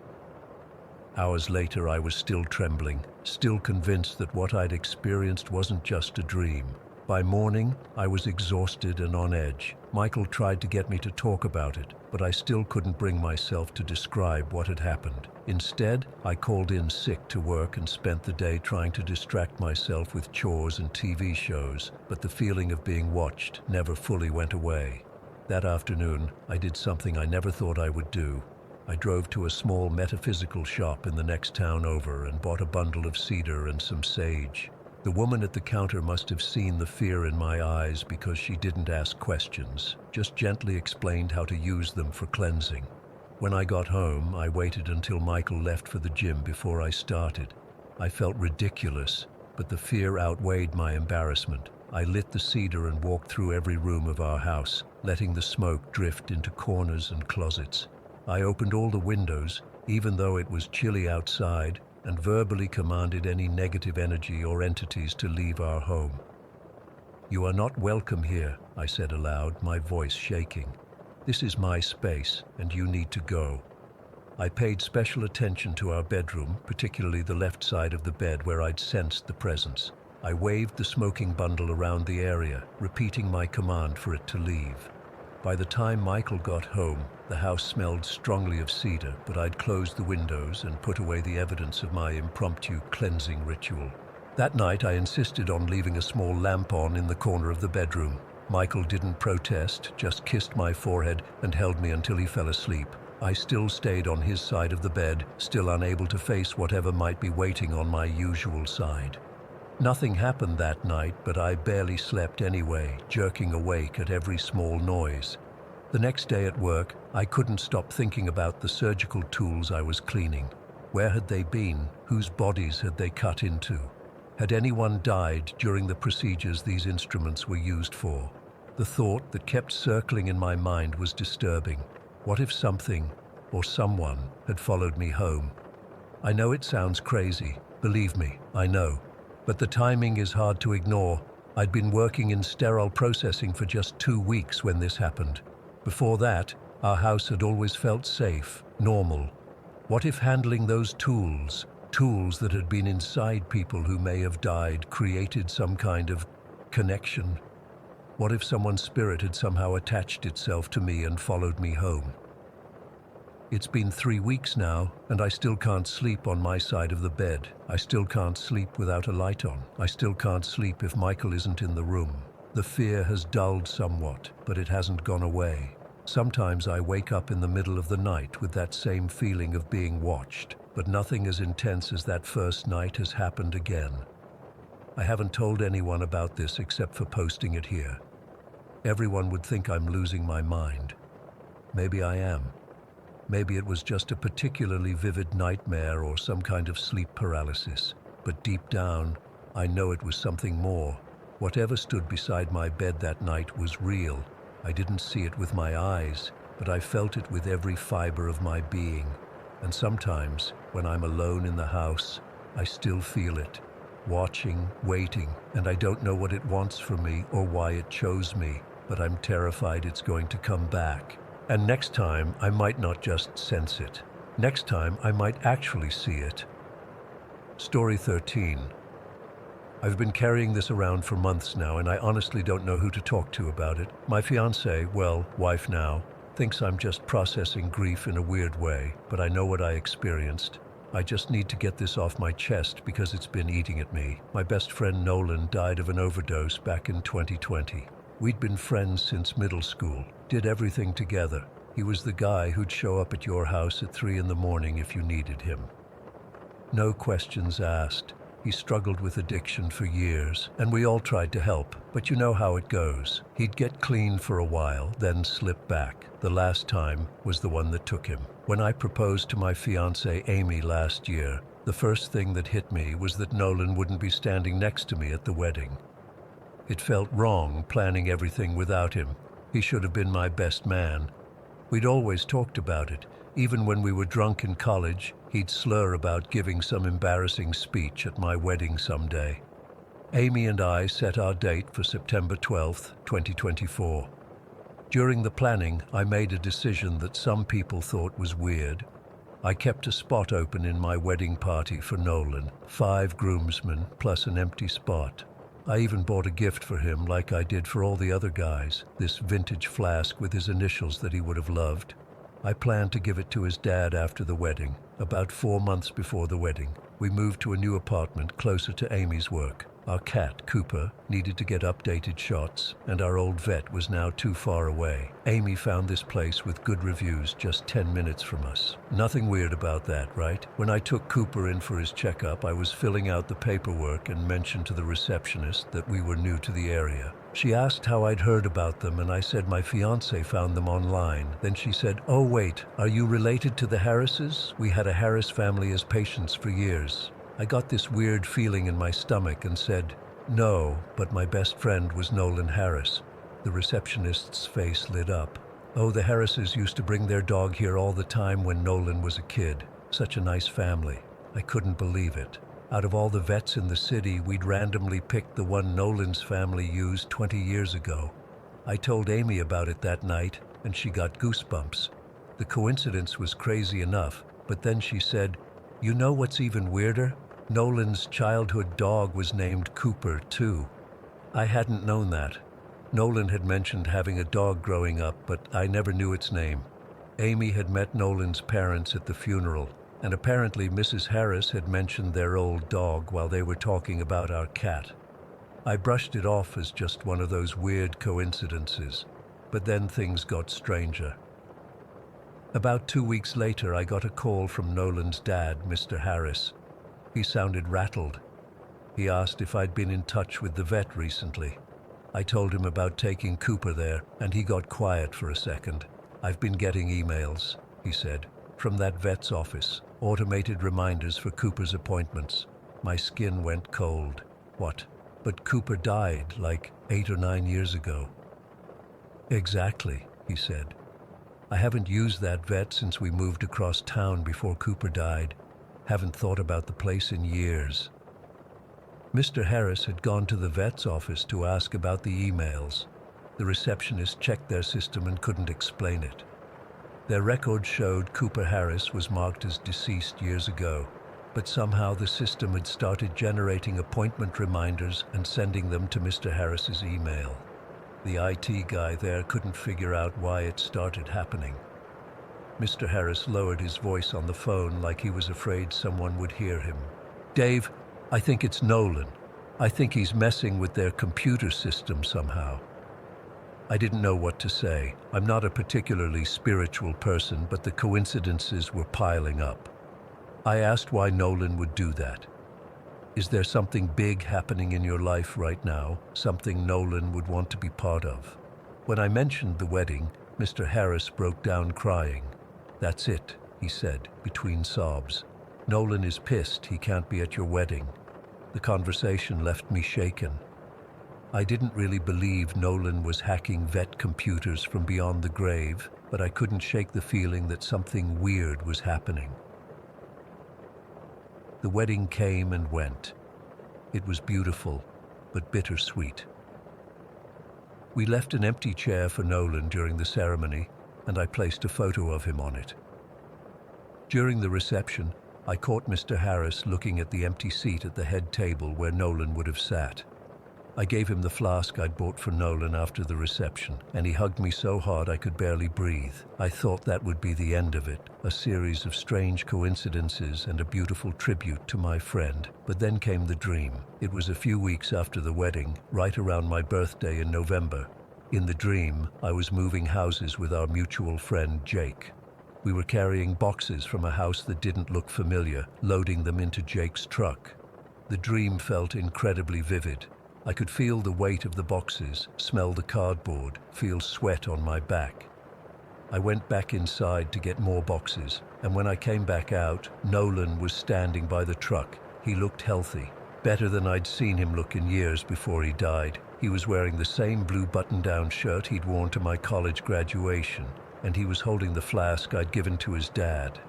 Hours later, I was still trembling, still convinced that what I'd experienced wasn't just a dream. By morning, I was exhausted and on edge. Michael tried to get me to talk about it, but I still couldn't bring myself to describe what had happened. Instead, I called in sick to work and spent the day trying to distract myself with chores and TV shows, but the feeling of being watched never fully went away. That afternoon, I did something I never thought I would do. I drove to a small metaphysical shop in the next town over and bought a bundle of cedar and some sage. The woman at the counter must have seen the fear in my eyes because she didn't ask questions, just gently explained how to use them for cleansing. When I got home, I waited until Michael left for the gym before I started. I felt ridiculous, but the fear outweighed my embarrassment. I lit the cedar and walked through every room of our house, letting the smoke drift into corners and closets. I opened all the windows, even though it was chilly outside, and verbally commanded any negative energy or entities to leave our home. "You are not welcome here," I said aloud, my voice shaking. "This is my space, and you need to go." I paid special attention to our bedroom, particularly the left side of the bed where I'd sensed the presence. I waved the smoking bundle around the area, repeating my command for it to leave. By the time Michael got home, the house smelled strongly of cedar, but I'd closed the windows and put away the evidence of my impromptu cleansing ritual. That night, I insisted on leaving a small lamp on in the corner of the bedroom. Michael didn't protest, just kissed my forehead and held me until he fell asleep. I still stayed on his side of the bed, still unable to face whatever might be waiting on my usual side. Nothing happened that night, but I barely slept anyway, jerking awake at every small noise. The next day at work, I couldn't stop thinking about the surgical tools I was cleaning. Where had they been? Whose bodies had they cut into? Had anyone died during the procedures these instruments were used for? The thought that kept circling in my mind was disturbing. What if something, or someone, had followed me home? I know it sounds crazy. Believe me, I know. But the timing is hard to ignore. I'd been working in sterile processing for just 2 weeks when this happened. Before that, our house had always felt safe, normal. What if handling those tools that had been inside people who may have died, created some kind of connection? What if someone's spirit had somehow attached itself to me and followed me home? It's been 3 weeks now, and I still can't sleep on my side of the bed. I still can't sleep without a light on. I still can't sleep if Michael isn't in the room. The fear has dulled somewhat, but it hasn't gone away. Sometimes I wake up in the middle of the night with that same feeling of being watched, but nothing as intense as that first night has happened again. I haven't told anyone about this except for posting it here. Everyone would think I'm losing my mind. Maybe I am. Maybe it was just a particularly vivid nightmare or some kind of sleep paralysis. But deep down, I know it was something more. Whatever stood beside my bed that night was real. I didn't see it with my eyes, but I felt it with every fiber of my being. And sometimes, when I'm alone in the house, I still feel it. Watching, waiting, and I don't know what it wants from me or why it chose me, but I'm terrified it's going to come back. And next time, I might not just sense it. Next time, I might actually see it. Story 13. I've been carrying this around for months now, and I honestly don't know who to talk to about it. My fiancé, well, wife now, thinks I'm just processing grief in a weird way, but I know what I experienced. I just need to get this off my chest because it's been eating at me. My best friend Nolan died of an overdose back in 2020. We'd been friends since middle school, did everything together. He was the guy who'd show up at your house at 3 in the morning if you needed him. No questions asked. He struggled with addiction for years, and we all tried to help, but you know how it goes. He'd get clean for a while, then slip back. The last time was the one that took him. When I proposed to my fiancée Amy last year, the first thing that hit me was that Nolan wouldn't be standing next to me at the wedding. It felt wrong planning everything without him. He should have been my best man. We'd always talked about it. Even when we were drunk in college, he'd slur about giving some embarrassing speech at my wedding someday. Amy and I set our date for September 12th, 2024. During the planning, I made a decision that some people thought was weird. I kept a spot open in my wedding party for Nolan, 5 groomsmen plus an empty spot. I even bought a gift for him like I did for all the other guys, this vintage flask with his initials that he would have loved. I planned to give it to his dad after the wedding. About 4 months before the wedding, we moved to a new apartment closer to Amy's work. Our cat, Cooper, needed to get updated shots, and our old vet was now too far away. Amy found this place with good reviews just 10 minutes from us. Nothing weird about that, right? When I took Cooper in for his checkup, I was filling out the paperwork and mentioned to the receptionist that we were new to the area. She asked how I'd heard about them, and I said my fiancé found them online. Then she said, "Oh wait, are you related to the Harrises? We had a Harris family as patients for years." I got this weird feeling in my stomach and said, "No, but my best friend was Nolan Harris." The receptionist's face lit up. "Oh, the Harrises used to bring their dog here all the time when Nolan was a kid. Such a nice family." I couldn't believe it. Out of all the vets in the city, we'd randomly picked the one Nolan's family used 20 years ago. I told Amy about it that night, and she got goosebumps. The coincidence was crazy enough, but then she said, "You know what's even weirder? Nolan's childhood dog was named Cooper, too." I hadn't known that. Nolan had mentioned having a dog growing up, but I never knew its name. Amy had met Nolan's parents at the funeral, and apparently Mrs. Harris had mentioned their old dog while they were talking about our cat. I brushed it off as just one of those weird coincidences, but then things got stranger. About 2 weeks later, I got a call from Nolan's dad, Mr. Harris. He sounded rattled. He asked if I'd been in touch with the vet recently. I told him about taking Cooper there, and he got quiet for a second. "I've been getting emails," he said, "from that vet's office, automated reminders for Cooper's appointments." My skin went cold. What? But Cooper died like 8 or 9 years ago. "Exactly," he said. "I haven't used that vet since we moved across town before Cooper died. Haven't thought about the place in years." Mr. Harris had gone to the vet's office to ask about the emails. The receptionist checked their system and couldn't explain it. Their records showed Cooper Harris was marked as deceased years ago, but somehow the system had started generating appointment reminders and sending them to Mr. Harris's email. The IT guy there couldn't figure out why it started happening. Mr. Harris lowered his voice on the phone like he was afraid someone would hear him. "Dave, I think it's Nolan. I think he's messing with their computer system somehow." I didn't know what to say. I'm not a particularly spiritual person, but the coincidences were piling up. I asked why Nolan would do that. "Is there something big happening in your life right now, something Nolan would want to be part of?" When I mentioned the wedding, Mr. Harris broke down crying. "That's it," he said, between sobs. "Nolan is pissed he can't be at your wedding." The conversation left me shaken. I didn't really believe Nolan was hacking vet computers from beyond the grave, but I couldn't shake the feeling that something weird was happening. The wedding came and went. It was beautiful, but bittersweet. We left an empty chair for Nolan during the ceremony, and I placed a photo of him on it. During the reception, I caught Mr. Harris looking at the empty seat at the head table where Nolan would have sat. I gave him the flask I'd bought for Nolan after the reception, and he hugged me so hard I could barely breathe. I thought that would be the end of it, a series of strange coincidences and a beautiful tribute to my friend. But then came the dream. It was a few weeks after the wedding, right around my birthday in November. In the dream, I was moving houses with our mutual friend Jake. We were carrying boxes from a house that didn't look familiar, loading them into Jake's truck. The dream felt incredibly vivid. I could feel the weight of the boxes, smell the cardboard, feel sweat on my back. I went back inside to get more boxes, and when I came back out, Nolan was standing by the truck. He looked healthy, better than I'd seen him look in years before he died. He was wearing the same blue button-down shirt he'd worn to my college graduation, and he was holding the flask I'd given to his dad.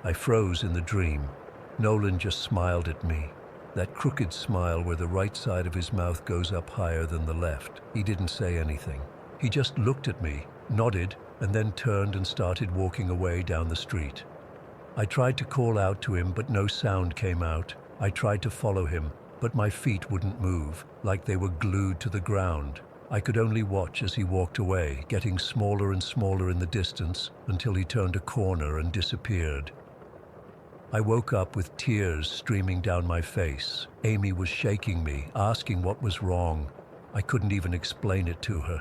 I froze in the dream. Nolan just smiled at me. That crooked smile where the right side of his mouth goes up higher than the left. He didn't say anything. He just looked at me, nodded, and then turned and started walking away down the street. I tried to call out to him, but no sound came out. I tried to follow him, but my feet wouldn't move, like they were glued to the ground. I could only watch as he walked away, getting smaller and smaller in the distance, until he turned a corner and disappeared. I woke up with tears streaming down my face. Amy was shaking me, asking what was wrong. I couldn't even explain it to her.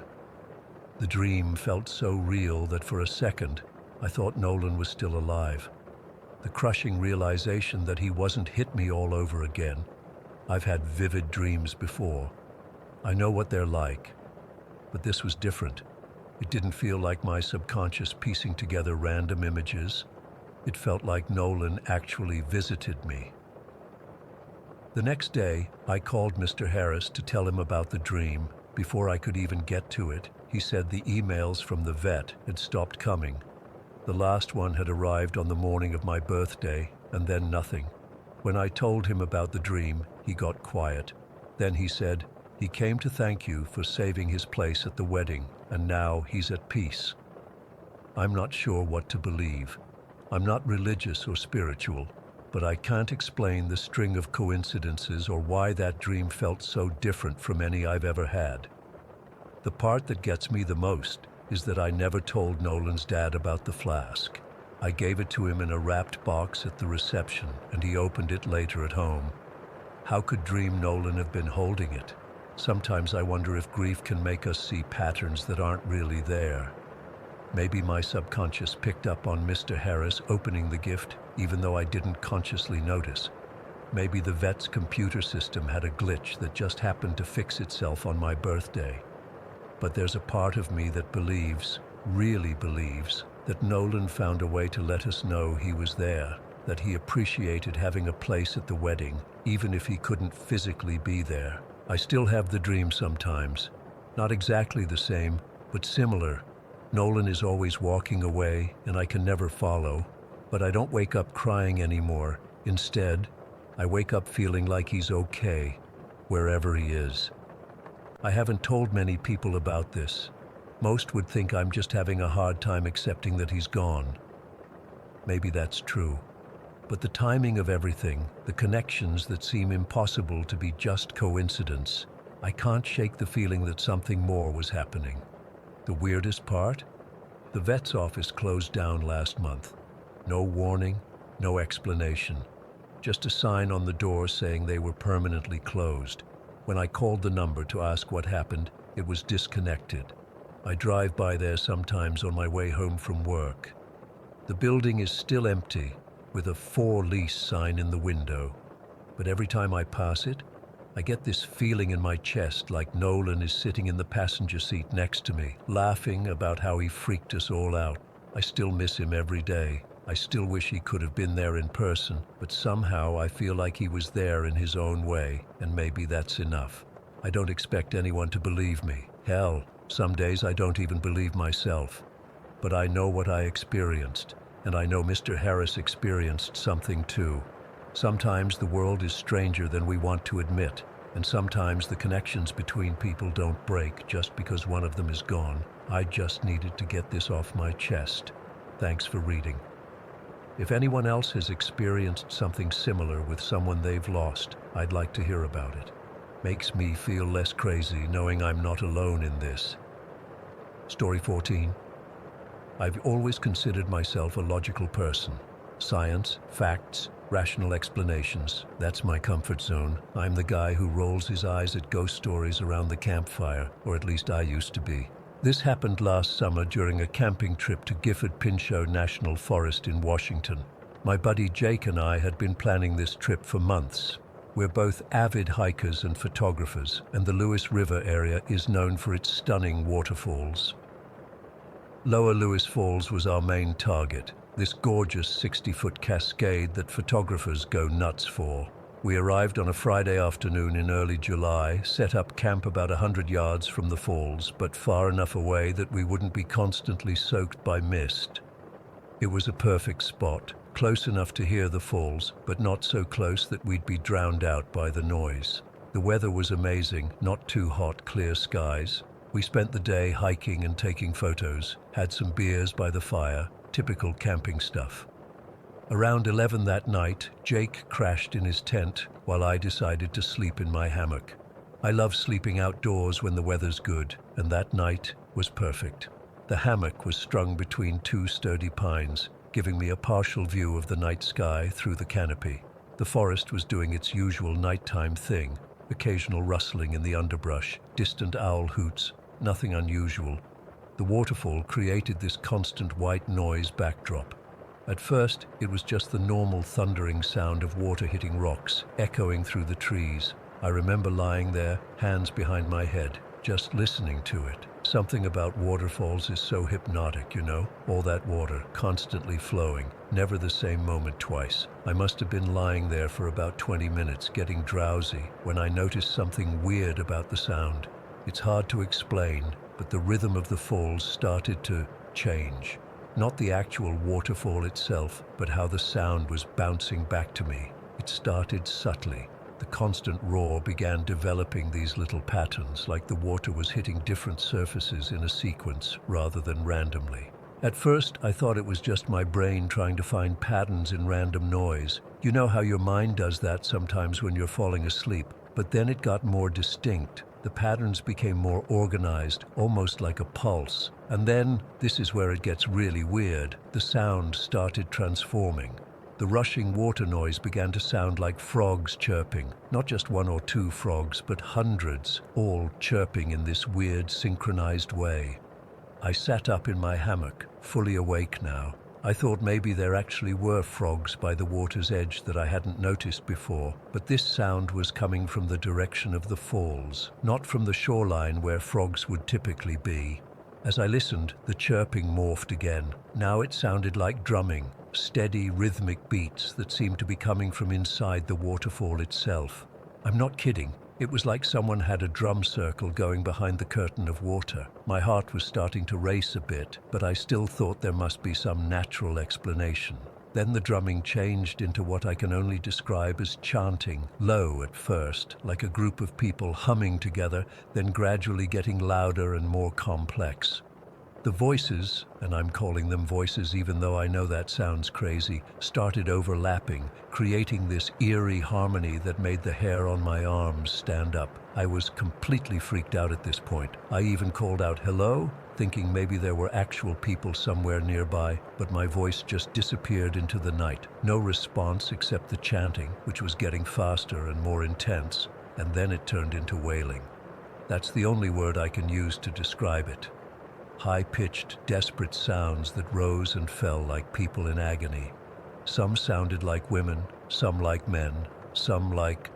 The dream felt so real that for a second, I thought Nolan was still alive. The crushing realization that he wasn't hit me all over again. I've had vivid dreams before. I know what they're like, but this was different. It didn't feel like my subconscious piecing together random images. It felt like Nolan actually visited me. The next day, I called Mr. Harris to tell him about the dream. Before I could even get to it, he said the emails from the vet had stopped coming. The last one had arrived on the morning of my birthday, and then nothing. When I told him about the dream, he got quiet. Then he said, he came to thank you for saving his place at the wedding, and now he's at peace. I'm not sure what to believe. I'm not religious or spiritual, but I can't explain the string of coincidences or why that dream felt so different from any I've ever had. The part that gets me the most is that I never told Nolan's dad about the flask. I gave it to him in a wrapped box at the reception, and he opened it later at home. How could Dream Nolan have been holding it? Sometimes I wonder if grief can make us see patterns that aren't really there. Maybe my subconscious picked up on Mr. Harris opening the gift, even though I didn't consciously notice. Maybe the vet's computer system had a glitch that just happened to fix itself on my birthday. But there's a part of me that believes, really believes, that Nolan found a way to let us know he was there, that he appreciated having a place at the wedding, even if he couldn't physically be there. I still have the dream sometimes. Not exactly the same, but similar. Nolan is always walking away, and I can never follow. But I don't wake up crying anymore. Instead, I wake up feeling like he's okay, wherever he is. I haven't told many people about this. Most would think I'm just having a hard time accepting that he's gone. Maybe that's true. But the timing of everything, the connections that seem impossible to be just coincidence, I can't shake the feeling that something more was happening. The weirdest part? The vet's office closed down last month. No warning, no explanation. Just a sign on the door saying they were permanently closed. When I called the number to ask what happened, it was disconnected. I drive by there sometimes on my way home from work. The building is still empty, with a "for lease" sign in the window. But every time I pass it, I get this feeling in my chest like Nolan is sitting in the passenger seat next to me, laughing about how he freaked us all out. I still miss him every day. I still wish he could have been there in person, but somehow I feel like he was there in his own way, and maybe that's enough. I don't expect anyone to believe me. Hell, some days I don't even believe myself. But I know what I experienced, and I know Mr. Harris experienced something too. Sometimes the world is stranger than we want to admit, and sometimes the connections between people don't break just because one of them is gone. I just needed to get this off my chest. Thanks for reading. If anyone else has experienced something similar with someone they've lost, I'd like to hear about it. Makes me feel less crazy knowing I'm not alone in this. Story 14. I've always considered myself a logical person. Science, facts, rational explanations. That's my comfort zone. I'm the guy who rolls his eyes at ghost stories around the campfire, or at least I used to be. This happened last summer during a camping trip to Gifford-Pinchot National Forest in Washington. My buddy Jake and I had been planning this trip for months. We're both avid hikers and photographers, and the Lewis River area is known for its stunning waterfalls. Lower Lewis Falls was our main target, this gorgeous 60-foot cascade that photographers go nuts for. We arrived on a Friday afternoon in early July, set up camp about 100 yards from the falls, but far enough away that we wouldn't be constantly soaked by mist. It was a perfect spot, close enough to hear the falls, but not so close that we'd be drowned out by the noise. The weather was amazing, not too hot, clear skies. We spent the day hiking and taking photos, had some beers by the fire, typical camping stuff. Around 11 that night, Jake crashed in his tent while I decided to sleep in my hammock. I love sleeping outdoors when the weather's good, and that night was perfect. The hammock was strung between two sturdy pines, giving me a partial view of the night sky through the canopy. The forest was doing its usual nighttime thing, occasional rustling in the underbrush, distant owl hoots, nothing unusual. The waterfall created this constant white noise backdrop. At first, it was just the normal thundering sound of water hitting rocks, echoing through the trees. I remember lying there, hands behind my head, just listening to it. Something about waterfalls is so hypnotic, you know? All that water, constantly flowing, never the same moment twice. I must have been lying there for about 20 minutes, getting drowsy, when I noticed something weird about the sound. It's hard to explain, but the rhythm of the falls started to change. Not the actual waterfall itself, but how the sound was bouncing back to me. It started subtly. The constant roar began developing these little patterns, like the water was hitting different surfaces in a sequence rather than randomly. At first, I thought it was just my brain trying to find patterns in random noise. You know how your mind does that sometimes when you're falling asleep, but then it got more distinct. The patterns became more organized, almost like a pulse. And then, this is where it gets really weird, the sound started transforming. The rushing water noise began to sound like frogs chirping, not just one or two frogs, but hundreds, all chirping in this weird, synchronized way. I sat up in my hammock, fully awake now. I thought maybe there actually were frogs by the water's edge that I hadn't noticed before, but this sound was coming from the direction of the falls, not from the shoreline where frogs would typically be. As I listened, the chirping morphed again. Now it sounded like drumming, steady, rhythmic beats that seemed to be coming from inside the waterfall itself. I'm not kidding. It was like someone had a drum circle going behind the curtain of water. My heart was starting to race a bit, but I still thought there must be some natural explanation. Then the drumming changed into what I can only describe as chanting, low at first, like a group of people humming together, then gradually getting louder and more complex. The voices, and I'm calling them voices even though I know that sounds crazy, started overlapping, creating this eerie harmony that made the hair on my arms stand up. I was completely freaked out at this point. I even called out hello, thinking maybe there were actual people somewhere nearby, but my voice just disappeared into the night. No response except the chanting, which was getting faster and more intense, and then it turned into wailing. That's the only word I can use to describe it. High-pitched, desperate sounds that rose and fell like people in agony. Some sounded like women, some like men, some like...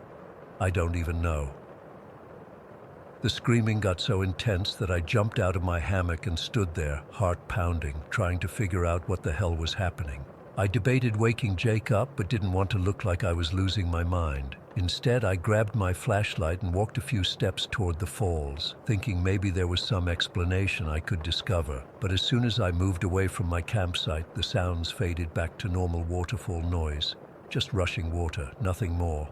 I don't even know. The screaming got so intense that I jumped out of my hammock and stood there, heart pounding, trying to figure out what the hell was happening. I debated waking Jake up, but didn't want to look like I was losing my mind. Instead, I grabbed my flashlight and walked a few steps toward the falls, thinking maybe there was some explanation I could discover. But as soon as I moved away from my campsite, the sounds faded back to normal waterfall noise. Just rushing water, nothing more.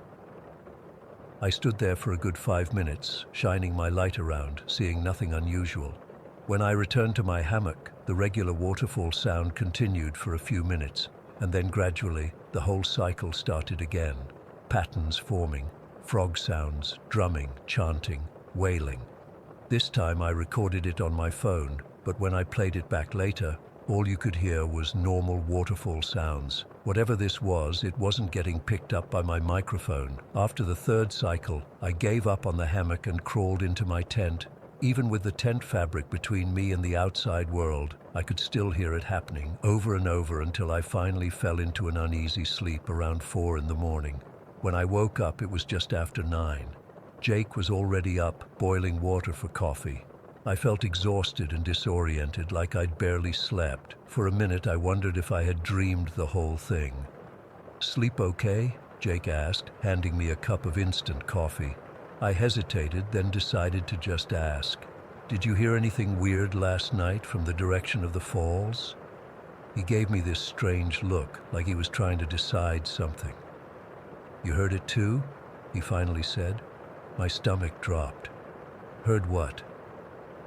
I stood there for a good 5 minutes, shining my light around, seeing nothing unusual. When I returned to my hammock, the regular waterfall sound continued for a few minutes, and then gradually, the whole cycle started again. Patterns forming, frog sounds, drumming, chanting, wailing. This time I recorded it on my phone, but when I played it back later, all you could hear was normal waterfall sounds. Whatever this was, it wasn't getting picked up by my microphone. After the third cycle, I gave up on the hammock and crawled into my tent. Even with the tent fabric between me and the outside world, I could still hear it happening over and over until I finally fell into an uneasy sleep around 4 in the morning. When I woke up, it was just after 9. Jake was already up, boiling water for coffee. I felt exhausted and disoriented, like I'd barely slept. For a minute, I wondered if I had dreamed the whole thing. "Sleep okay?" Jake asked, handing me a cup of instant coffee. I hesitated, then decided to just ask, "Did you hear anything weird last night from the direction of the falls?" He gave me this strange look, like he was trying to decide something. "You heard it too?" he finally said. My stomach dropped. "Heard what?"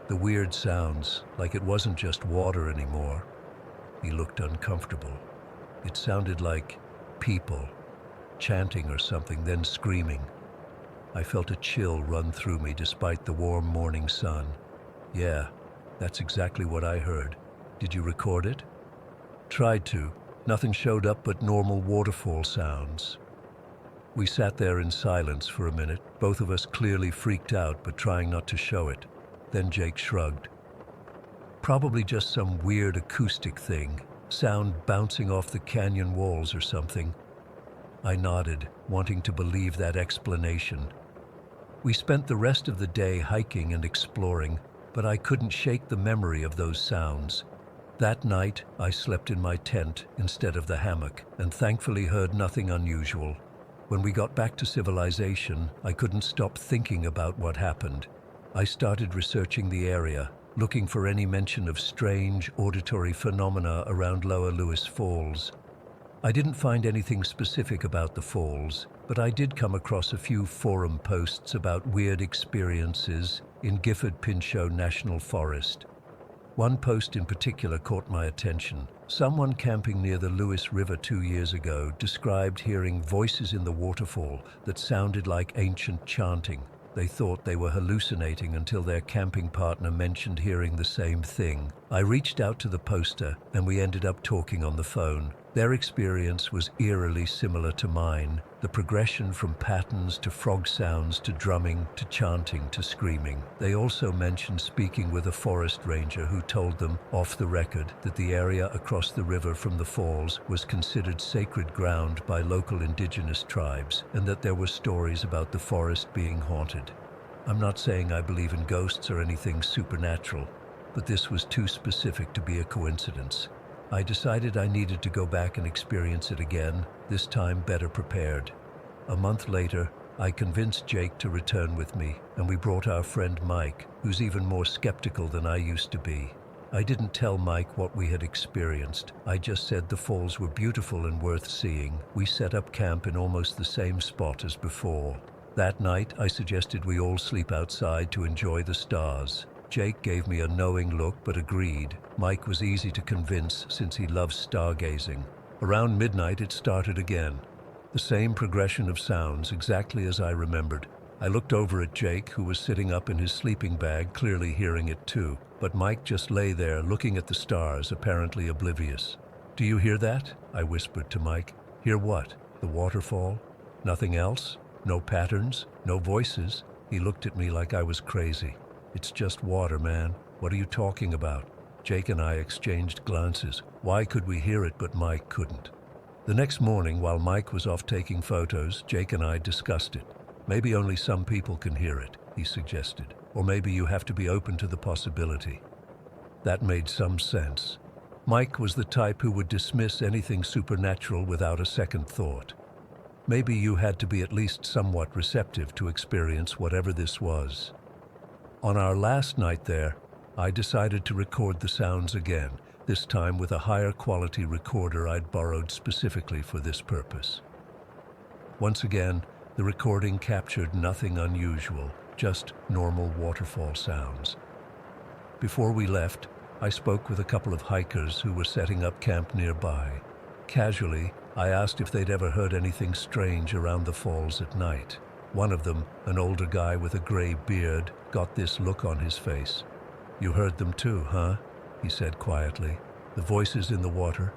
"The weird sounds, like it wasn't just water anymore." He looked uncomfortable. It sounded like people, chanting or something, then screaming. I felt a chill run through me despite the warm morning sun. "Yeah, that's exactly what I heard. Did you record it?" "Tried to. Nothing showed up but normal waterfall sounds." We sat there in silence for a minute, both of us clearly freaked out but trying not to show it. Then Jake shrugged. "Probably just some weird acoustic thing, sound bouncing off the canyon walls or something." I nodded, wanting to believe that explanation. We spent the rest of the day hiking and exploring, but I couldn't shake the memory of those sounds. That night, I slept in my tent instead of the hammock, and thankfully heard nothing unusual. When we got back to civilization, I couldn't stop thinking about what happened. I started researching the area, looking for any mention of strange auditory phenomena around Lower Lewis Falls. I didn't find anything specific about the falls, but I did come across a few forum posts about weird experiences in Gifford-Pinchot National Forest. One post in particular caught my attention. Someone camping near the Lewis River 2 years ago described hearing voices in the waterfall that sounded like ancient chanting. They thought they were hallucinating until their camping partner mentioned hearing the same thing. I reached out to the poster and we ended up talking on the phone. Their experience was eerily similar to mine. The progression from patterns to frog sounds to drumming to chanting to screaming. They also mentioned speaking with a forest ranger who told them, off the record, that the area across the river from the falls was considered sacred ground by local indigenous tribes, and that there were stories about the forest being haunted. I'm not saying I believe in ghosts or anything supernatural, but this was too specific to be a coincidence. I decided I needed to go back and experience it again, this time better prepared. A month later, I convinced Jake to return with me, and we brought our friend Mike, who's even more skeptical than I used to be. I didn't tell Mike what we had experienced. I just said the falls were beautiful and worth seeing. We set up camp in almost the same spot as before. That night, I suggested we all sleep outside to enjoy the stars. Jake gave me a knowing look but agreed. Mike was easy to convince since he loves stargazing. Around midnight it started again. The same progression of sounds, exactly as I remembered. I looked over at Jake, who was sitting up in his sleeping bag, clearly hearing it too. But Mike just lay there, looking at the stars, apparently oblivious. "Do you hear that?" I whispered to Mike. "Hear what? The waterfall? Nothing else? No patterns? No voices?" He looked at me like I was crazy. "It's just water, man. What are you talking about?" Jake and I exchanged glances. Why could we hear it but Mike couldn't? The next morning, while Mike was off taking photos, Jake and I discussed it. "Maybe only some people can hear it," he suggested. "Or maybe you have to be open to the possibility." That made some sense. Mike was the type who would dismiss anything supernatural without a second thought. Maybe you had to be at least somewhat receptive to experience whatever this was. On our last night there, I decided to record the sounds again, this time with a higher quality recorder I'd borrowed specifically for this purpose. Once again, the recording captured nothing unusual, just normal waterfall sounds. Before we left, I spoke with a couple of hikers who were setting up camp nearby. Casually, I asked if they'd ever heard anything strange around the falls at night. One of them, an older guy with a gray beard, got this look on his face. "You heard them too, huh?" he said quietly. "The voices in the water?"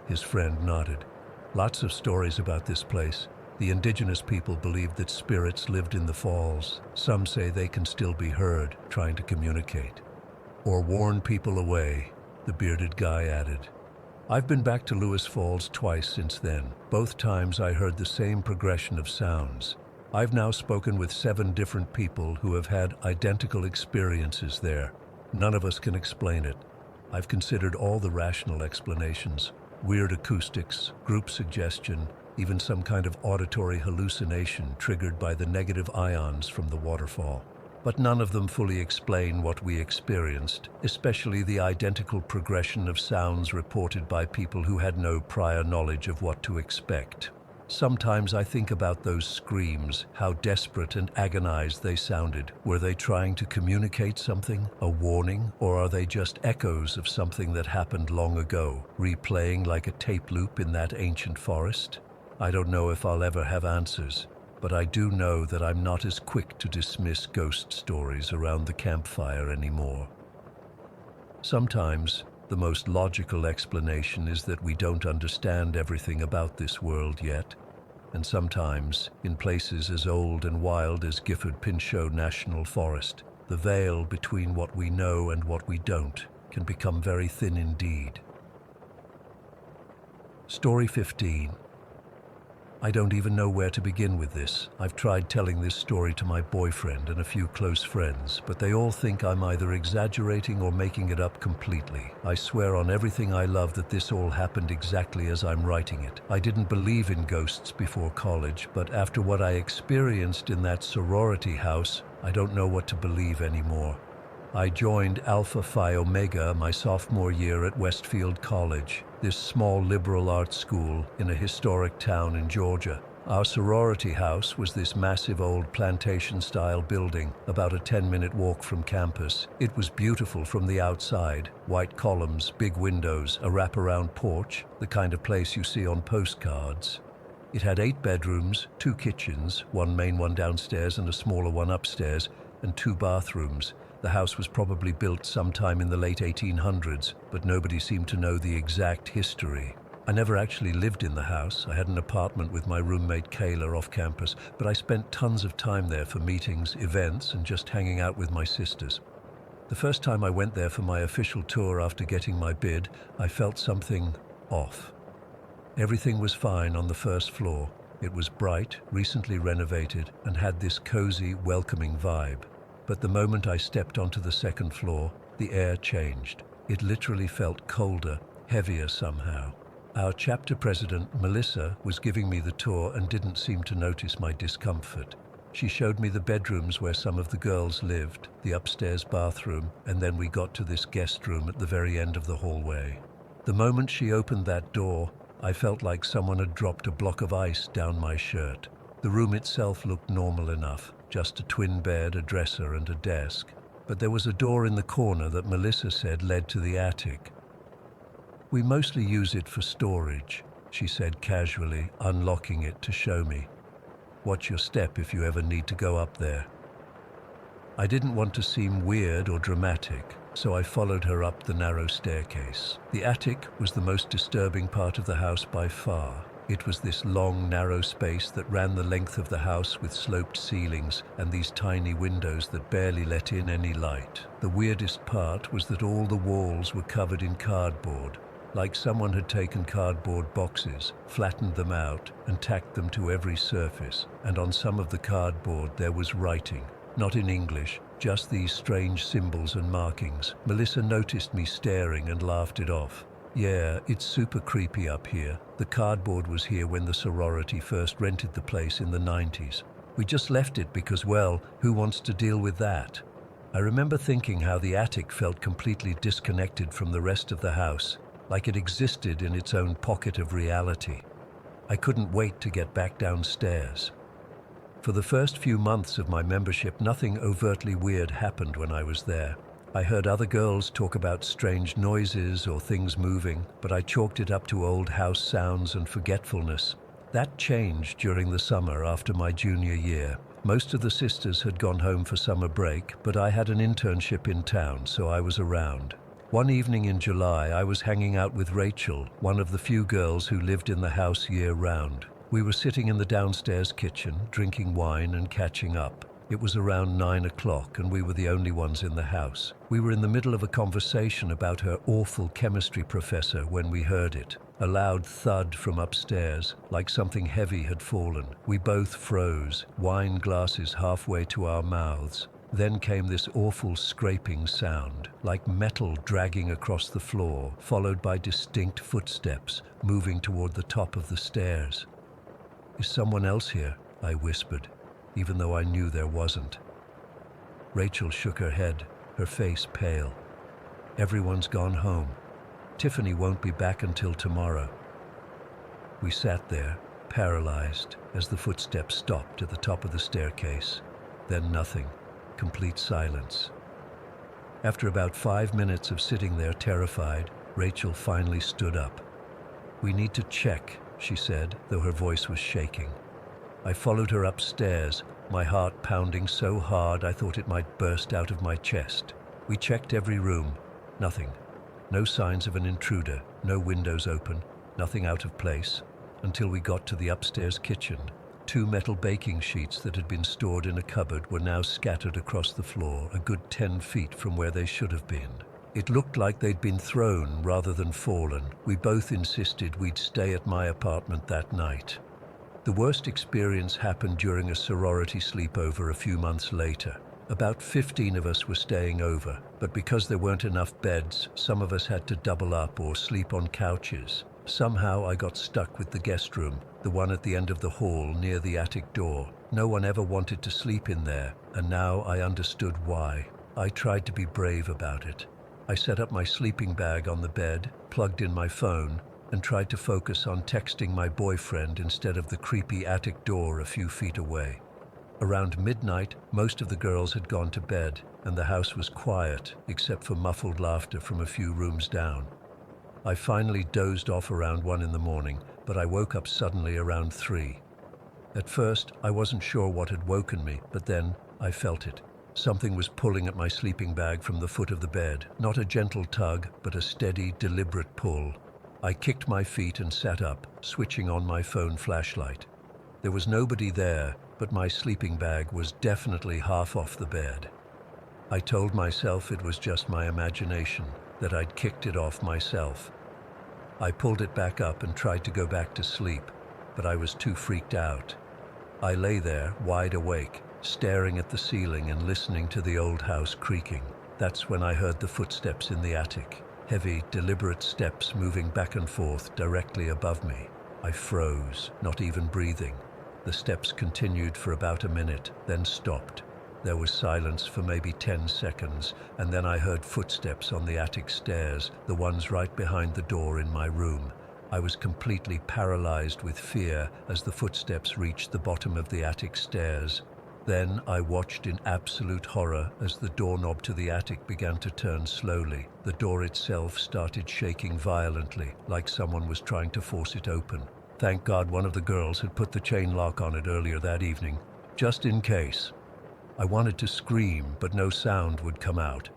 His friend nodded. "Lots of stories about this place. The indigenous people believed that spirits lived in the falls. Some say they can still be heard, trying to communicate. Or warn people away," the bearded guy added. "I've been back to Lewis Falls twice since then. Both times I heard the same progression of sounds. I've now spoken with 7 different people who have had identical experiences there. None of us can explain it. I've considered all the rational explanations. Weird acoustics, group suggestion, even some kind of auditory hallucination triggered by the negative ions from the waterfall. But none of them fully explain what we experienced, especially the identical progression of sounds reported by people who had no prior knowledge of what to expect. Sometimes I think about those screams, how desperate and agonized they sounded. Were they trying to communicate something, a warning, or are they just echoes of something that happened long ago, replaying like a tape loop in that ancient forest? I don't know if I'll ever have answers, but I do know that I'm not as quick to dismiss ghost stories around the campfire anymore. Sometimes, the most logical explanation is that we don't understand everything about this world yet, and sometimes, in places as old and wild as Gifford-Pinchot National Forest, the veil between what we know and what we don't can become very thin indeed. Story 15. I don't even know where to begin with this. I've tried telling this story to my boyfriend and a few close friends, but they all think I'm either exaggerating or making it up completely. I swear on everything I love that this all happened exactly as I'm writing it. I didn't believe in ghosts before college, but after what I experienced in that sorority house, I don't know what to believe anymore. I joined Alpha Phi Omega my sophomore year at Westfield College, this small liberal arts school in a historic town in Georgia. Our sorority house was this massive old plantation-style building, about a 10-minute walk from campus. It was beautiful from the outside, white columns, big windows, a wraparound porch, the kind of place you see on postcards. It had 8 bedrooms, 2 kitchens, one main one downstairs and a smaller one upstairs, and 2 bathrooms. The house was probably built sometime in the late 1800s, but nobody seemed to know the exact history. I never actually lived in the house. I had an apartment with my roommate Kayla off campus, but I spent tons of time there for meetings, events, and just hanging out with my sisters. The first time I went there for my official tour after getting my bid, I felt something off. Everything was fine on the first floor. It was bright, recently renovated, and had this cozy, welcoming vibe. But the moment I stepped onto the second floor, the air changed. It literally felt colder, heavier somehow. Our chapter president, Melissa, was giving me the tour and didn't seem to notice my discomfort. She showed me the bedrooms where some of the girls lived, the upstairs bathroom, and then we got to this guest room at the very end of the hallway. The moment she opened that door, I felt like someone had dropped a block of ice down my shirt. The room itself looked normal enough. Just a twin bed, a dresser, and a desk. But there was a door in the corner that Melissa said led to the attic. "We mostly use it for storage," she said casually, unlocking it to show me. "Watch your step if you ever need to go up there." I didn't want to seem weird or dramatic, so I followed her up the narrow staircase. The attic was the most disturbing part of the house by far. It was this long, narrow space that ran the length of the house with sloped ceilings and these tiny windows that barely let in any light. The weirdest part was that all the walls were covered in cardboard, like someone had taken cardboard boxes, flattened them out, and tacked them to every surface. And on some of the cardboard there was writing, not in English, just these strange symbols and markings. Melissa noticed me staring and laughed it off. "Yeah, it's super creepy up here. The cardboard was here when the sorority first rented the place in the 90s. We just left it because, well, who wants to deal with that?" I remember thinking how the attic felt completely disconnected from the rest of the house, like it existed in its own pocket of reality. I couldn't wait to get back downstairs. For the first few months of my membership, nothing overtly weird happened when I was there. I heard other girls talk about strange noises or things moving, but I chalked it up to old house sounds and forgetfulness. That changed during the summer after my junior year. Most of the sisters had gone home for summer break, but I had an internship in town, so I was around. One evening in July, I was hanging out with Rachel, one of the few girls who lived in the house year-round. We were sitting in the downstairs kitchen, drinking wine and catching up. It was around 9 o'clock and we were the only ones in the house. We were in the middle of a conversation about her awful chemistry professor when we heard it. A loud thud from upstairs, like something heavy had fallen. We both froze, wine glasses halfway to our mouths. Then came this awful scraping sound, like metal dragging across the floor, followed by distinct footsteps moving toward the top of the stairs. "Is someone else here?" I whispered, even though I knew there wasn't. Rachel shook her head, her face pale. "Everyone's gone home. Tiffany won't be back until tomorrow." We sat there, paralyzed, as the footsteps stopped at the top of the staircase. Then nothing, complete silence. After about 5 minutes of sitting there terrified, Rachel finally stood up. "We need to check," she said, though her voice was shaking. I followed her upstairs, my heart pounding so hard I thought it might burst out of my chest. We checked every room. Nothing. No signs of an intruder, no windows open, nothing out of place, until we got to the upstairs kitchen. 2 metal baking sheets that had been stored in a cupboard were now scattered across the floor, a good 10 feet from where they should have been. It looked like they'd been thrown rather than fallen. We both insisted we'd stay at my apartment that night. The worst experience happened during a sorority sleepover a few months later. About 15 of us were staying over, but because there weren't enough beds, some of us had to double up or sleep on couches. Somehow I got stuck with the guest room, the one at the end of the hall near the attic door. No one ever wanted to sleep in there, and now I understood why. I tried to be brave about it. I set up my sleeping bag on the bed, plugged in my phone, and tried to focus on texting my boyfriend instead of the creepy attic door a few feet away. Around midnight, most of the girls had gone to bed, and the house was quiet, except for muffled laughter from a few rooms down. I finally dozed off around 1 in the morning, but I woke up suddenly around 3. At first, I wasn't sure what had woken me, but then I felt it. Something was pulling at my sleeping bag from the foot of the bed, not a gentle tug, but a steady, deliberate pull. I kicked my feet and sat up, switching on my phone flashlight. There was nobody there, but my sleeping bag was definitely half off the bed. I told myself it was just my imagination, that I'd kicked it off myself. I pulled it back up and tried to go back to sleep, but I was too freaked out. I lay there, wide awake, staring at the ceiling and listening to the old house creaking. That's when I heard the footsteps in the attic. Heavy, deliberate steps moving back and forth directly above me. I froze, not even breathing. The steps continued for about a minute, then stopped. There was silence for maybe 10 seconds, and then I heard footsteps on the attic stairs, the ones right behind the door in my room. I was completely paralyzed with fear as the footsteps reached the bottom of the attic stairs. Then I watched in absolute horror as the doorknob to the attic began to turn slowly. The door itself started shaking violently, like someone was trying to force it open. Thank God one of the girls had put the chain lock on it earlier that evening, just in case. I wanted to scream, but no sound would come out.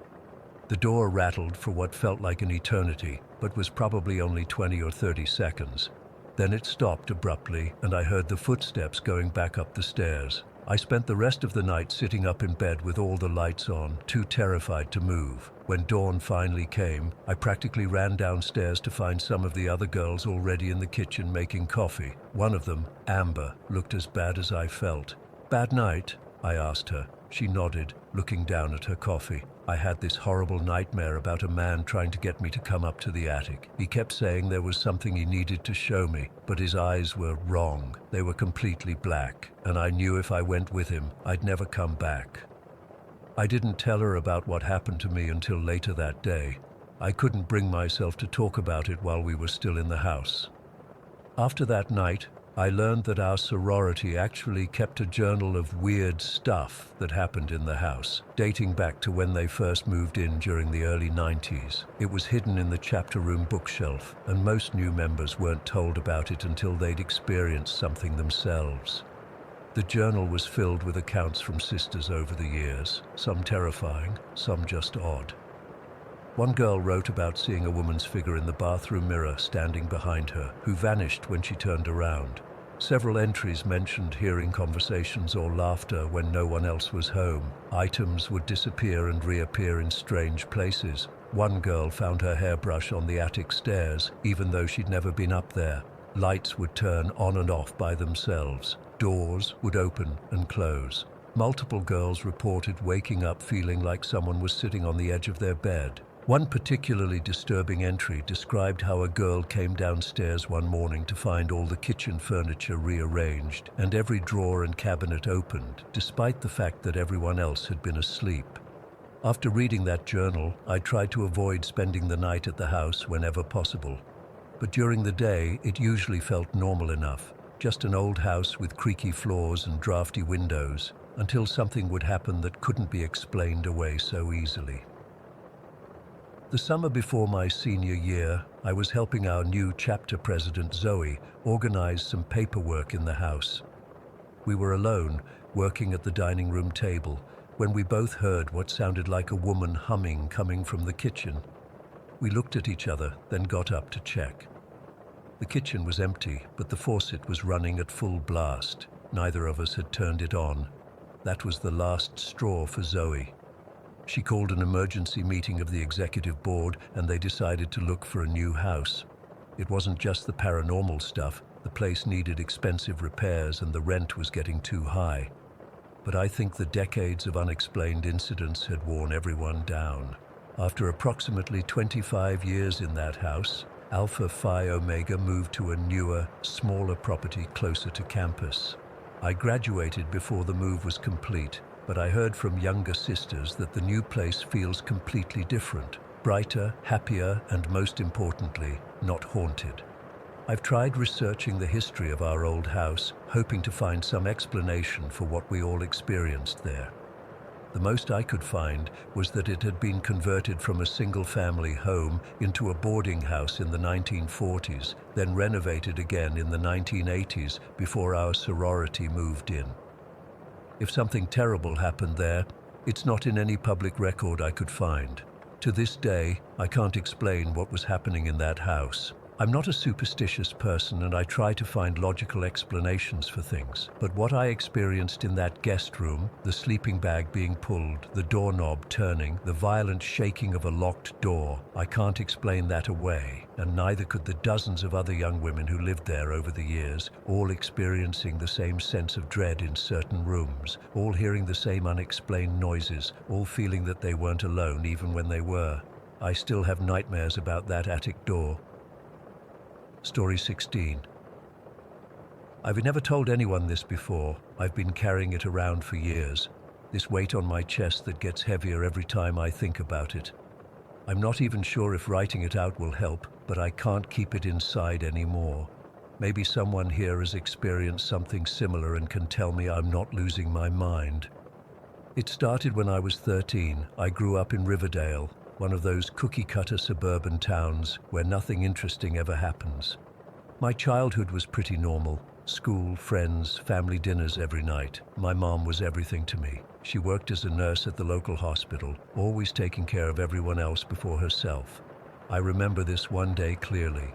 The door rattled for what felt like an eternity, but was probably only 20 or 30 seconds. Then it stopped abruptly, and I heard the footsteps going back up the stairs. I spent the rest of the night sitting up in bed with all the lights on, too terrified to move. When dawn finally came, I practically ran downstairs to find some of the other girls already in the kitchen making coffee. One of them, Amber, looked as bad as I felt. "Bad night?" I asked her. She nodded, looking down at her coffee. I had this horrible nightmare about a man trying to get me to come up to the attic. He kept saying there was something he needed to show me, but his eyes were wrong. They were completely black, and I knew if I went with him, I'd never come back. I didn't tell her about what happened to me until later that day. I couldn't bring myself to talk about it while we were still in the house. After that night, I learned that our sorority actually kept a journal of weird stuff that happened in the house, dating back to when they first moved in during the early 90s. It was hidden in the chapter room bookshelf, and most new members weren't told about it until they'd experienced something themselves. The journal was filled with accounts from sisters over the years, some terrifying, some just odd. One girl wrote about seeing a woman's figure in the bathroom mirror standing behind her, who vanished when she turned around. Several entries mentioned hearing conversations or laughter when no one else was home. Items would disappear and reappear in strange places. One girl found her hairbrush on the attic stairs, even though she'd never been up there. Lights would turn on and off by themselves. Doors would open and close. Multiple girls reported waking up feeling like someone was sitting on the edge of their bed. One particularly disturbing entry described how a girl came downstairs one morning to find all the kitchen furniture rearranged and every drawer and cabinet opened, despite the fact that everyone else had been asleep. After reading that journal, I tried to avoid spending the night at the house whenever possible. But during the day, it usually felt normal enough, just an old house with creaky floors and drafty windows, until something would happen that couldn't be explained away so easily. The summer before my senior year, I was helping our new chapter president, Zoe, organize some paperwork in the house. We were alone, working at the dining room table, when we both heard what sounded like a woman humming coming from the kitchen. We looked at each other, then got up to check. The kitchen was empty, but the faucet was running at full blast. Neither of us had turned it on. That was the last straw for Zoe. She called an emergency meeting of the executive board, and they decided to look for a new house. It wasn't just the paranormal stuff. The place needed expensive repairs and the rent was getting too high. But I think the decades of unexplained incidents had worn everyone down. After approximately 25 years in that house, Alpha Phi Omega moved to a newer, smaller property closer to campus. I graduated before the move was complete, but I heard from younger sisters that the new place feels completely different, brighter, happier, and most importantly, not haunted. I've tried researching the history of our old house, hoping to find some explanation for what we all experienced there. The most I could find was that it had been converted from a single-family home into a boarding house in the 1940s, then renovated again in the 1980s before our sorority moved in. If something terrible happened there, it's not in any public record I could find. To this day, I can't explain what was happening in that house. I'm not a superstitious person and I try to find logical explanations for things. But what I experienced in that guest room, the sleeping bag being pulled, the doorknob turning, the violent shaking of a locked door, I can't explain that away. And neither could the dozens of other young women who lived there over the years, all experiencing the same sense of dread in certain rooms, all hearing the same unexplained noises, all feeling that they weren't alone even when they were. I still have nightmares about that attic door. Story 16. I've never told anyone this before. I've been carrying it around for years. This weight on my chest that gets heavier every time I think about it. I'm not even sure if writing it out will help, but I can't keep it inside anymore. Maybe someone here has experienced something similar and can tell me I'm not losing my mind. It started when I was 13. I grew up in Riverdale, one of those cookie-cutter suburban towns where nothing interesting ever happens. My childhood was pretty normal. School, friends, family dinners every night. My mom was everything to me. She worked as a nurse at the local hospital, always taking care of everyone else before herself. I remember this one day clearly.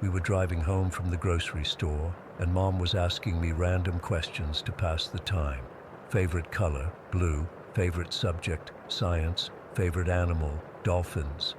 We were driving home from the grocery store, and Mom was asking me random questions to pass the time. Favorite color, blue. Favorite subject, science. Favorite animal, dolphins.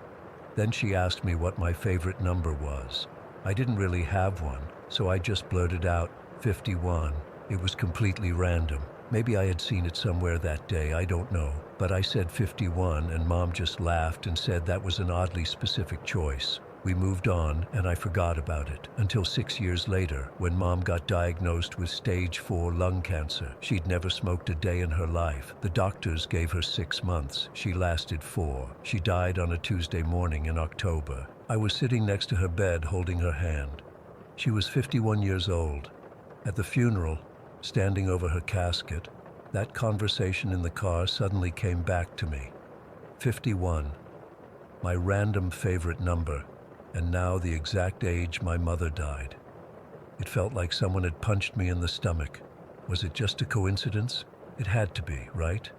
Then she asked me what my favorite number was. I didn't really have one, so I just blurted out, 51. It was completely random. Maybe I had seen it somewhere that day, I don't know. But I said 51 and Mom just laughed and said that was an oddly specific choice. We moved on and I forgot about it until 6 years later when Mom got diagnosed with stage 4 lung cancer. She'd never smoked a day in her life. The doctors gave her 6 months. She lasted 4. She died on a Tuesday morning in October. I was sitting next to her bed holding her hand. She was 51 years old. At the funeral, standing over her casket, that conversation in the car suddenly came back to me. 51, my random favorite number, and now the exact age my mother died. It felt like someone had punched me in the stomach. Was it just a coincidence? It had to be, right?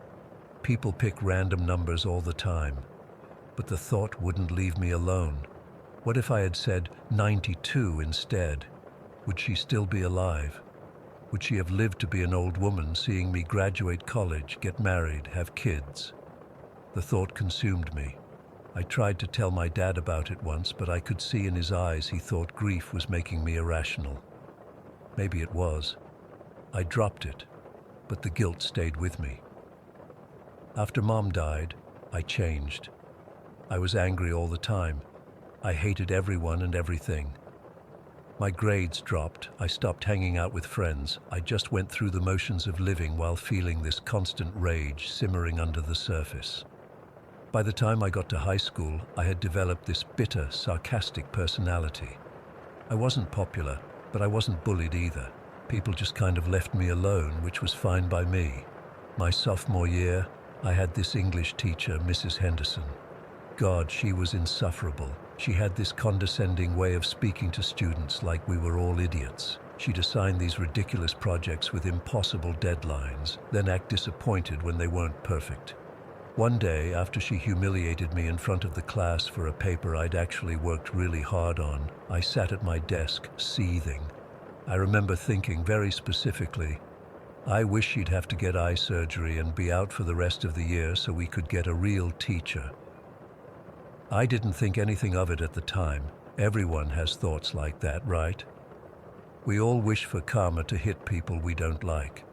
People pick random numbers all the time. But the thought wouldn't leave me alone. What if I had said 92 instead? Would she still be alive? Would she have lived to be an old woman, seeing me graduate college, get married, have kids? The thought consumed me. I tried to tell my dad about it once, but I could see in his eyes he thought grief was making me irrational. Maybe it was. I dropped it, but the guilt stayed with me. After Mom died, I changed. I was angry all the time. I hated everyone and everything. My grades dropped. I stopped hanging out with friends. I just went through the motions of living while feeling this constant rage simmering under the surface. By the time I got to high school, I had developed this bitter, sarcastic personality. I wasn't popular, but I wasn't bullied either. People just kind of left me alone, which was fine by me. My sophomore year, I had this English teacher, Mrs. Henderson. God, she was insufferable. She had this condescending way of speaking to students like we were all idiots. She'd assign these ridiculous projects with impossible deadlines, then act disappointed when they weren't perfect. One day, after she humiliated me in front of the class for a paper I'd actually worked really hard on, I sat at my desk, seething. I remember thinking very specifically, I wish she'd have to get eye surgery and be out for the rest of the year so we could get a real teacher. I didn't think anything of it at the time. Everyone has thoughts like that, right? We all wish for karma to hit people we don't like.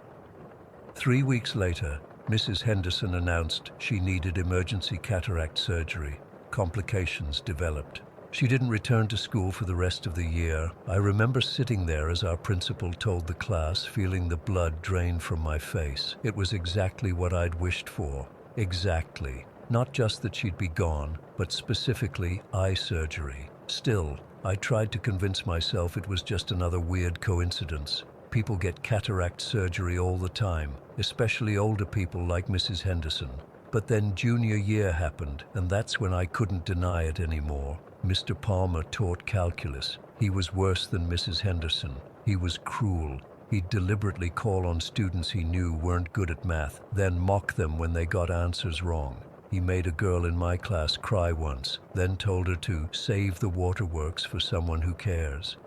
3 weeks later, Mrs. Henderson announced she needed emergency cataract surgery. Complications developed. She didn't return to school for the rest of the year. I remember sitting there as our principal told the class, feeling the blood drain from my face. It was exactly what I'd wished for. Exactly. Not just that she'd be gone, but specifically eye surgery. Still, I tried to convince myself it was just another weird coincidence. People get cataract surgery all the time, especially older people like Mrs. Henderson. But then junior year happened, and that's when I couldn't deny it anymore. Mr. Palmer taught calculus. He was worse than Mrs. Henderson. He was cruel. He'd deliberately call on students he knew weren't good at math, then mock them when they got answers wrong. He made a girl in my class cry once, then told her to save the waterworks for someone who cares.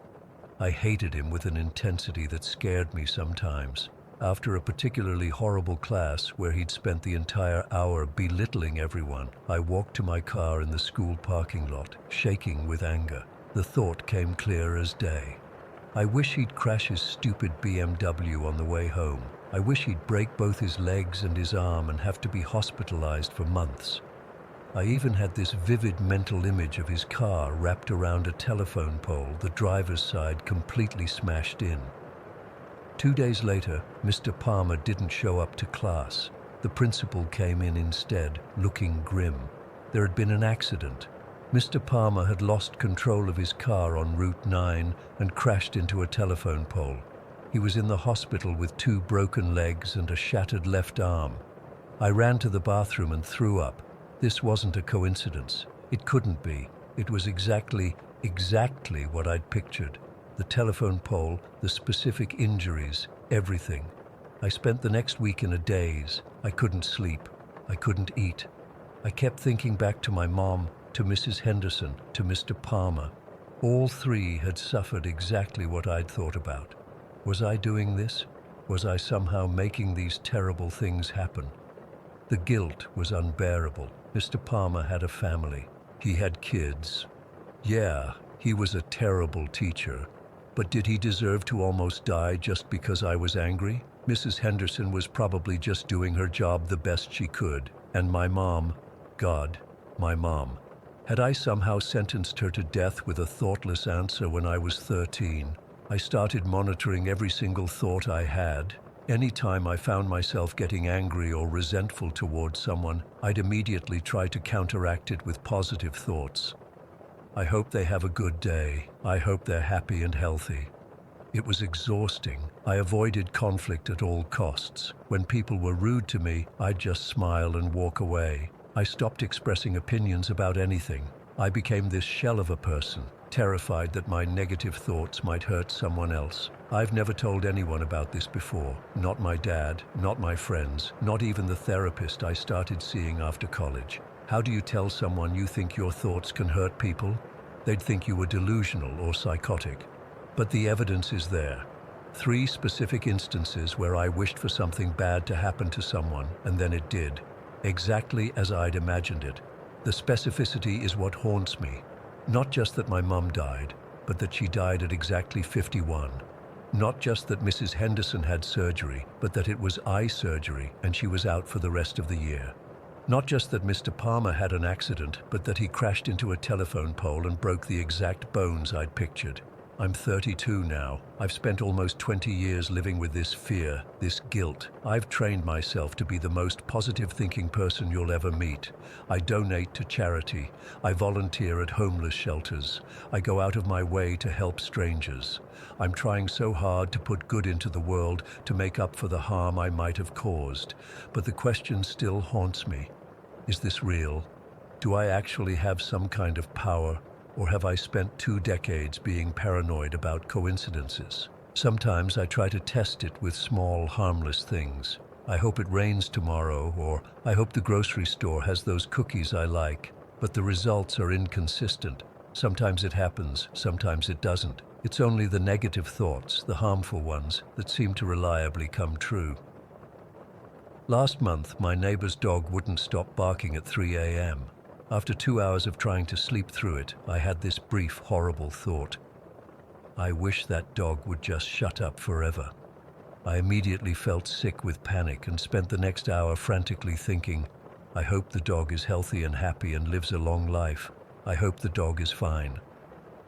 I hated him with an intensity that scared me sometimes. After a particularly horrible class where he'd spent the entire hour belittling everyone, I walked to my car in the school parking lot, shaking with anger. The thought came clear as day. I wish he'd crash his stupid BMW on the way home. I wish he'd break both his legs and his arm and have to be hospitalized for months. I even had this vivid mental image of his car wrapped around a telephone pole, the driver's side completely smashed in. 2 days later, Mr. Palmer didn't show up to class. The principal came in instead, looking grim. There had been an accident. Mr. Palmer had lost control of his car on Route 9 and crashed into a telephone pole. He was in the hospital with 2 broken legs and a shattered left arm. I ran to the bathroom and threw up. This wasn't a coincidence. It couldn't be. It was exactly what I'd pictured. The telephone pole, the specific injuries, everything. I spent the next week in a daze. I couldn't sleep. I couldn't eat. I kept thinking back to my mom, to Mrs. Henderson, to Mr. Palmer. All 3 had suffered exactly what I'd thought about. Was I doing this? Was I somehow making these terrible things happen? The guilt was unbearable. Mr. Palmer had a family. He had kids. Yeah, he was a terrible teacher. But did he deserve to almost die just because I was angry? Mrs. Henderson was probably just doing her job the best she could. And my mom, God, my mom. Had I somehow sentenced her to death with a thoughtless answer when I was 13? I started monitoring every single thought I had. Anytime I found myself getting angry or resentful towards someone, I'd immediately try to counteract it with positive thoughts. I hope they have a good day. I hope they're happy and healthy. It was exhausting. I avoided conflict at all costs. When people were rude to me, I'd just smile and walk away. I stopped expressing opinions about anything. I became this shell of a person, terrified that my negative thoughts might hurt someone else. I've never told anyone about this before. Not my dad, not my friends, not even the therapist I started seeing after college. How do you tell someone you think your thoughts can hurt people? They'd think you were delusional or psychotic. But the evidence is there. 3 specific instances where I wished for something bad to happen to someone, and then it did. Exactly as I'd imagined it. The specificity is what haunts me. Not just that my mum died, but that she died at exactly 51. Not just that Mrs. Henderson had surgery, but that it was eye surgery and she was out for the rest of the year. Not just that Mr. Palmer had an accident, but that he crashed into a telephone pole and broke the exact bones I'd pictured. I'm 32 now. I've spent almost 20 years living with this fear, this guilt. I've trained myself to be the most positive-thinking person you'll ever meet. I donate to charity. I volunteer at homeless shelters. I go out of my way to help strangers. I'm trying so hard to put good into the world to make up for the harm I might have caused. But the question still haunts me. Is this real? Do I actually have some kind of power? Or have I spent 2 decades being paranoid about coincidences? Sometimes I try to test it with small, harmless things. I hope it rains tomorrow, or I hope the grocery store has those cookies I like. But the results are inconsistent. Sometimes it happens, sometimes it doesn't. It's only the negative thoughts, the harmful ones, that seem to reliably come true. Last month, my neighbor's dog wouldn't stop barking at 3 a.m. After 2 hours of trying to sleep through it, I had this brief, horrible thought. I wish that dog would just shut up forever. I immediately felt sick with panic and spent the next hour frantically thinking, I hope the dog is healthy and happy and lives a long life. I hope the dog is fine.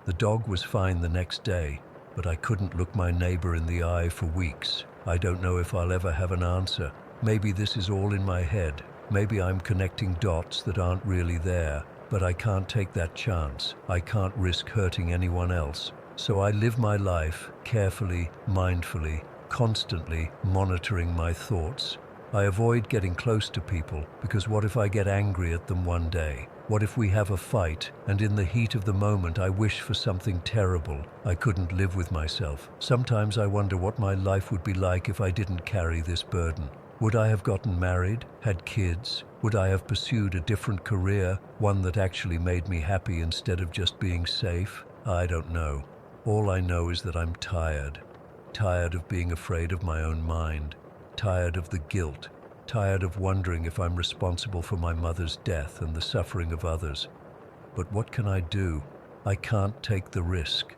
The dog was fine the next day, but I couldn't look my neighbor in the eye for weeks. I don't know if I'll ever have an answer. Maybe this is all in my head. Maybe I'm connecting dots that aren't really there, but I can't take that chance. I can't risk hurting anyone else. So I live my life carefully, mindfully, constantly monitoring my thoughts. I avoid getting close to people because what if I get angry at them one day? What if we have a fight and in the heat of the moment I wish for something terrible? I couldn't live with myself. Sometimes I wonder what my life would be like if I didn't carry this burden. Would I have gotten married, had kids? Would I have pursued a different career, one that actually made me happy instead of just being safe? I don't know. All I know is that I'm tired. Tired of being afraid of my own mind. Tired of the guilt. Tired of wondering if I'm responsible for my mother's death and the suffering of others. But what can I do? I can't take the risk.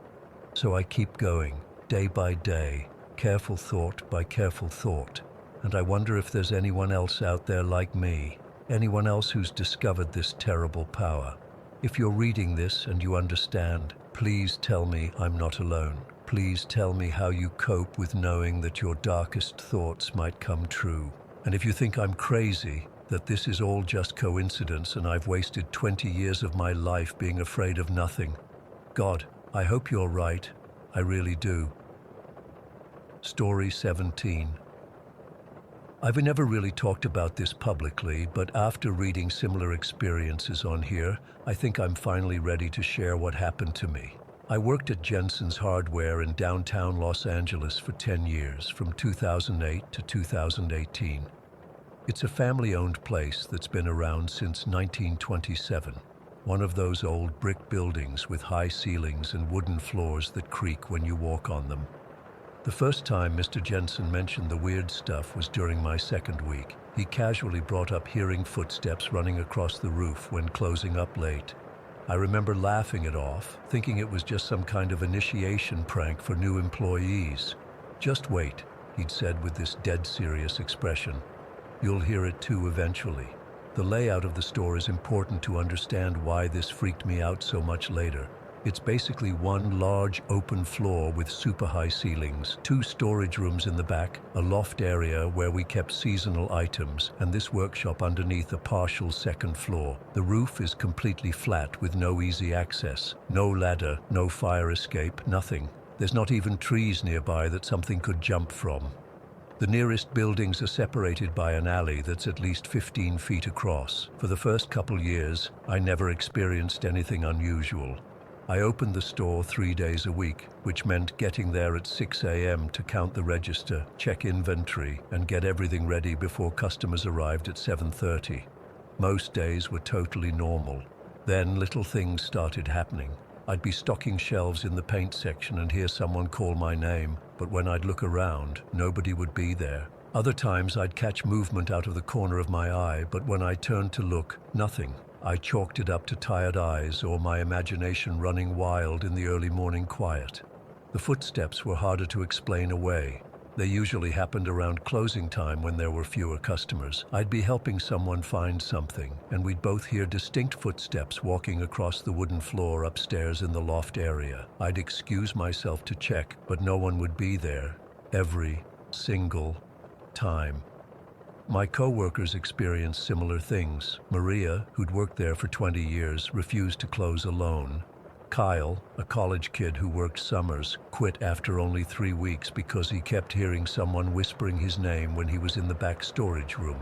So I keep going, day by day, careful thought by careful thought. And I wonder if there's anyone else out there like me, anyone else who's discovered this terrible power. If you're reading this and you understand, please tell me I'm not alone. Please tell me how you cope with knowing that your darkest thoughts might come true. And if you think I'm crazy, that this is all just coincidence and I've wasted 20 years of my life being afraid of nothing, God, I hope you're right. I really do. Story 17. I've never really talked about this publicly, but after reading similar experiences on here, I think I'm finally ready to share what happened to me. I worked at Jensen's Hardware in downtown Los Angeles for 10 years, from 2008 to 2018. It's a family-owned place that's been around since 1927. One of those old brick buildings with high ceilings and wooden floors that creak when you walk on them. The first time Mr. Jensen mentioned the weird stuff was during my second week. He casually brought up hearing footsteps running across the roof when closing up late. I remember laughing it off, thinking it was just some kind of initiation prank for new employees. Just wait, he'd said with this dead serious expression. You'll hear it too eventually. The layout of the store is important to understand why this freaked me out so much later. It's basically one large open floor with super high ceilings, 2 storage rooms in the back, a loft area where we kept seasonal items, and this workshop underneath a partial second floor. The roof is completely flat with no easy access, no ladder, no fire escape, nothing. There's not even trees nearby that something could jump from. The nearest buildings are separated by an alley that's at least 15 feet across. For the first couple years, I never experienced anything unusual. I opened the store 3 days a week, which meant getting there at 6 a.m. to count the register, check inventory, and get everything ready before customers arrived at 7:30. Most days were totally normal. Then little things started happening. I'd be stocking shelves in the paint section and hear someone call my name, but when I'd look around, nobody would be there. Other times I'd catch movement out of the corner of my eye, but when I turned to look, nothing. I chalked it up to tired eyes or my imagination running wild in the early morning quiet. The footsteps were harder to explain away. They usually happened around closing time when there were fewer customers. I'd be helping someone find something, and we'd both hear distinct footsteps walking across the wooden floor upstairs in the loft area. I'd excuse myself to check, but no one would be there, every single time. My co-workers experienced similar things. Maria, who'd worked there for 20 years, refused to close alone. Kyle, a college kid who worked summers, quit after only 3 weeks because he kept hearing someone whispering his name when he was in the back storage room.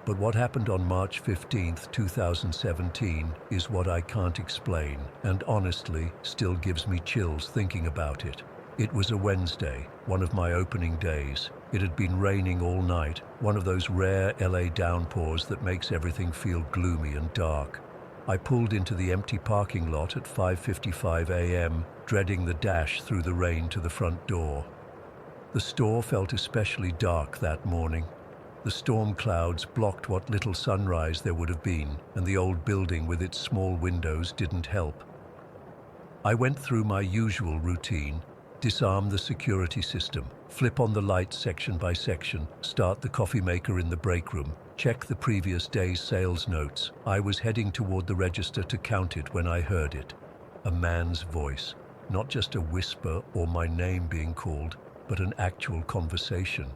But what happened on March 15th, 2017 is what I can't explain, and honestly, still gives me chills thinking about it. It was a Wednesday, one of my opening days. It had been raining all night, one of those rare LA downpours that makes everything feel gloomy and dark. I pulled into the empty parking lot at 5:55 a.m., dreading the dash through the rain to the front door. The store felt especially dark that morning. The storm clouds blocked what little sunrise there would have been, and the old building with its small windows didn't help. I went through my usual routine: disarm the security system, flip on the lights section by section, start the coffee maker in the break room, check the previous day's sales notes. I was heading toward the register to count it when I heard it. A man's voice. Not just a whisper or my name being called, but an actual conversation.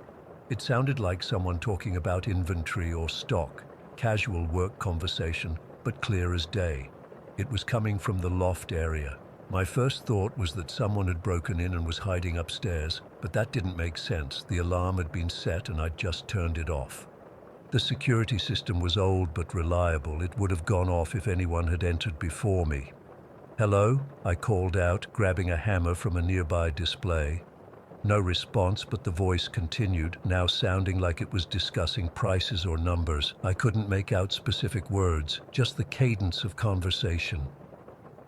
It sounded like someone talking about inventory or stock. Casual work conversation, but clear as day. It was coming from the loft area. My first thought was that someone had broken in and was hiding upstairs, but that didn't make sense. The alarm had been set and I'd just turned it off. The security system was old but reliable. It would have gone off if anyone had entered before me. "Hello?" I called out, grabbing a hammer from a nearby display. No response, but the voice continued, now sounding like it was discussing prices or numbers. I couldn't make out specific words, just the cadence of conversation.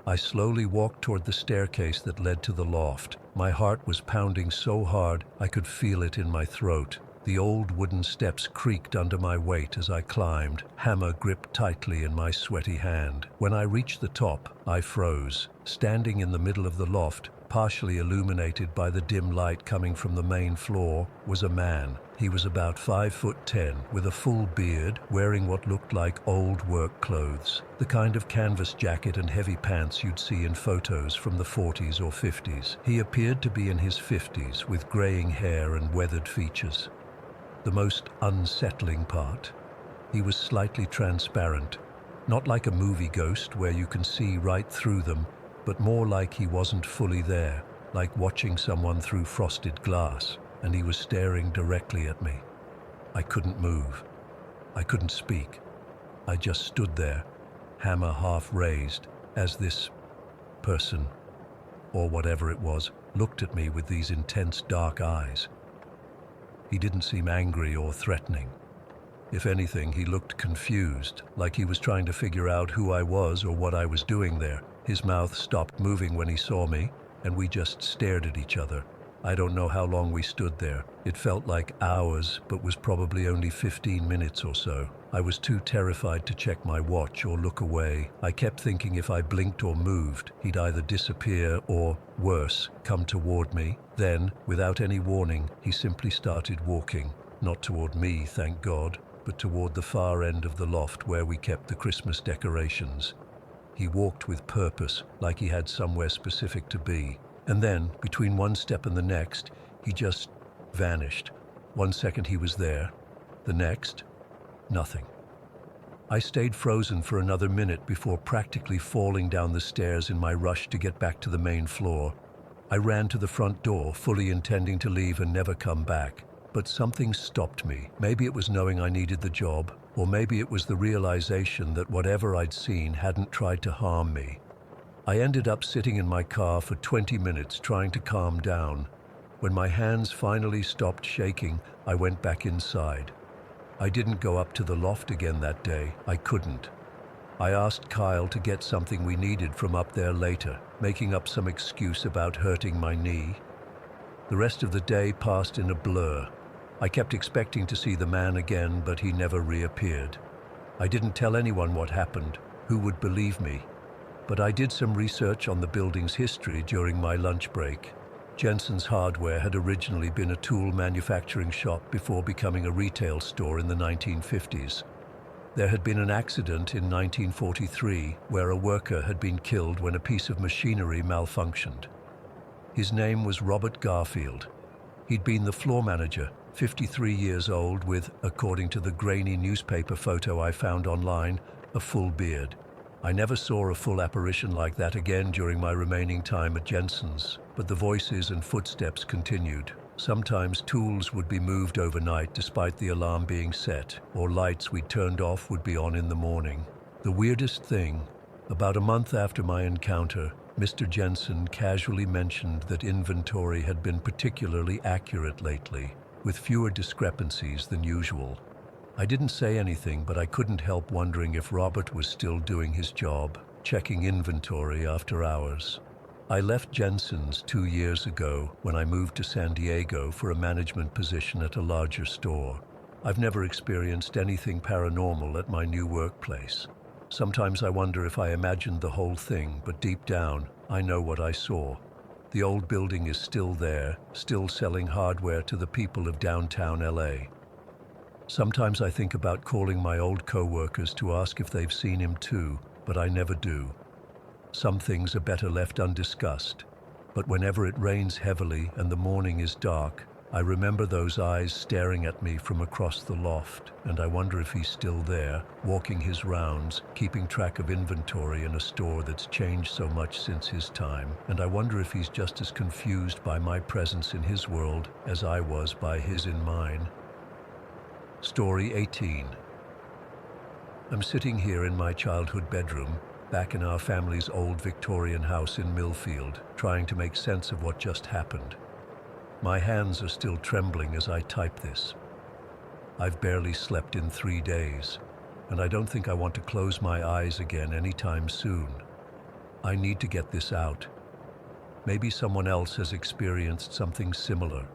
I slowly walked toward the staircase that led to the loft. My heart was pounding so hard I could feel it in my throat. The old wooden steps creaked under my weight as I climbed, hammer gripped tightly in my sweaty hand. When I reached the top, I froze. Standing in the middle of the loft, partially illuminated by the dim light coming from the main floor, was a man. He was about 5'10", with a full beard, wearing what looked like old work clothes, the kind of canvas jacket and heavy pants you'd see in photos from the 40s or 50s. He appeared to be in his 50s, with graying hair and weathered features. The most unsettling part, he was slightly transparent, not like a movie ghost where you can see right through them, but more like he wasn't fully there, like watching someone through frosted glass, and he was staring directly at me. I couldn't move. I couldn't speak. I just stood there, hammer half raised, as this person, or whatever it was, looked at me with these intense dark eyes. He didn't seem angry or threatening. If anything, he looked confused, like he was trying to figure out who I was or what I was doing there. His mouth stopped moving when he saw me, and we just stared at each other. I don't know how long we stood there. It felt like hours, but was probably only 15 minutes or so. I was too terrified to check my watch or look away. I kept thinking if I blinked or moved, he'd either disappear or, worse, come toward me. Then, without any warning, he simply started walking. Not toward me, thank God, but toward the far end of the loft where we kept the Christmas decorations. He walked with purpose, like he had somewhere specific to be. And then, between one step and the next, he just vanished. 1 second he was there, the next, nothing. I stayed frozen for another minute before practically falling down the stairs in my rush to get back to the main floor. I ran to the front door, fully intending to leave and never come back. But something stopped me. Maybe it was knowing I needed the job, or maybe it was the realization that whatever I'd seen hadn't tried to harm me. I ended up sitting in my car for 20 minutes trying to calm down. When my hands finally stopped shaking, I went back inside. I didn't go up to the loft again that day. I couldn't. I asked Kyle to get something we needed from up there later, making up some excuse about hurting my knee. The rest of the day passed in a blur. I kept expecting to see the man again, but he never reappeared. I didn't tell anyone what happened. Who would believe me? But I did some research on the building's history during my lunch break. Jensen's Hardware had originally been a tool manufacturing shop before becoming a retail store in the 1950s. There had been an accident in 1943 where a worker had been killed when a piece of machinery malfunctioned. His name was Robert Garfield. He'd been the floor manager, 53 years old with, according to the grainy newspaper photo I found online, a full beard. I never saw a full apparition like that again during my remaining time at Jensen's, but the voices and footsteps continued. Sometimes tools would be moved overnight despite the alarm being set, or lights we'd turned off would be on in the morning. The weirdest thing, about a month after my encounter, Mr. Jensen casually mentioned that inventory had been particularly accurate lately, with fewer discrepancies than usual. I didn't say anything, but I couldn't help wondering if Robert was still doing his job, checking inventory after hours. I left Jensen's 2 years ago when I moved to San Diego for a management position at a larger store. I've never experienced anything paranormal at my new workplace. Sometimes I wonder if I imagined the whole thing, but deep down, I know what I saw. The old building is still there, still selling hardware to the people of downtown LA. Sometimes I think about calling my old co-workers to ask if they've seen him too, but I never do. Some things are better left undiscussed, but whenever it rains heavily and the morning is dark, I remember those eyes staring at me from across the loft, and I wonder if he's still there, walking his rounds, keeping track of inventory in a store that's changed so much since his time, and I wonder if he's just as confused by my presence in his world as I was by his in mine. Story 18. I'm sitting here in my childhood bedroom, back in our family's old Victorian house in Millfield, trying to make sense of what just happened. My hands are still trembling as I type this. I've barely slept in 3 days, and I don't think I want to close my eyes again anytime soon. I need to get this out. Maybe someone else has experienced something similar,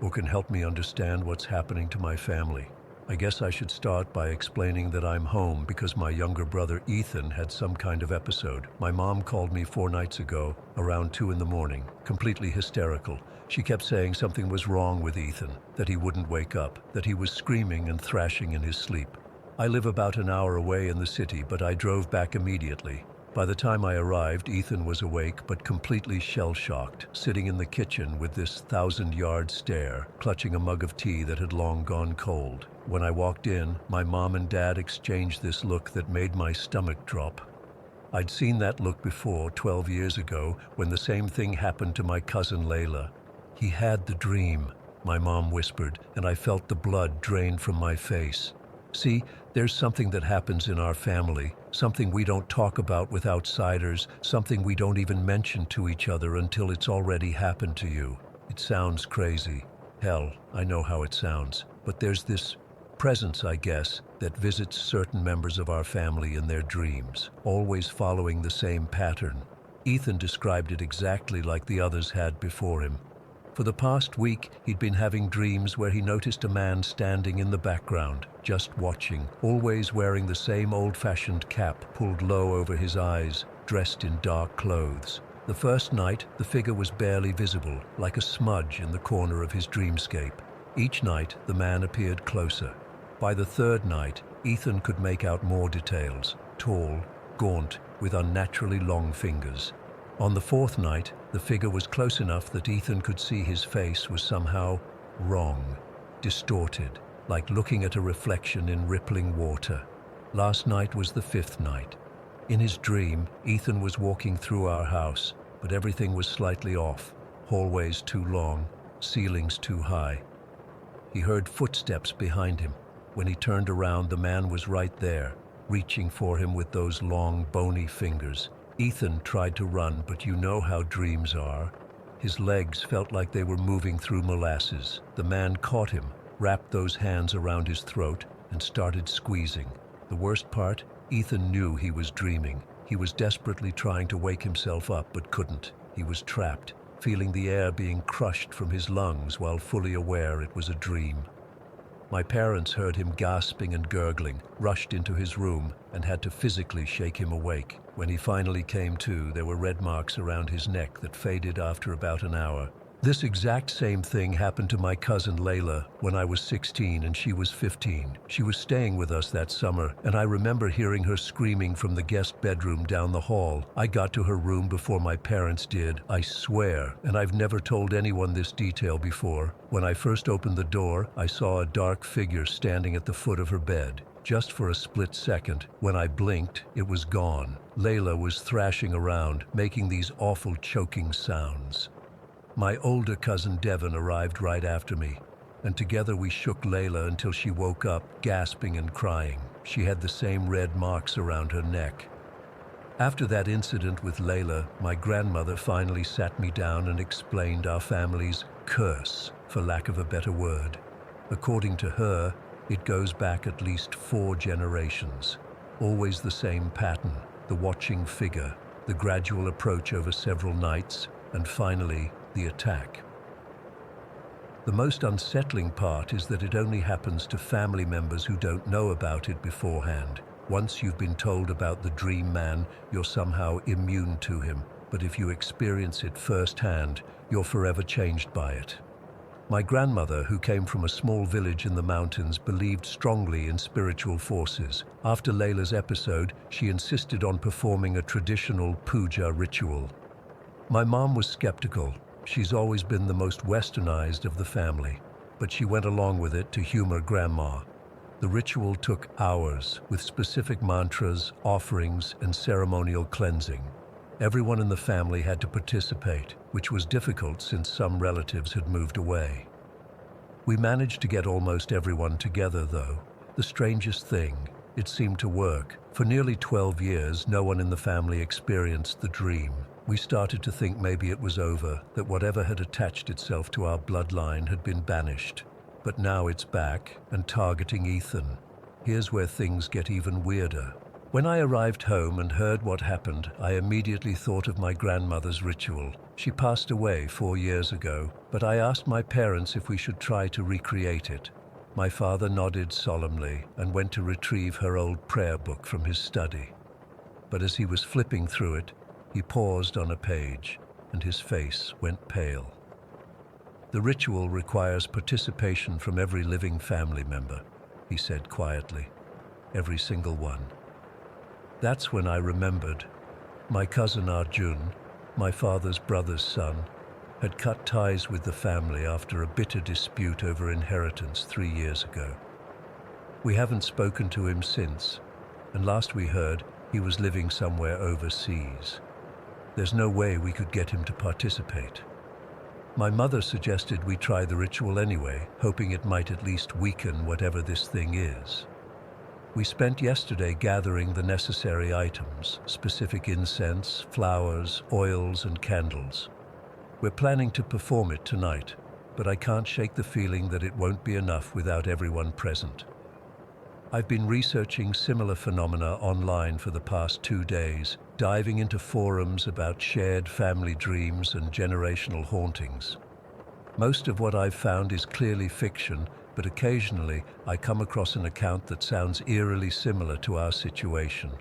or can help me understand what's happening to my family. I guess I should start by explaining that I'm home because my younger brother Ethan had some kind of episode. My mom called me 4 nights ago, around 2 in the morning, completely hysterical. She kept saying something was wrong with Ethan, that he wouldn't wake up, that he was screaming and thrashing in his sleep. I live about an hour away in the city, but I drove back immediately. By the time I arrived, Ethan was awake but completely shell-shocked, sitting in the kitchen with this 1,000-yard stare, clutching a mug of tea that had long gone cold. When I walked in, my mom and dad exchanged this look that made my stomach drop. I'd seen that look before, 12 years ago, when the same thing happened to my cousin Layla. "He had the dream," my mom whispered, and I felt the blood drain from my face. See, there's something that happens in our family, something we don't talk about with outsiders, something we don't even mention to each other until it's already happened to you. It sounds crazy. Hell, I know how it sounds. But there's this presence, I guess, that visits certain members of our family in their dreams, always following the same pattern. Ethan described it exactly like the others had before him. For the past week, he'd been having dreams where he noticed a man standing in the background, just watching, always wearing the same old-fashioned cap pulled low over his eyes, dressed in dark clothes. The first night, the figure was barely visible, like a smudge in the corner of his dreamscape. Each night, the man appeared closer. By the third night, Ethan could make out more details, tall, gaunt, with unnaturally long fingers. On the fourth night, the figure was close enough that Ethan could see his face was somehow wrong, distorted, like looking at a reflection in rippling water. Last night was the fifth night. In his dream, Ethan was walking through our house, but everything was slightly off. hallways too long, ceilings too high. He heard footsteps behind him. When he turned around, the man was right there, reaching for him with those long, bony fingers. Ethan tried to run, but you know how dreams are. His legs felt like they were moving through molasses. The man caught him, wrapped those hands around his throat, and started squeezing. The worst part, Ethan knew he was dreaming. He was desperately trying to wake himself up, but couldn't. He was trapped, feeling the air being crushed from his lungs while fully aware it was a dream. My parents heard him gasping and gurgling, rushed into his room, and had to physically shake him awake. When he finally came to, there were red marks around his neck that faded after about an hour. This exact same thing happened to my cousin Layla when I was 16 and she was 15. She was staying with us that summer, and I remember hearing her screaming from the guest bedroom down the hall. I got to her room before my parents did, I swear, and I've never told anyone this detail before. When I first opened the door, I saw a dark figure standing at the foot of her bed. Just for a split second, when I blinked, it was gone. Layla was thrashing around, making these awful choking sounds. My older cousin Devon arrived right after me, and together we shook Layla until she woke up, gasping and crying. She had the same red marks around her neck. After that incident with Layla, my grandmother finally sat me down and explained our family's curse, for lack of a better word. According to her, it goes back at least 4 generations. Always the same pattern, the watching figure, the gradual approach over several nights, and finally, the attack. The most unsettling part is that it only happens to family members who don't know about it beforehand. Once you've been told about the dream man, you're somehow immune to him, but if you experience it firsthand, you're forever changed by it. My grandmother, who came from a small village in the mountains, believed strongly in spiritual forces. After Layla's episode, she insisted on performing a traditional puja ritual. My mom was skeptical. She's always been the most westernized of the family, but she went along with it to humor Grandma. The ritual took hours, with specific mantras, offerings, and ceremonial cleansing. Everyone in the family had to participate, which was difficult since some relatives had moved away. We managed to get almost everyone together, though. The strangest thing, it seemed to work. For nearly 12 years, no one in the family experienced the dream. We started to think maybe it was over, that whatever had attached itself to our bloodline had been banished. But now it's back, and targeting Ethan. Here's where things get even weirder. When I arrived home and heard what happened, I immediately thought of my grandmother's ritual. She passed away 4 years ago, but I asked my parents if we should try to recreate it. My father nodded solemnly and went to retrieve her old prayer book from his study. But as he was flipping through it, he paused on a page, and his face went pale. "The ritual requires participation from every living family member," he said quietly. "Every single one." That's when I remembered. My cousin Arjun, my father's brother's son, had cut ties with the family after a bitter dispute over inheritance 3 years ago. We haven't spoken to him since, and last we heard, he was living somewhere overseas. There's no way we could get him to participate. My mother suggested we try the ritual anyway, hoping it might at least weaken whatever this thing is. We spent yesterday gathering the necessary items, specific incense, flowers, oils, and candles. We're planning to perform it tonight, but I can't shake the feeling that it won't be enough without everyone present. I've been researching similar phenomena online for the past 2 days, diving into forums about shared family dreams and generational hauntings. Most of what I've found is clearly fiction, but occasionally I come across an account that sounds eerily similar to our situation.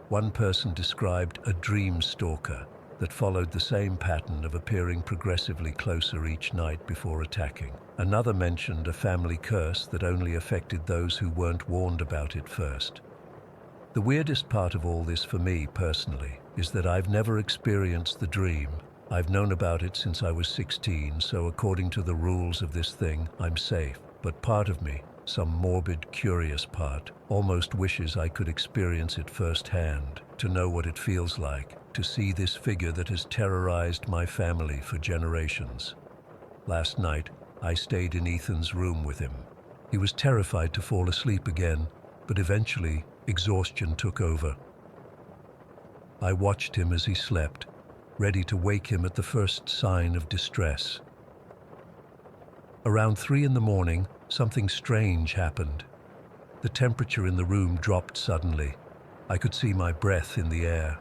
One person described a dream stalker that followed the same pattern of appearing progressively closer each night before attacking. Another mentioned a family curse that only affected those who weren't warned about it first. The weirdest part of all this for me personally is that I've never experienced the dream. I've known about it since I was 16, so according to the rules of this thing, I'm safe. But part of me, some morbid, curious part, almost wishes I could experience it firsthand, to know what it feels like. to see this figure that has terrorized my family for generations. Last night, I stayed in Ethan's room with him. He was terrified to fall asleep again, but eventually, exhaustion took over. I watched him as he slept, ready to wake him at the first sign of distress. Around 3 in the morning, something strange happened. The temperature in the room dropped suddenly. I could see my breath in the air.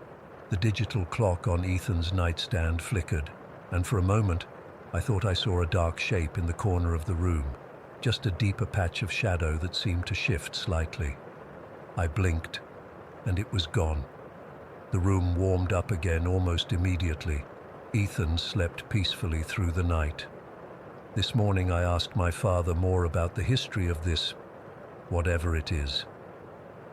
The digital clock on Ethan's nightstand flickered, and for a moment, I thought I saw a dark shape in the corner of the room, just a deeper patch of shadow that seemed to shift slightly. I blinked, and it was gone. The room warmed up again almost immediately. Ethan slept peacefully through the night. This morning I asked my father more about the history of this, whatever it is.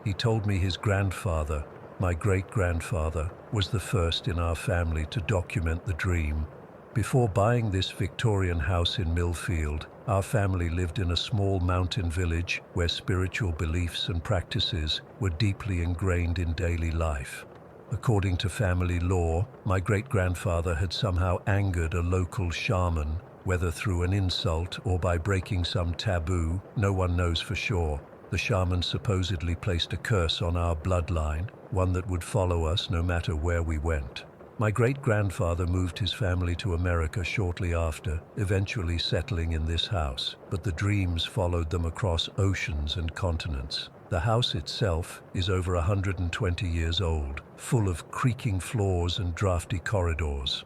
He told me his grandfather, my great-grandfather, was the first in our family to document the dream. Before buying this Victorian house in Millfield, our family lived in a small mountain village where spiritual beliefs and practices were deeply ingrained in daily life. According to family law, my great-grandfather had somehow angered a local shaman, whether through an insult or by breaking some taboo, no one knows for sure. The shaman supposedly placed a curse on our bloodline, one that would follow us no matter where we went. My great-grandfather moved his family to America shortly after, eventually settling in this house, but the dreams followed them across oceans and continents. The house itself is over 120 years old, full of creaking floors and drafty corridors.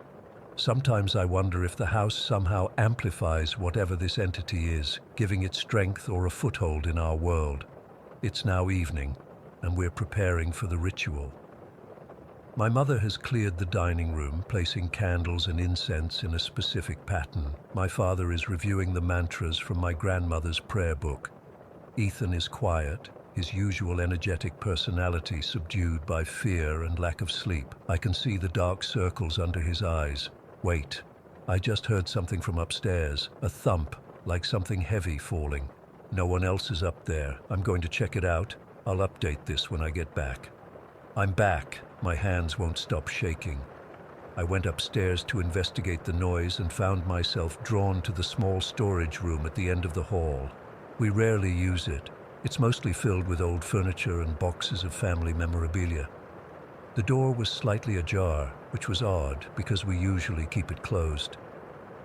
Sometimes I wonder if the house somehow amplifies whatever this entity is, giving it strength or a foothold in our world. It's now evening, and we're preparing for the ritual. My mother has cleared the dining room, placing candles and incense in a specific pattern. My father is reviewing the mantras from my grandmother's prayer book. Ethan is quiet, his usual energetic personality subdued by fear and lack of sleep. I can see the dark circles under his eyes. Wait, I just heard something from upstairs, a thump, like something heavy falling. No one else is up there. I'm going to check it out. I'll update this when I get back. I'm back. My hands won't stop shaking. I went upstairs to investigate the noise and found myself drawn to the small storage room at the end of the hall. We rarely use it. It's mostly filled with old furniture and boxes of family memorabilia. The door was slightly ajar, which was odd because we usually keep it closed.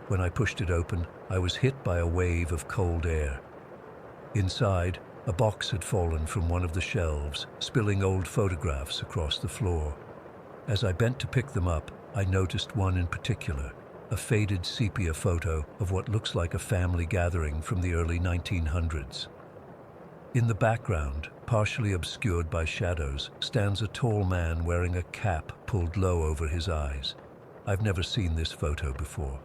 When I pushed it open, I was hit by a wave of cold air. Inside, a box had fallen from one of the shelves, spilling old photographs across the floor. As I bent to pick them up, I noticed one in particular, a faded sepia photo of what looks like a family gathering from the early 1900s. In the background, partially obscured by shadows, stands a tall man wearing a cap pulled low over his eyes. I've never seen this photo before.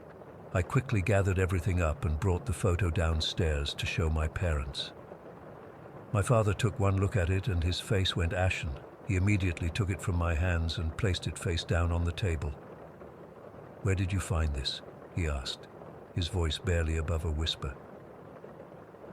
I quickly gathered everything up and brought the photo downstairs to show my parents. My father took one look at it and his face went ashen. He immediately took it from my hands and placed it face down on the table. "Where did you find this?" he asked, his voice barely above a whisper.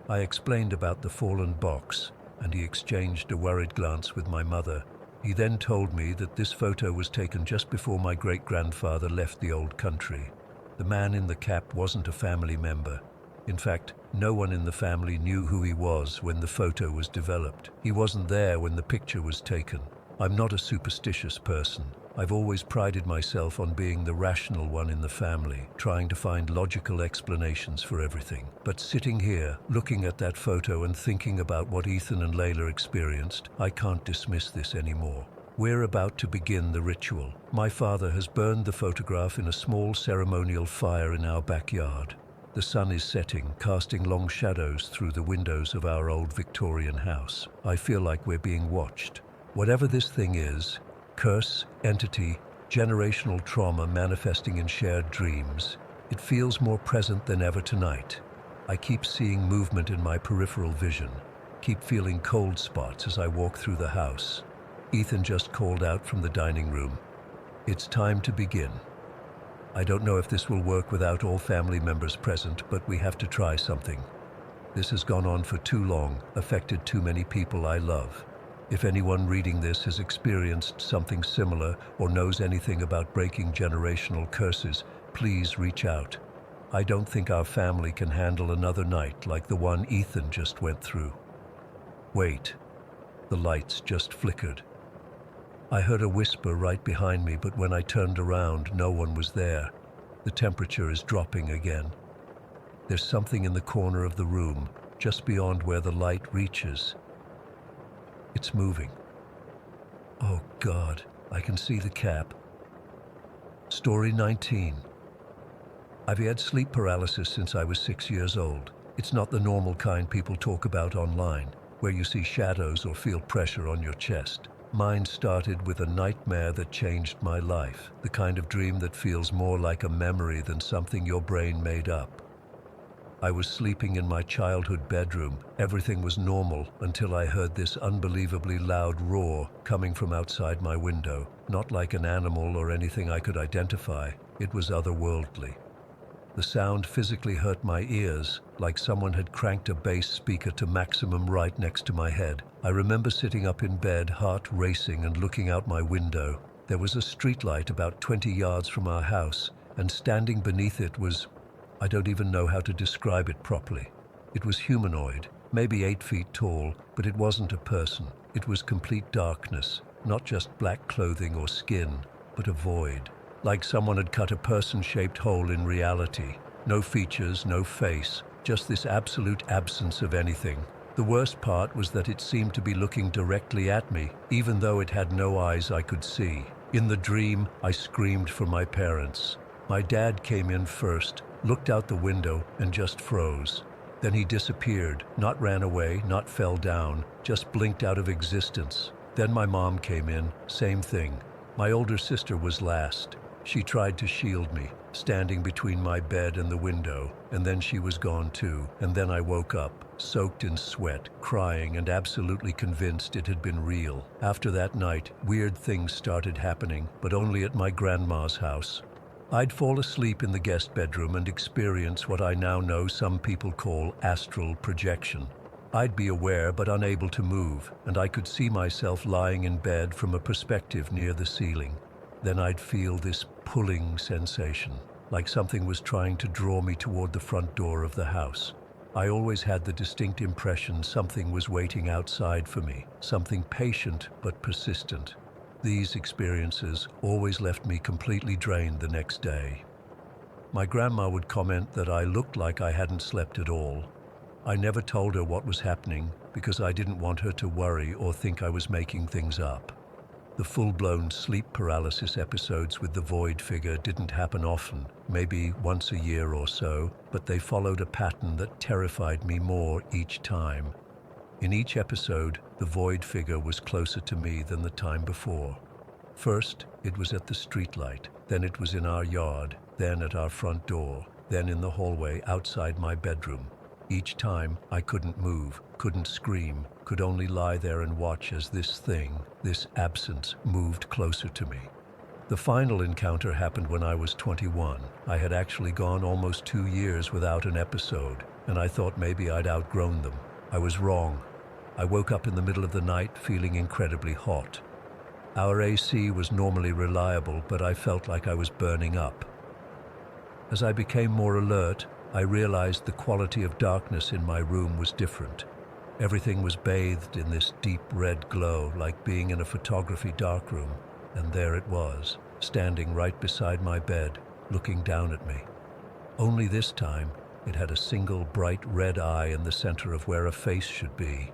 I explained about the fallen box, and he exchanged a worried glance with my mother. He then told me that this photo was taken just before my great-grandfather left the old country. The man in the cap wasn't a family member. In fact, no one in the family knew who he was when the photo was developed. He wasn't there when the picture was taken. I'm not a superstitious person. I've always prided myself on being the rational one in the family, trying to find logical explanations for everything. But sitting here, looking at that photo and thinking about what Ethan and Layla experienced, I can't dismiss this anymore. We're about to begin the ritual. My father has burned the photograph in a small ceremonial fire in our backyard. The sun is setting, casting long shadows through the windows of our old Victorian house. I feel like we're being watched. Whatever this thing is, curse, entity, generational trauma manifesting in shared dreams, it feels more present than ever tonight. I keep seeing movement in my peripheral vision, keep feeling cold spots as I walk through the house. Ethan just called out from the dining room. It's time to begin. I don't know if this will work without all family members present, but we have to try something. This has gone on for too long, affected too many people I love. If anyone reading this has experienced something similar or knows anything about breaking generational curses, please reach out. I don't think our family can handle another night like the one Ethan just went through. Wait, the lights just flickered. I heard a whisper right behind me, but when I turned around, no one was there. The temperature is dropping again. There's something in the corner of the room, just beyond where the light reaches. It's moving. Oh God, I can see the cap. Story 19. I've had sleep paralysis since I was 6 years old. It's not the normal kind people talk about online, where you see shadows or feel pressure on your chest. Mine started with a nightmare that changed my life, the kind of dream that feels more like a memory than something your brain made up. I was sleeping in my childhood bedroom. Everything was normal until I heard this unbelievably loud roar coming from outside my window. Not like an animal or anything I could identify. It was otherworldly. The sound physically hurt my ears, like someone had cranked a bass speaker to maximum right next to my head. I remember sitting up in bed, heart racing, and looking out my window. There was a streetlight about 20 yards from our house, and standing beneath it was, I don't even know how to describe it properly. It was humanoid, maybe 8 feet tall, but it wasn't a person. It was complete darkness, not just black clothing or skin, but a void. Like someone had cut a person-shaped hole in reality. No features, no face, just this absolute absence of anything. The worst part was that it seemed to be looking directly at me, even though it had no eyes I could see. In the dream, I screamed for my parents. My dad came in first, looked out the window, and just froze. Then he disappeared, not ran away, not fell down, just blinked out of existence. Then my mom came in, same thing. My older sister was last. She tried to shield me, standing between my bed and the window, and then she was gone too. And then I woke up, soaked in sweat, crying, and absolutely convinced it had been real. After that night, weird things started happening, but only at my grandma's house. I'd fall asleep in the guest bedroom and experience what I now know some people call astral projection. I'd be aware but unable to move, and I could see myself lying in bed from a perspective near the ceiling. Then I'd feel this pulling sensation, like something was trying to draw me toward the front door of the house. I always had the distinct impression something was waiting outside for me, something patient but persistent. These experiences always left me completely drained the next day. My grandma would comment that I looked like I hadn't slept at all. I never told her what was happening because I didn't want her to worry or think I was making things up. The full-blown sleep paralysis episodes with the void figure didn't happen often, maybe once a year or so, but they followed a pattern that terrified me more each time. In each episode, the void figure was closer to me than the time before. First, it was at the streetlight, then it was in our yard, then at our front door, then in the hallway outside my bedroom. Each time, I couldn't move, couldn't scream, could only lie there and watch as this thing, this absence, moved closer to me. The final encounter happened when I was 21. I had actually gone almost 2 years without an episode, and I thought maybe I'd outgrown them. I was wrong. I woke up in the middle of the night feeling incredibly hot. Our AC was normally reliable, but I felt like I was burning up. As I became more alert, I realized the quality of darkness in my room was different. Everything was bathed in this deep red glow, like being in a photography darkroom, and there it was, standing right beside my bed, looking down at me. Only this time, it had a single bright red eye in the center of where a face should be.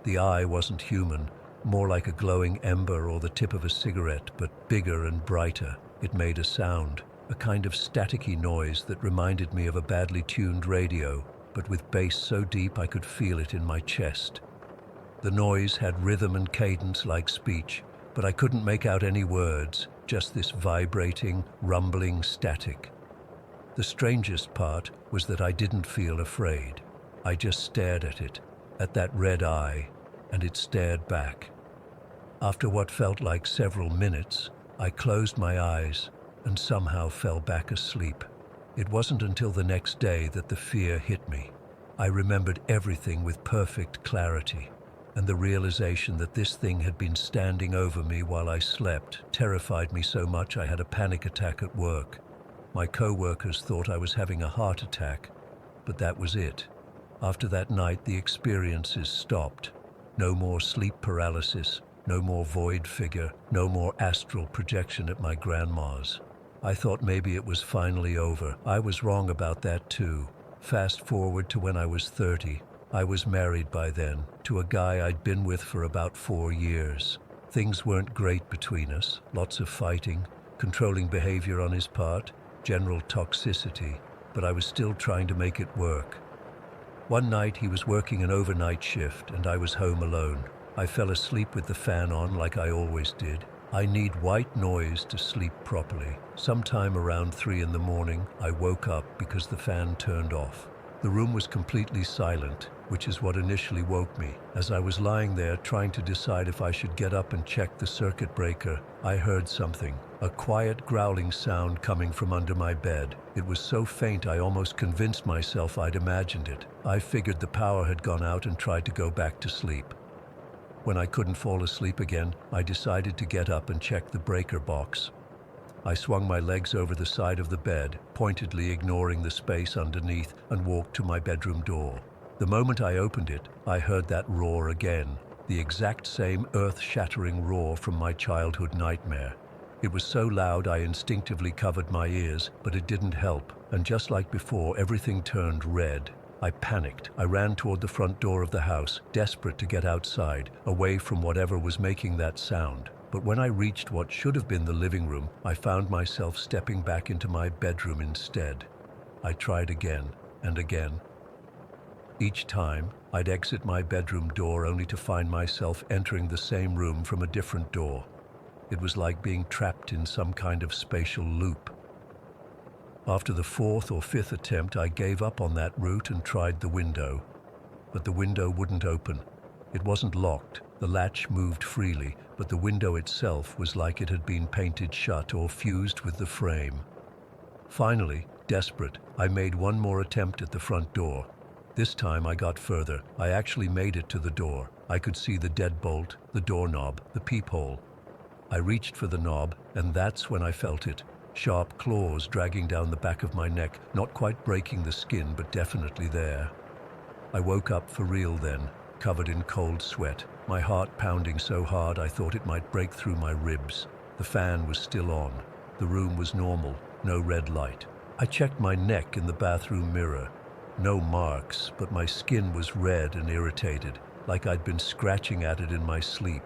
The eye wasn't human, more like a glowing ember or the tip of a cigarette, but bigger and brighter. It made a sound, a kind of staticky noise that reminded me of a badly tuned radio, but with bass so deep I could feel it in my chest. The noise had rhythm and cadence like speech, but I couldn't make out any words, just this vibrating, rumbling static. The strangest part was that I didn't feel afraid. I just stared at it, at that red eye, and it stared back. After what felt like several minutes, I closed my eyes and somehow fell back asleep. It wasn't until the next day that the fear hit me. I remembered everything with perfect clarity. And the realization that this thing had been standing over me while I slept terrified me so much I had a panic attack at work. My co-workers thought I was having a heart attack, but that was it. After that night, the experiences stopped. No more sleep paralysis, no more void figure, no more astral projection at my grandma's. I thought maybe it was finally over. I was wrong about that too. Fast forward to when I was 30. I was married by then, to a guy I'd been with for about 4 years. Things weren't great between us, lots of fighting, controlling behavior on his part, general toxicity, but I was still trying to make it work. One night he was working an overnight shift and I was home alone. I fell asleep with the fan on like I always did. I need white noise to sleep properly. Sometime around 3 in the morning, I woke up because the fan turned off. The room was completely silent, which is what initially woke me. As I was lying there trying to decide if I should get up and check the circuit breaker, I heard something, a quiet growling sound coming from under my bed. It was so faint I almost convinced myself I'd imagined it. I figured the power had gone out and tried to go back to sleep. When I couldn't fall asleep again, I decided to get up and check the breaker box. I swung my legs over the side of the bed, pointedly ignoring the space underneath, and walked to my bedroom door. The moment I opened it, I heard that roar again, the exact same earth-shattering roar from my childhood nightmare. It was so loud I instinctively covered my ears, but it didn't help, and just like before, everything turned red. I panicked. I ran toward the front door of the house, desperate to get outside, away from whatever was making that sound. But when I reached what should have been the living room, I found myself stepping back into my bedroom instead. I tried again and again. Each time, I'd exit my bedroom door only to find myself entering the same room from a different door. It was like being trapped in some kind of spatial loop. After the 4th or 5th attempt, I gave up on that route and tried the window. But the window wouldn't open. It wasn't locked. The latch moved freely, but the window itself was like it had been painted shut or fused with the frame. Finally, desperate, I made one more attempt at the front door. This time I got further. I actually made it to the door. I could see the deadbolt, the doorknob, the peephole. I reached for the knob, and that's when I felt it. Sharp claws dragging down the back of my neck, not quite breaking the skin, but definitely there. I woke up for real then, covered in cold sweat, my heart pounding so hard I thought it might break through my ribs. The fan was still on. The room was normal, no red light. I checked my neck in the bathroom mirror. No marks, but my skin was red and irritated, like I'd been scratching at it in my sleep.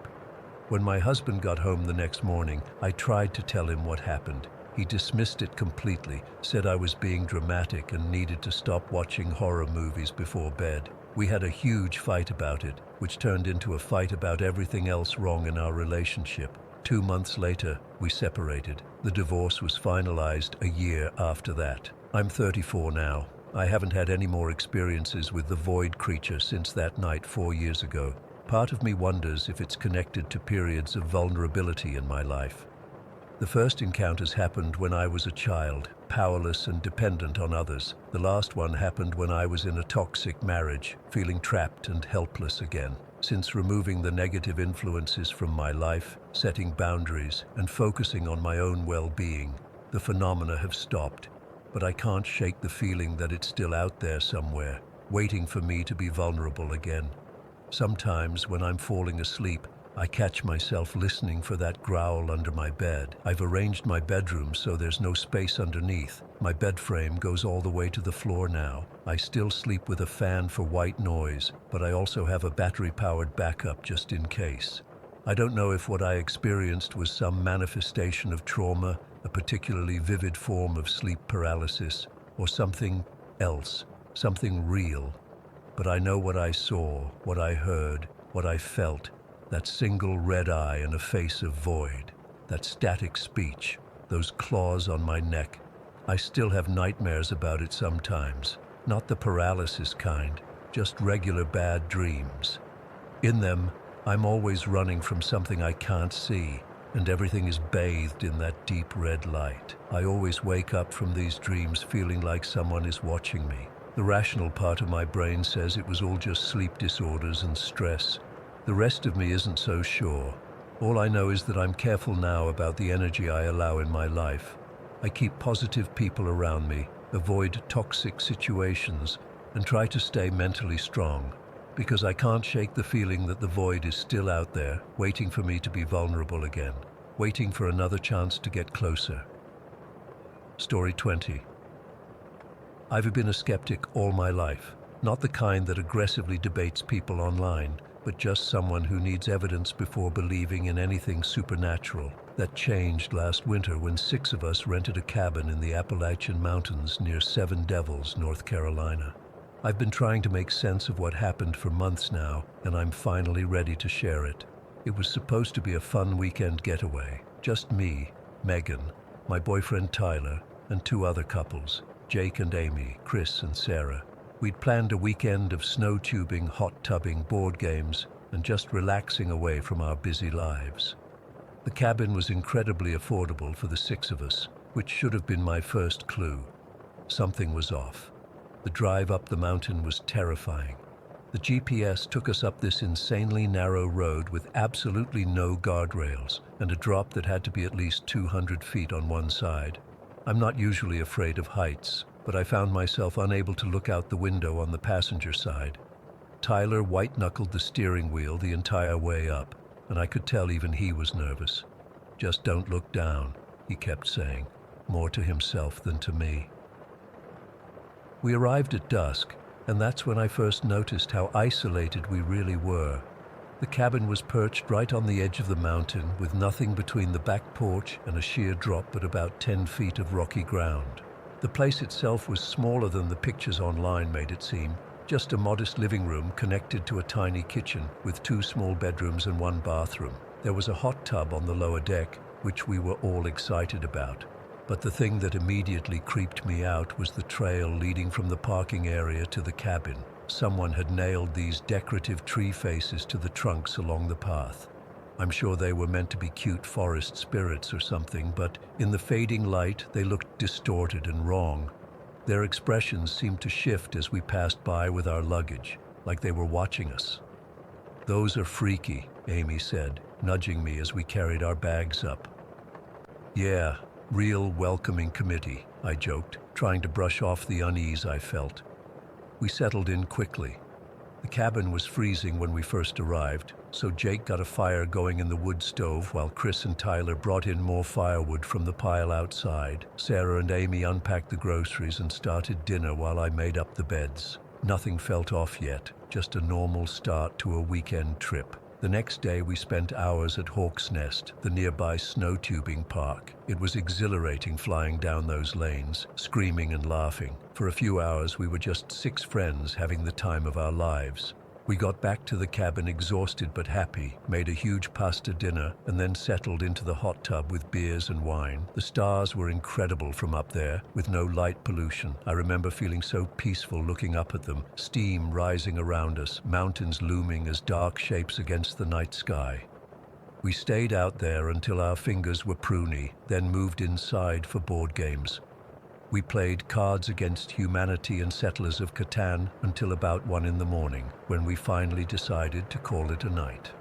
When my husband got home the next morning, I tried to tell him what happened. He dismissed it completely, said I was being dramatic and needed to stop watching horror movies before bed. We had a huge fight about it, which turned into a fight about everything else wrong in our relationship. 2 months later, we separated. The divorce was finalized a year after that. I'm 34 now. I haven't had any more experiences with the void creature since that night 4 years ago. Part of me wonders if it's connected to periods of vulnerability in my life. The first encounters happened when I was a child, powerless and dependent on others. The last one happened when I was in a toxic marriage, feeling trapped and helpless again. Since removing the negative influences from my life, setting boundaries, and focusing on my own well-being, the phenomena have stopped. But I can't shake the feeling that it's still out there somewhere, waiting for me to be vulnerable again. Sometimes when I'm falling asleep, I catch myself listening for that growl under my bed. I've arranged my bedroom so there's no space underneath. My bed frame goes all the way to the floor now. I still sleep with a fan for white noise, but I also have a battery-powered backup just in case. I don't know if what I experienced was some manifestation of trauma, a particularly vivid form of sleep paralysis, or something else, something real. But I know what I saw, what I heard, what I felt. That single red eye and a face of void, that static speech, those claws on my neck. I still have nightmares about it sometimes, not the paralysis kind, just regular bad dreams. In them, I'm always running from something I can't see, and everything is bathed in that deep red light. I always wake up from these dreams feeling like someone is watching me. The rational part of my brain says it was all just sleep disorders and stress. The rest of me isn't so sure. All I know is that I'm careful now about the energy I allow in my life. I keep positive people around me, avoid toxic situations, and try to stay mentally strong, because I can't shake the feeling that the void is still out there, waiting for me to be vulnerable again, waiting for another chance to get closer. Story 20. I've been a skeptic all my life, not the kind that aggressively debates people online, but just someone who needs evidence before believing in anything supernatural. That changed last winter when 6 of us rented a cabin in the Appalachian Mountains near Seven Devils, North Carolina. I've been trying to make sense of what happened for months now, and I'm finally ready to share it. It was supposed to be a fun weekend getaway. Just me, Megan, my boyfriend Tyler, and 2 other couples, Jake and Amy, Chris and Sarah. We'd planned a weekend of snow tubing, hot tubbing, board games, and just relaxing away from our busy lives. The cabin was incredibly affordable for the 6 of us, which should have been my first clue. Something was off. The drive up the mountain was terrifying. The GPS took us up this insanely narrow road with absolutely no guardrails and a drop that had to be at least 200 feet on one side. I'm not usually afraid of heights, but I found myself unable to look out the window on the passenger side. Tyler white-knuckled the steering wheel the entire way up, and I could tell even he was nervous. "Just don't look down," he kept saying, more to himself than to me. We arrived at dusk, and that's when I first noticed how isolated we really were. The cabin was perched right on the edge of the mountain, with nothing between the back porch and a sheer drop at about 10 feet of rocky ground. The place itself was smaller than the pictures online made it seem, just a modest living room connected to a tiny kitchen with 2 small bedrooms and 1 bathroom. There was a hot tub on the lower deck, which we were all excited about. But the thing that immediately creeped me out was the trail leading from the parking area to the cabin. Someone had nailed these decorative tree faces to the trunks along the path. I'm sure they were meant to be cute forest spirits or something, but in the fading light they looked distorted and wrong. Their expressions seemed to shift as we passed by with our luggage, like they were watching us. "Those are freaky," Amy said, nudging me as we carried our bags up. "Yeah, real welcoming committee," I joked, trying to brush off the unease I felt. We settled in quickly. The cabin was freezing when we first arrived, so Jake got a fire going in the wood stove while Chris and Tyler brought in more firewood from the pile outside. Sarah and Amy unpacked the groceries and started dinner while I made up the beds. Nothing felt off yet, just a normal start to a weekend trip. The next day we spent hours at Hawk's Nest, the nearby snow tubing park. It was exhilarating flying down those lanes, screaming and laughing. For a few hours we were just 6 friends having the time of our lives. We got back to the cabin exhausted but happy, made a huge pasta dinner, and then settled into the hot tub with beers and wine. The stars were incredible from up there, with no light pollution. I remember feeling so peaceful looking up at them, steam rising around us, mountains looming as dark shapes against the night sky. We stayed out there until our fingers were pruny, then moved inside for board games. We played Cards Against Humanity and Settlers of Catan until about 1 in the morning, when we finally decided to call it a night.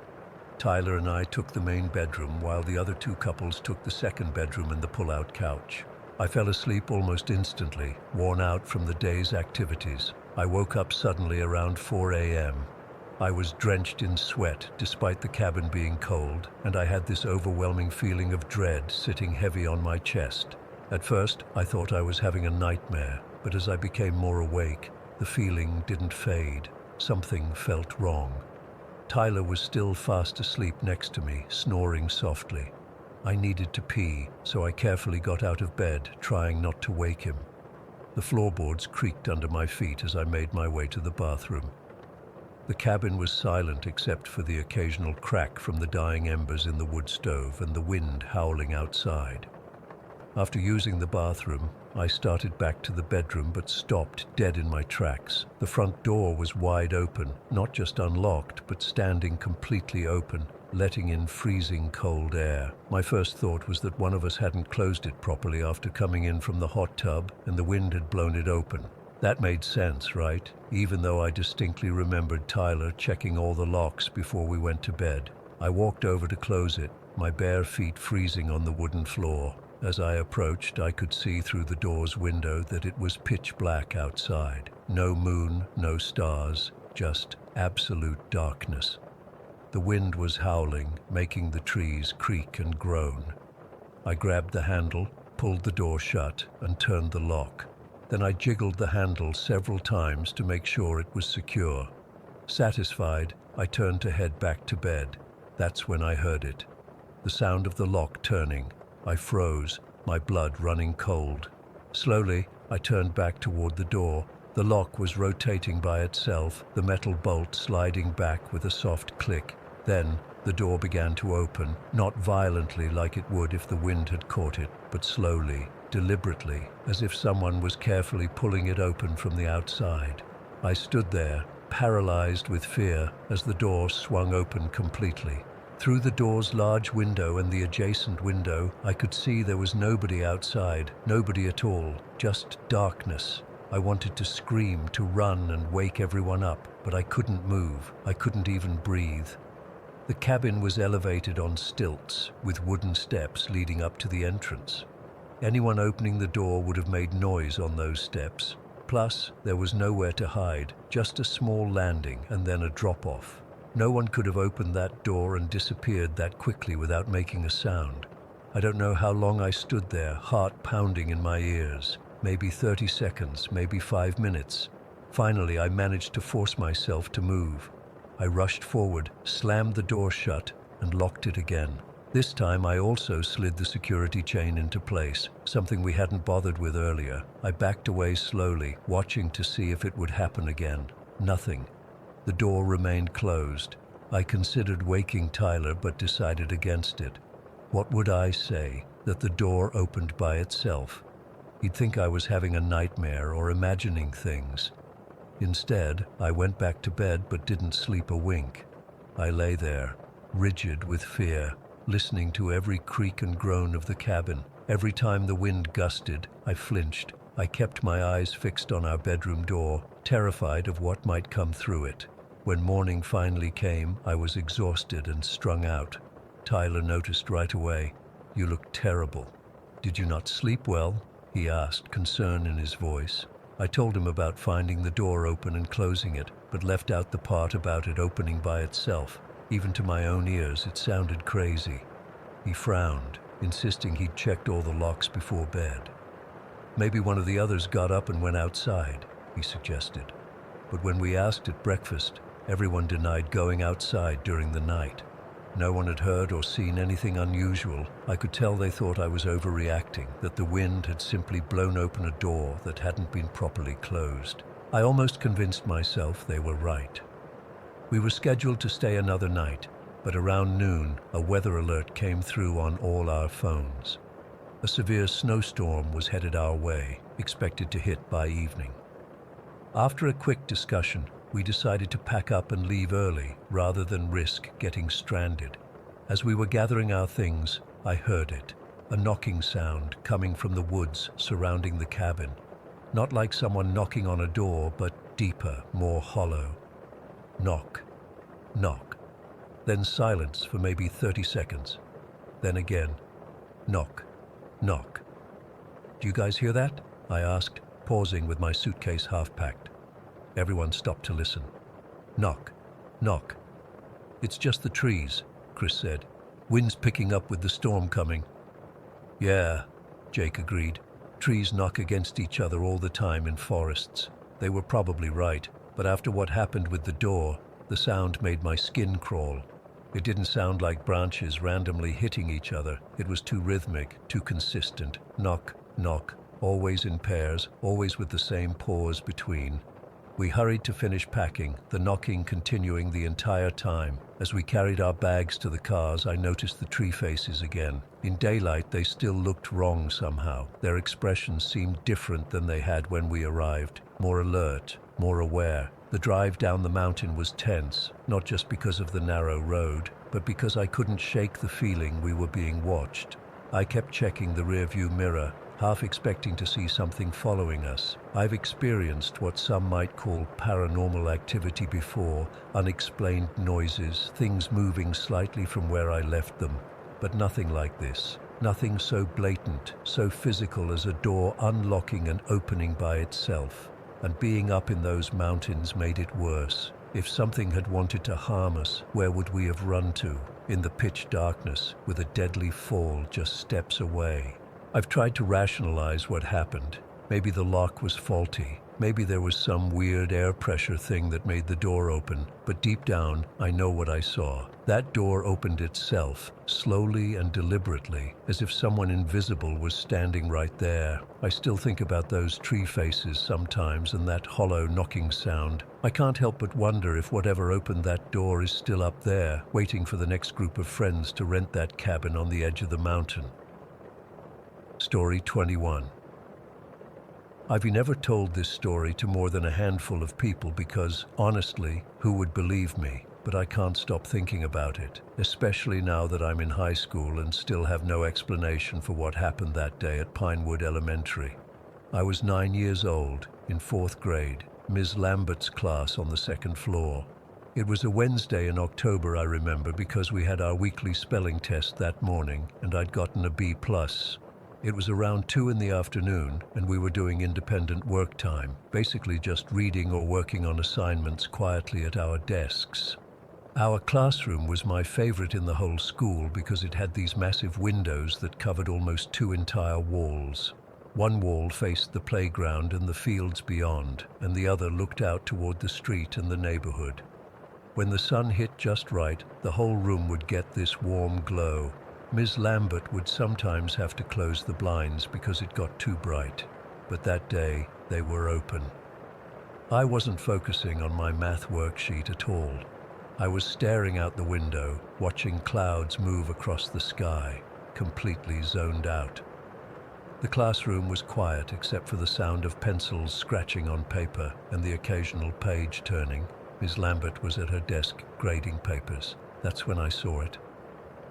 Tyler and I took the main bedroom while the other 2 couples took the second bedroom and the pull-out couch. I fell asleep almost instantly, worn out from the day's activities. I woke up suddenly around 4 a.m. I was drenched in sweat despite the cabin being cold, and I had this overwhelming feeling of dread sitting heavy on my chest. At first, I thought I was having a nightmare, but as I became more awake, the feeling didn't fade. Something felt wrong. Tyler was still fast asleep next to me, snoring softly. I needed to pee, so I carefully got out of bed, trying not to wake him. The floorboards creaked under my feet as I made my way to the bathroom. The cabin was silent except for the occasional crack from the dying embers in the wood stove and the wind howling outside. After using the bathroom, I started back to the bedroom but stopped dead in my tracks. The front door was wide open, not just unlocked, but standing completely open, letting in freezing cold air. My first thought was that one of us hadn't closed it properly after coming in from the hot tub and the wind had blown it open. That made sense, right? Even though I distinctly remembered Tyler checking all the locks before we went to bed. I walked over to close it, my bare feet freezing on the wooden floor. As I approached, I could see through the door's window that it was pitch black outside. No moon, no stars, just absolute darkness. The wind was howling, making the trees creak and groan. I grabbed the handle, pulled the door shut, and turned the lock. Then I jiggled the handle several times to make sure it was secure. Satisfied, I turned to head back to bed. That's when I heard it. The sound of the lock turning. I froze, my blood running cold. Slowly, I turned back toward the door. The lock was rotating by itself, the metal bolt sliding back with a soft click. Then, the door began to open, not violently like it would if the wind had caught it, but slowly, deliberately, as if someone was carefully pulling it open from the outside. I stood there, paralyzed with fear, as the door swung open completely. Through the door's large window and the adjacent window, I could see there was nobody outside, nobody at all, just darkness. I wanted to scream, to run and wake everyone up, but I couldn't move. I couldn't even breathe. The cabin was elevated on stilts, with wooden steps leading up to the entrance. Anyone opening the door would have made noise on those steps. Plus, there was nowhere to hide, just a small landing and then a drop-off. No one could have opened that door and disappeared that quickly without making a sound. I don't know how long I stood there, heart pounding in my ears. Maybe 30 seconds, maybe 5 minutes. Finally, I managed to force myself to move. I rushed forward, slammed the door shut, and locked it again. This time I also slid the security chain into place, something we hadn't bothered with earlier. I backed away slowly, watching to see if it would happen again. Nothing. The door remained closed. I considered waking Tyler, but decided against it. What would I say? That the door opened by itself? He'd think I was having a nightmare or imagining things. Instead, I went back to bed but didn't sleep a wink. I lay there, rigid with fear, listening to every creak and groan of the cabin. Every time the wind gusted, I flinched. I kept my eyes fixed on our bedroom door, terrified of what might come through it. When morning finally came, I was exhausted and strung out. Tyler noticed right away. "You look terrible." "Did you not sleep well?" he asked, concern in his voice. I told him about finding the door open and closing it, but left out the part about it opening by itself. Even to my own ears, it sounded crazy. He frowned, insisting he'd checked all the locks before bed. "Maybe one of the others got up and went outside," he suggested. But when we asked at breakfast, everyone denied going outside during the night. No one had heard or seen anything unusual. I could tell they thought I was overreacting, that the wind had simply blown open a door that hadn't been properly closed. I almost convinced myself they were right. We were scheduled to stay another night, but around noon, a weather alert came through on all our phones. A severe snowstorm was headed our way, expected to hit by evening. After a quick discussion, we decided to pack up and leave early rather than risk getting stranded. As we were gathering our things, I heard it, a knocking sound coming from the woods surrounding the cabin. Not like someone knocking on a door, but deeper, more hollow. Knock, knock. Then silence for maybe 30 seconds. Then again, knock, knock. "Do you guys hear that?" I asked, pausing with my suitcase half-packed. Everyone stopped to listen. "Knock, knock." "It's just the trees," Chris said. "Wind's picking up with the storm coming." "Yeah," Jake agreed. "Trees knock against each other all the time in forests." They were probably right, but after what happened with the door, the sound made my skin crawl. It didn't sound like branches randomly hitting each other. It was too rhythmic, too consistent. Knock, knock, always in pairs, always with the same pause between. We hurried to finish packing, the knocking continuing the entire time. As we carried our bags to the cars, I noticed the tree faces again. In daylight, they still looked wrong somehow. Their expressions seemed different than they had when we arrived. More alert, more aware. The drive down the mountain was tense, not just because of the narrow road, but because I couldn't shake the feeling we were being watched. I kept checking the rearview mirror, half expecting to see something following us. I've experienced what some might call paranormal activity before, unexplained noises, things moving slightly from where I left them, but nothing like this. Nothing so blatant, so physical as a door unlocking and opening by itself. And being up in those mountains made it worse. If something had wanted to harm us, where would we have run to? In the pitch darkness, with a deadly fall just steps away. I've tried to rationalize what happened. Maybe the lock was faulty. Maybe there was some weird air pressure thing that made the door open. But deep down, I know what I saw. That door opened itself, slowly and deliberately, as if someone invisible was standing right there. I still think about those tree faces sometimes and that hollow knocking sound. I can't help but wonder if whatever opened that door is still up there, waiting for the next group of friends to rent that cabin on the edge of the mountain. Story 21. I've never told this story to more than a handful of people because, honestly, who would believe me? But I can't stop thinking about it, especially now that I'm in high school and still have no explanation for what happened that day at Pinewood Elementary. I was 9 years old, in 4th grade, Ms. Lambert's class on the 2nd floor. It was a Wednesday in October, I remember, because we had our weekly spelling test that morning, and I'd gotten a B+. It was around 2 in the afternoon, and we were doing independent work time, basically just reading or working on assignments quietly at our desks. Our classroom was my favorite in the whole school because it had these massive windows that covered almost 2 entire walls. One wall faced the playground and the fields beyond, and the other looked out toward the street and the neighborhood. When the sun hit just right, the whole room would get this warm glow. Ms. Lambert would sometimes have to close the blinds because it got too bright, but that day they were open. I wasn't focusing on my math worksheet at all. I was staring out the window, watching clouds move across the sky, completely zoned out. The classroom was quiet except for the sound of pencils scratching on paper and the occasional page turning. Ms. Lambert was at her desk grading papers. That's when I saw it.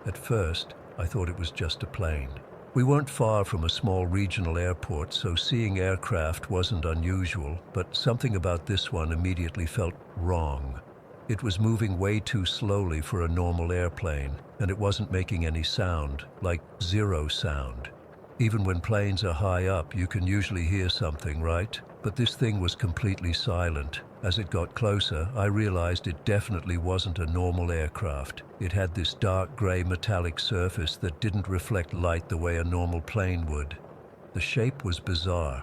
At first, I thought it was just a plane. We weren't far from a small regional airport, so seeing aircraft wasn't unusual, but something about this one immediately felt wrong. It was moving way too slowly for a normal airplane, and it wasn't making any sound, like zero sound. Even when planes are high up, you can usually hear something, right? But this thing was completely silent. As it got closer, I realized it definitely wasn't a normal aircraft. It had this dark gray metallic surface that didn't reflect light the way a normal plane would. The shape was bizarre,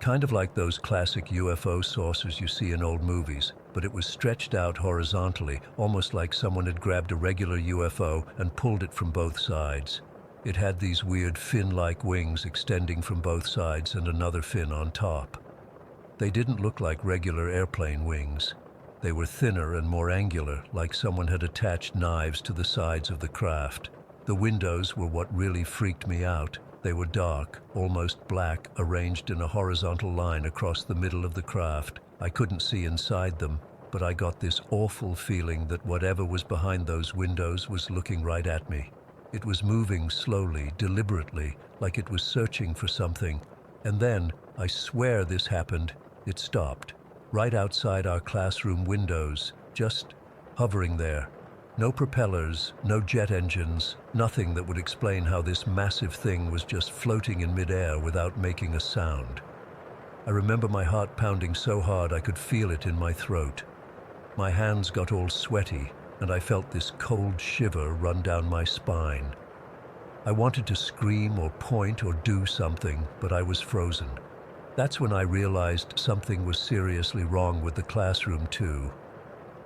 kind of like those classic UFO saucers you see in old movies, but it was stretched out horizontally, almost like someone had grabbed a regular UFO and pulled it from both sides. It had these weird fin-like wings extending from both sides and another fin on top. They didn't look like regular airplane wings. They were thinner and more angular, like someone had attached knives to the sides of the craft. The windows were what really freaked me out. They were dark, almost black, arranged in a horizontal line across the middle of the craft. I couldn't see inside them, but I got this awful feeling that whatever was behind those windows was looking right at me. It was moving slowly, deliberately, like it was searching for something. And then, I swear this happened, it stopped, right outside our classroom windows, just hovering there. No propellers, no jet engines, nothing that would explain how this massive thing was just floating in midair without making a sound. I remember my heart pounding so hard I could feel it in my throat. My hands got all sweaty, and I felt this cold shiver run down my spine. I wanted to scream or point or do something, but I was frozen. That's when I realized something was seriously wrong with the classroom too.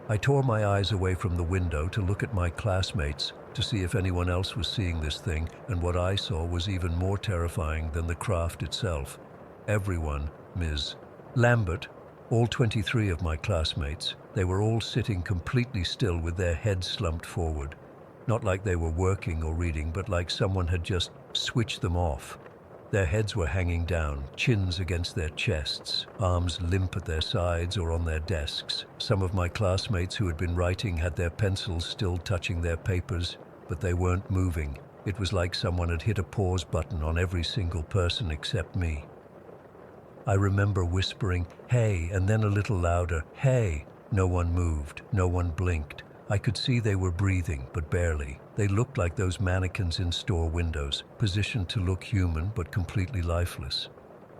I tore my eyes away from the window to look at my classmates to see if anyone else was seeing this thing, and what I saw was even more terrifying than the craft itself. Everyone, Ms. Lambert, all 23 of my classmates, they were all sitting completely still with their heads slumped forward. Not like they were working or reading, but like someone had just switched them off. Their heads were hanging down, chins against their chests, arms limp at their sides or on their desks. Some of my classmates who had been writing had their pencils still touching their papers, but they weren't moving. It was like someone had hit a pause button on every single person except me. I remember whispering, "Hey," and then a little louder, "Hey." No one moved, no one blinked. I could see they were breathing, but barely. They looked like those mannequins in store windows, positioned to look human but completely lifeless.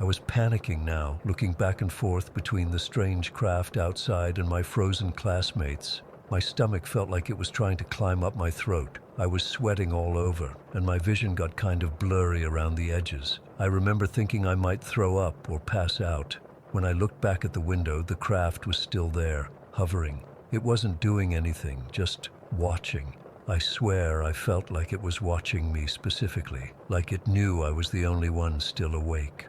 I was panicking now, looking back and forth between the strange craft outside and my frozen classmates. My stomach felt like it was trying to climb up my throat. I was sweating all over, and my vision got kind of blurry around the edges. I remember thinking I might throw up or pass out. When I looked back at the window, the craft was still there, hovering. It wasn't doing anything, just watching. I swear I felt like it was watching me specifically, like it knew I was the only one still awake.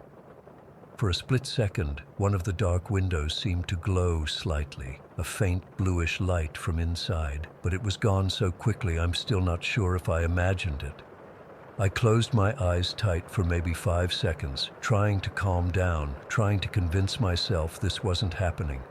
For a split second, one of the dark windows seemed to glow slightly, a faint bluish light from inside, but it was gone so quickly I'm still not sure if I imagined it. I closed my eyes tight for maybe 5 seconds, trying to calm down, trying to convince myself this wasn't happening.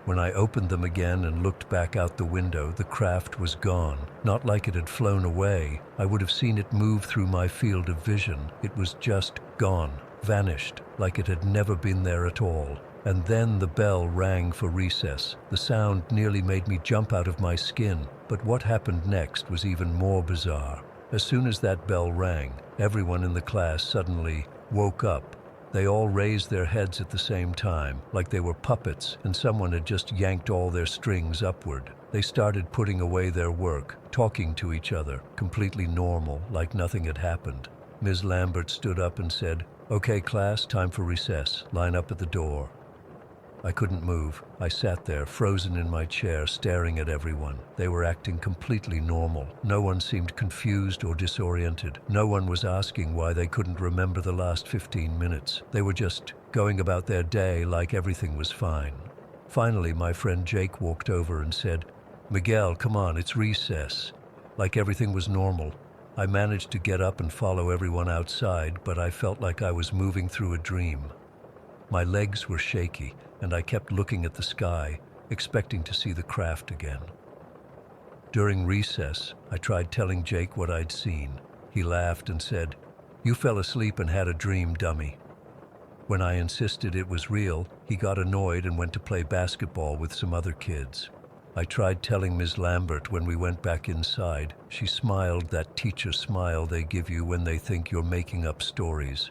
When I opened them again and looked back out the window, the craft was gone. Not like it had flown away. I would have seen it move through my field of vision. It was just gone, vanished, like it had never been there at all. And then the bell rang for recess. The sound nearly made me jump out of my skin, but what happened next was even more bizarre. As soon as that bell rang, everyone in the class suddenly woke up. They all raised their heads at the same time, like they were puppets and someone had just yanked all their strings upward. They started putting away their work, talking to each other, completely normal, like nothing had happened. Ms. Lambert stood up and said, "Okay, class, time for recess. Line up at the door." I couldn't move. I sat there, frozen in my chair, staring at everyone. They were acting completely normal. No one seemed confused or disoriented. No one was asking why they couldn't remember the last 15 minutes. They were just going about their day like everything was fine. Finally, my friend Jake walked over and said, "Miguel, come on, it's recess." Like everything was normal. I managed to get up and follow everyone outside, but I felt like I was moving through a dream. My legs were shaky, and I kept looking at the sky, expecting to see the craft again. During recess, I tried telling Jake what I'd seen. He laughed and said, "You fell asleep and had a dream, dummy." When I insisted it was real, he got annoyed and went to play basketball with some other kids. I tried telling Ms. Lambert when we went back inside. She smiled that teacher smile they give you when they think you're making up stories.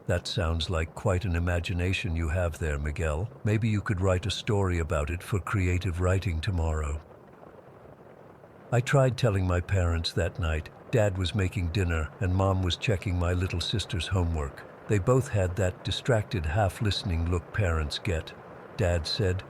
"That sounds like quite an imagination you have there, Miguel. Maybe you could write a story about it for creative writing tomorrow." I tried telling my parents that night. Dad was making dinner and Mom was checking my little sister's homework. They both had that distracted, half-listening look parents get. Dad said,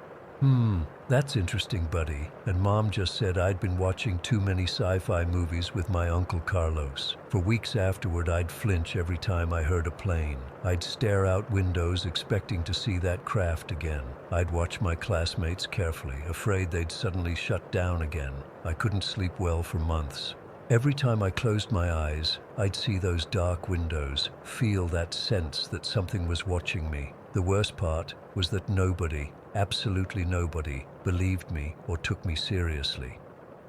"That's interesting, buddy." And Mom just said I'd been watching too many sci-fi movies with my Uncle Carlos. For weeks afterward, I'd flinch every time I heard a plane. I'd stare out windows expecting to see that craft again. I'd watch my classmates carefully, afraid they'd suddenly shut down again. I couldn't sleep well for months. Every time I closed my eyes, I'd see those dark windows, feel that sense that something was watching me. The worst part was that nobody, absolutely nobody, believed me or took me seriously.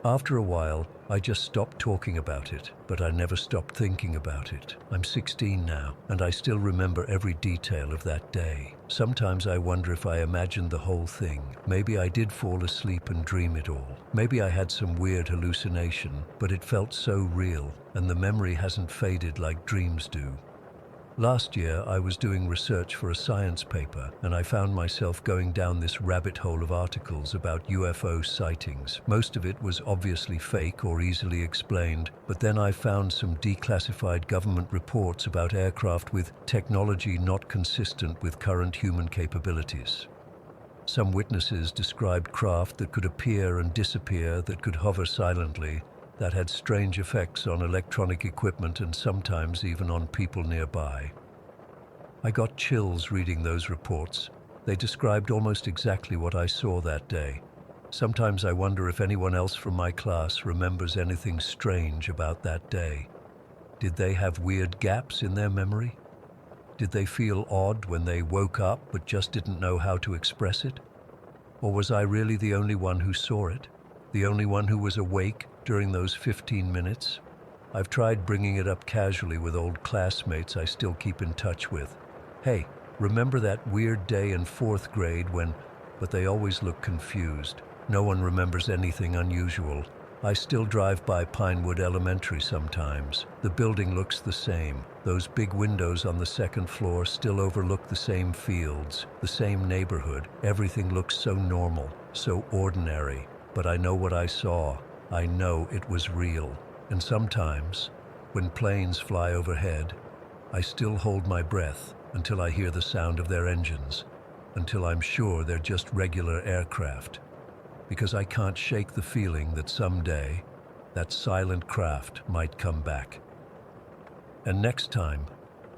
After a while, I just stopped talking about it, but I never stopped thinking about it. I'm 16 now, and I still remember every detail of that day. Sometimes I wonder if I imagined the whole thing. Maybe I did fall asleep and dream it all. Maybe I had some weird hallucination, but it felt so real, and the memory hasn't faded like dreams do. Last year, I was doing research for a science paper, and I found myself going down this rabbit hole of articles about UFO sightings. Most of it was obviously fake or easily explained, but then I found some declassified government reports about aircraft with technology not consistent with current human capabilities. Some witnesses described craft that could appear and disappear, that could hover silently, that had strange effects on electronic equipment and sometimes even on people nearby. I got chills reading those reports. They described almost exactly what I saw that day. Sometimes I wonder if anyone else from my class remembers anything strange about that day. Did they have weird gaps in their memory? Did they feel odd when they woke up but just didn't know how to express it? Or was I really the only one who saw it? The only one who was awake during those 15 minutes? I've tried bringing it up casually with old classmates I still keep in touch with. Hey, remember that weird day in fourth grade when... But they always look confused. No one remembers anything unusual. I still drive by Pinewood Elementary sometimes. The building looks the same. Those big windows on the second floor still overlook the same fields, the same neighborhood. Everything looks so normal, so ordinary. But I know what I saw. I know it was real. And sometimes, when planes fly overhead, I still hold my breath until I hear the sound of their engines, until I'm sure they're just regular aircraft. Because I can't shake the feeling that someday, that silent craft might come back. And next time,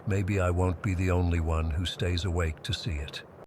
maybe I won't be the only one who stays awake to see it.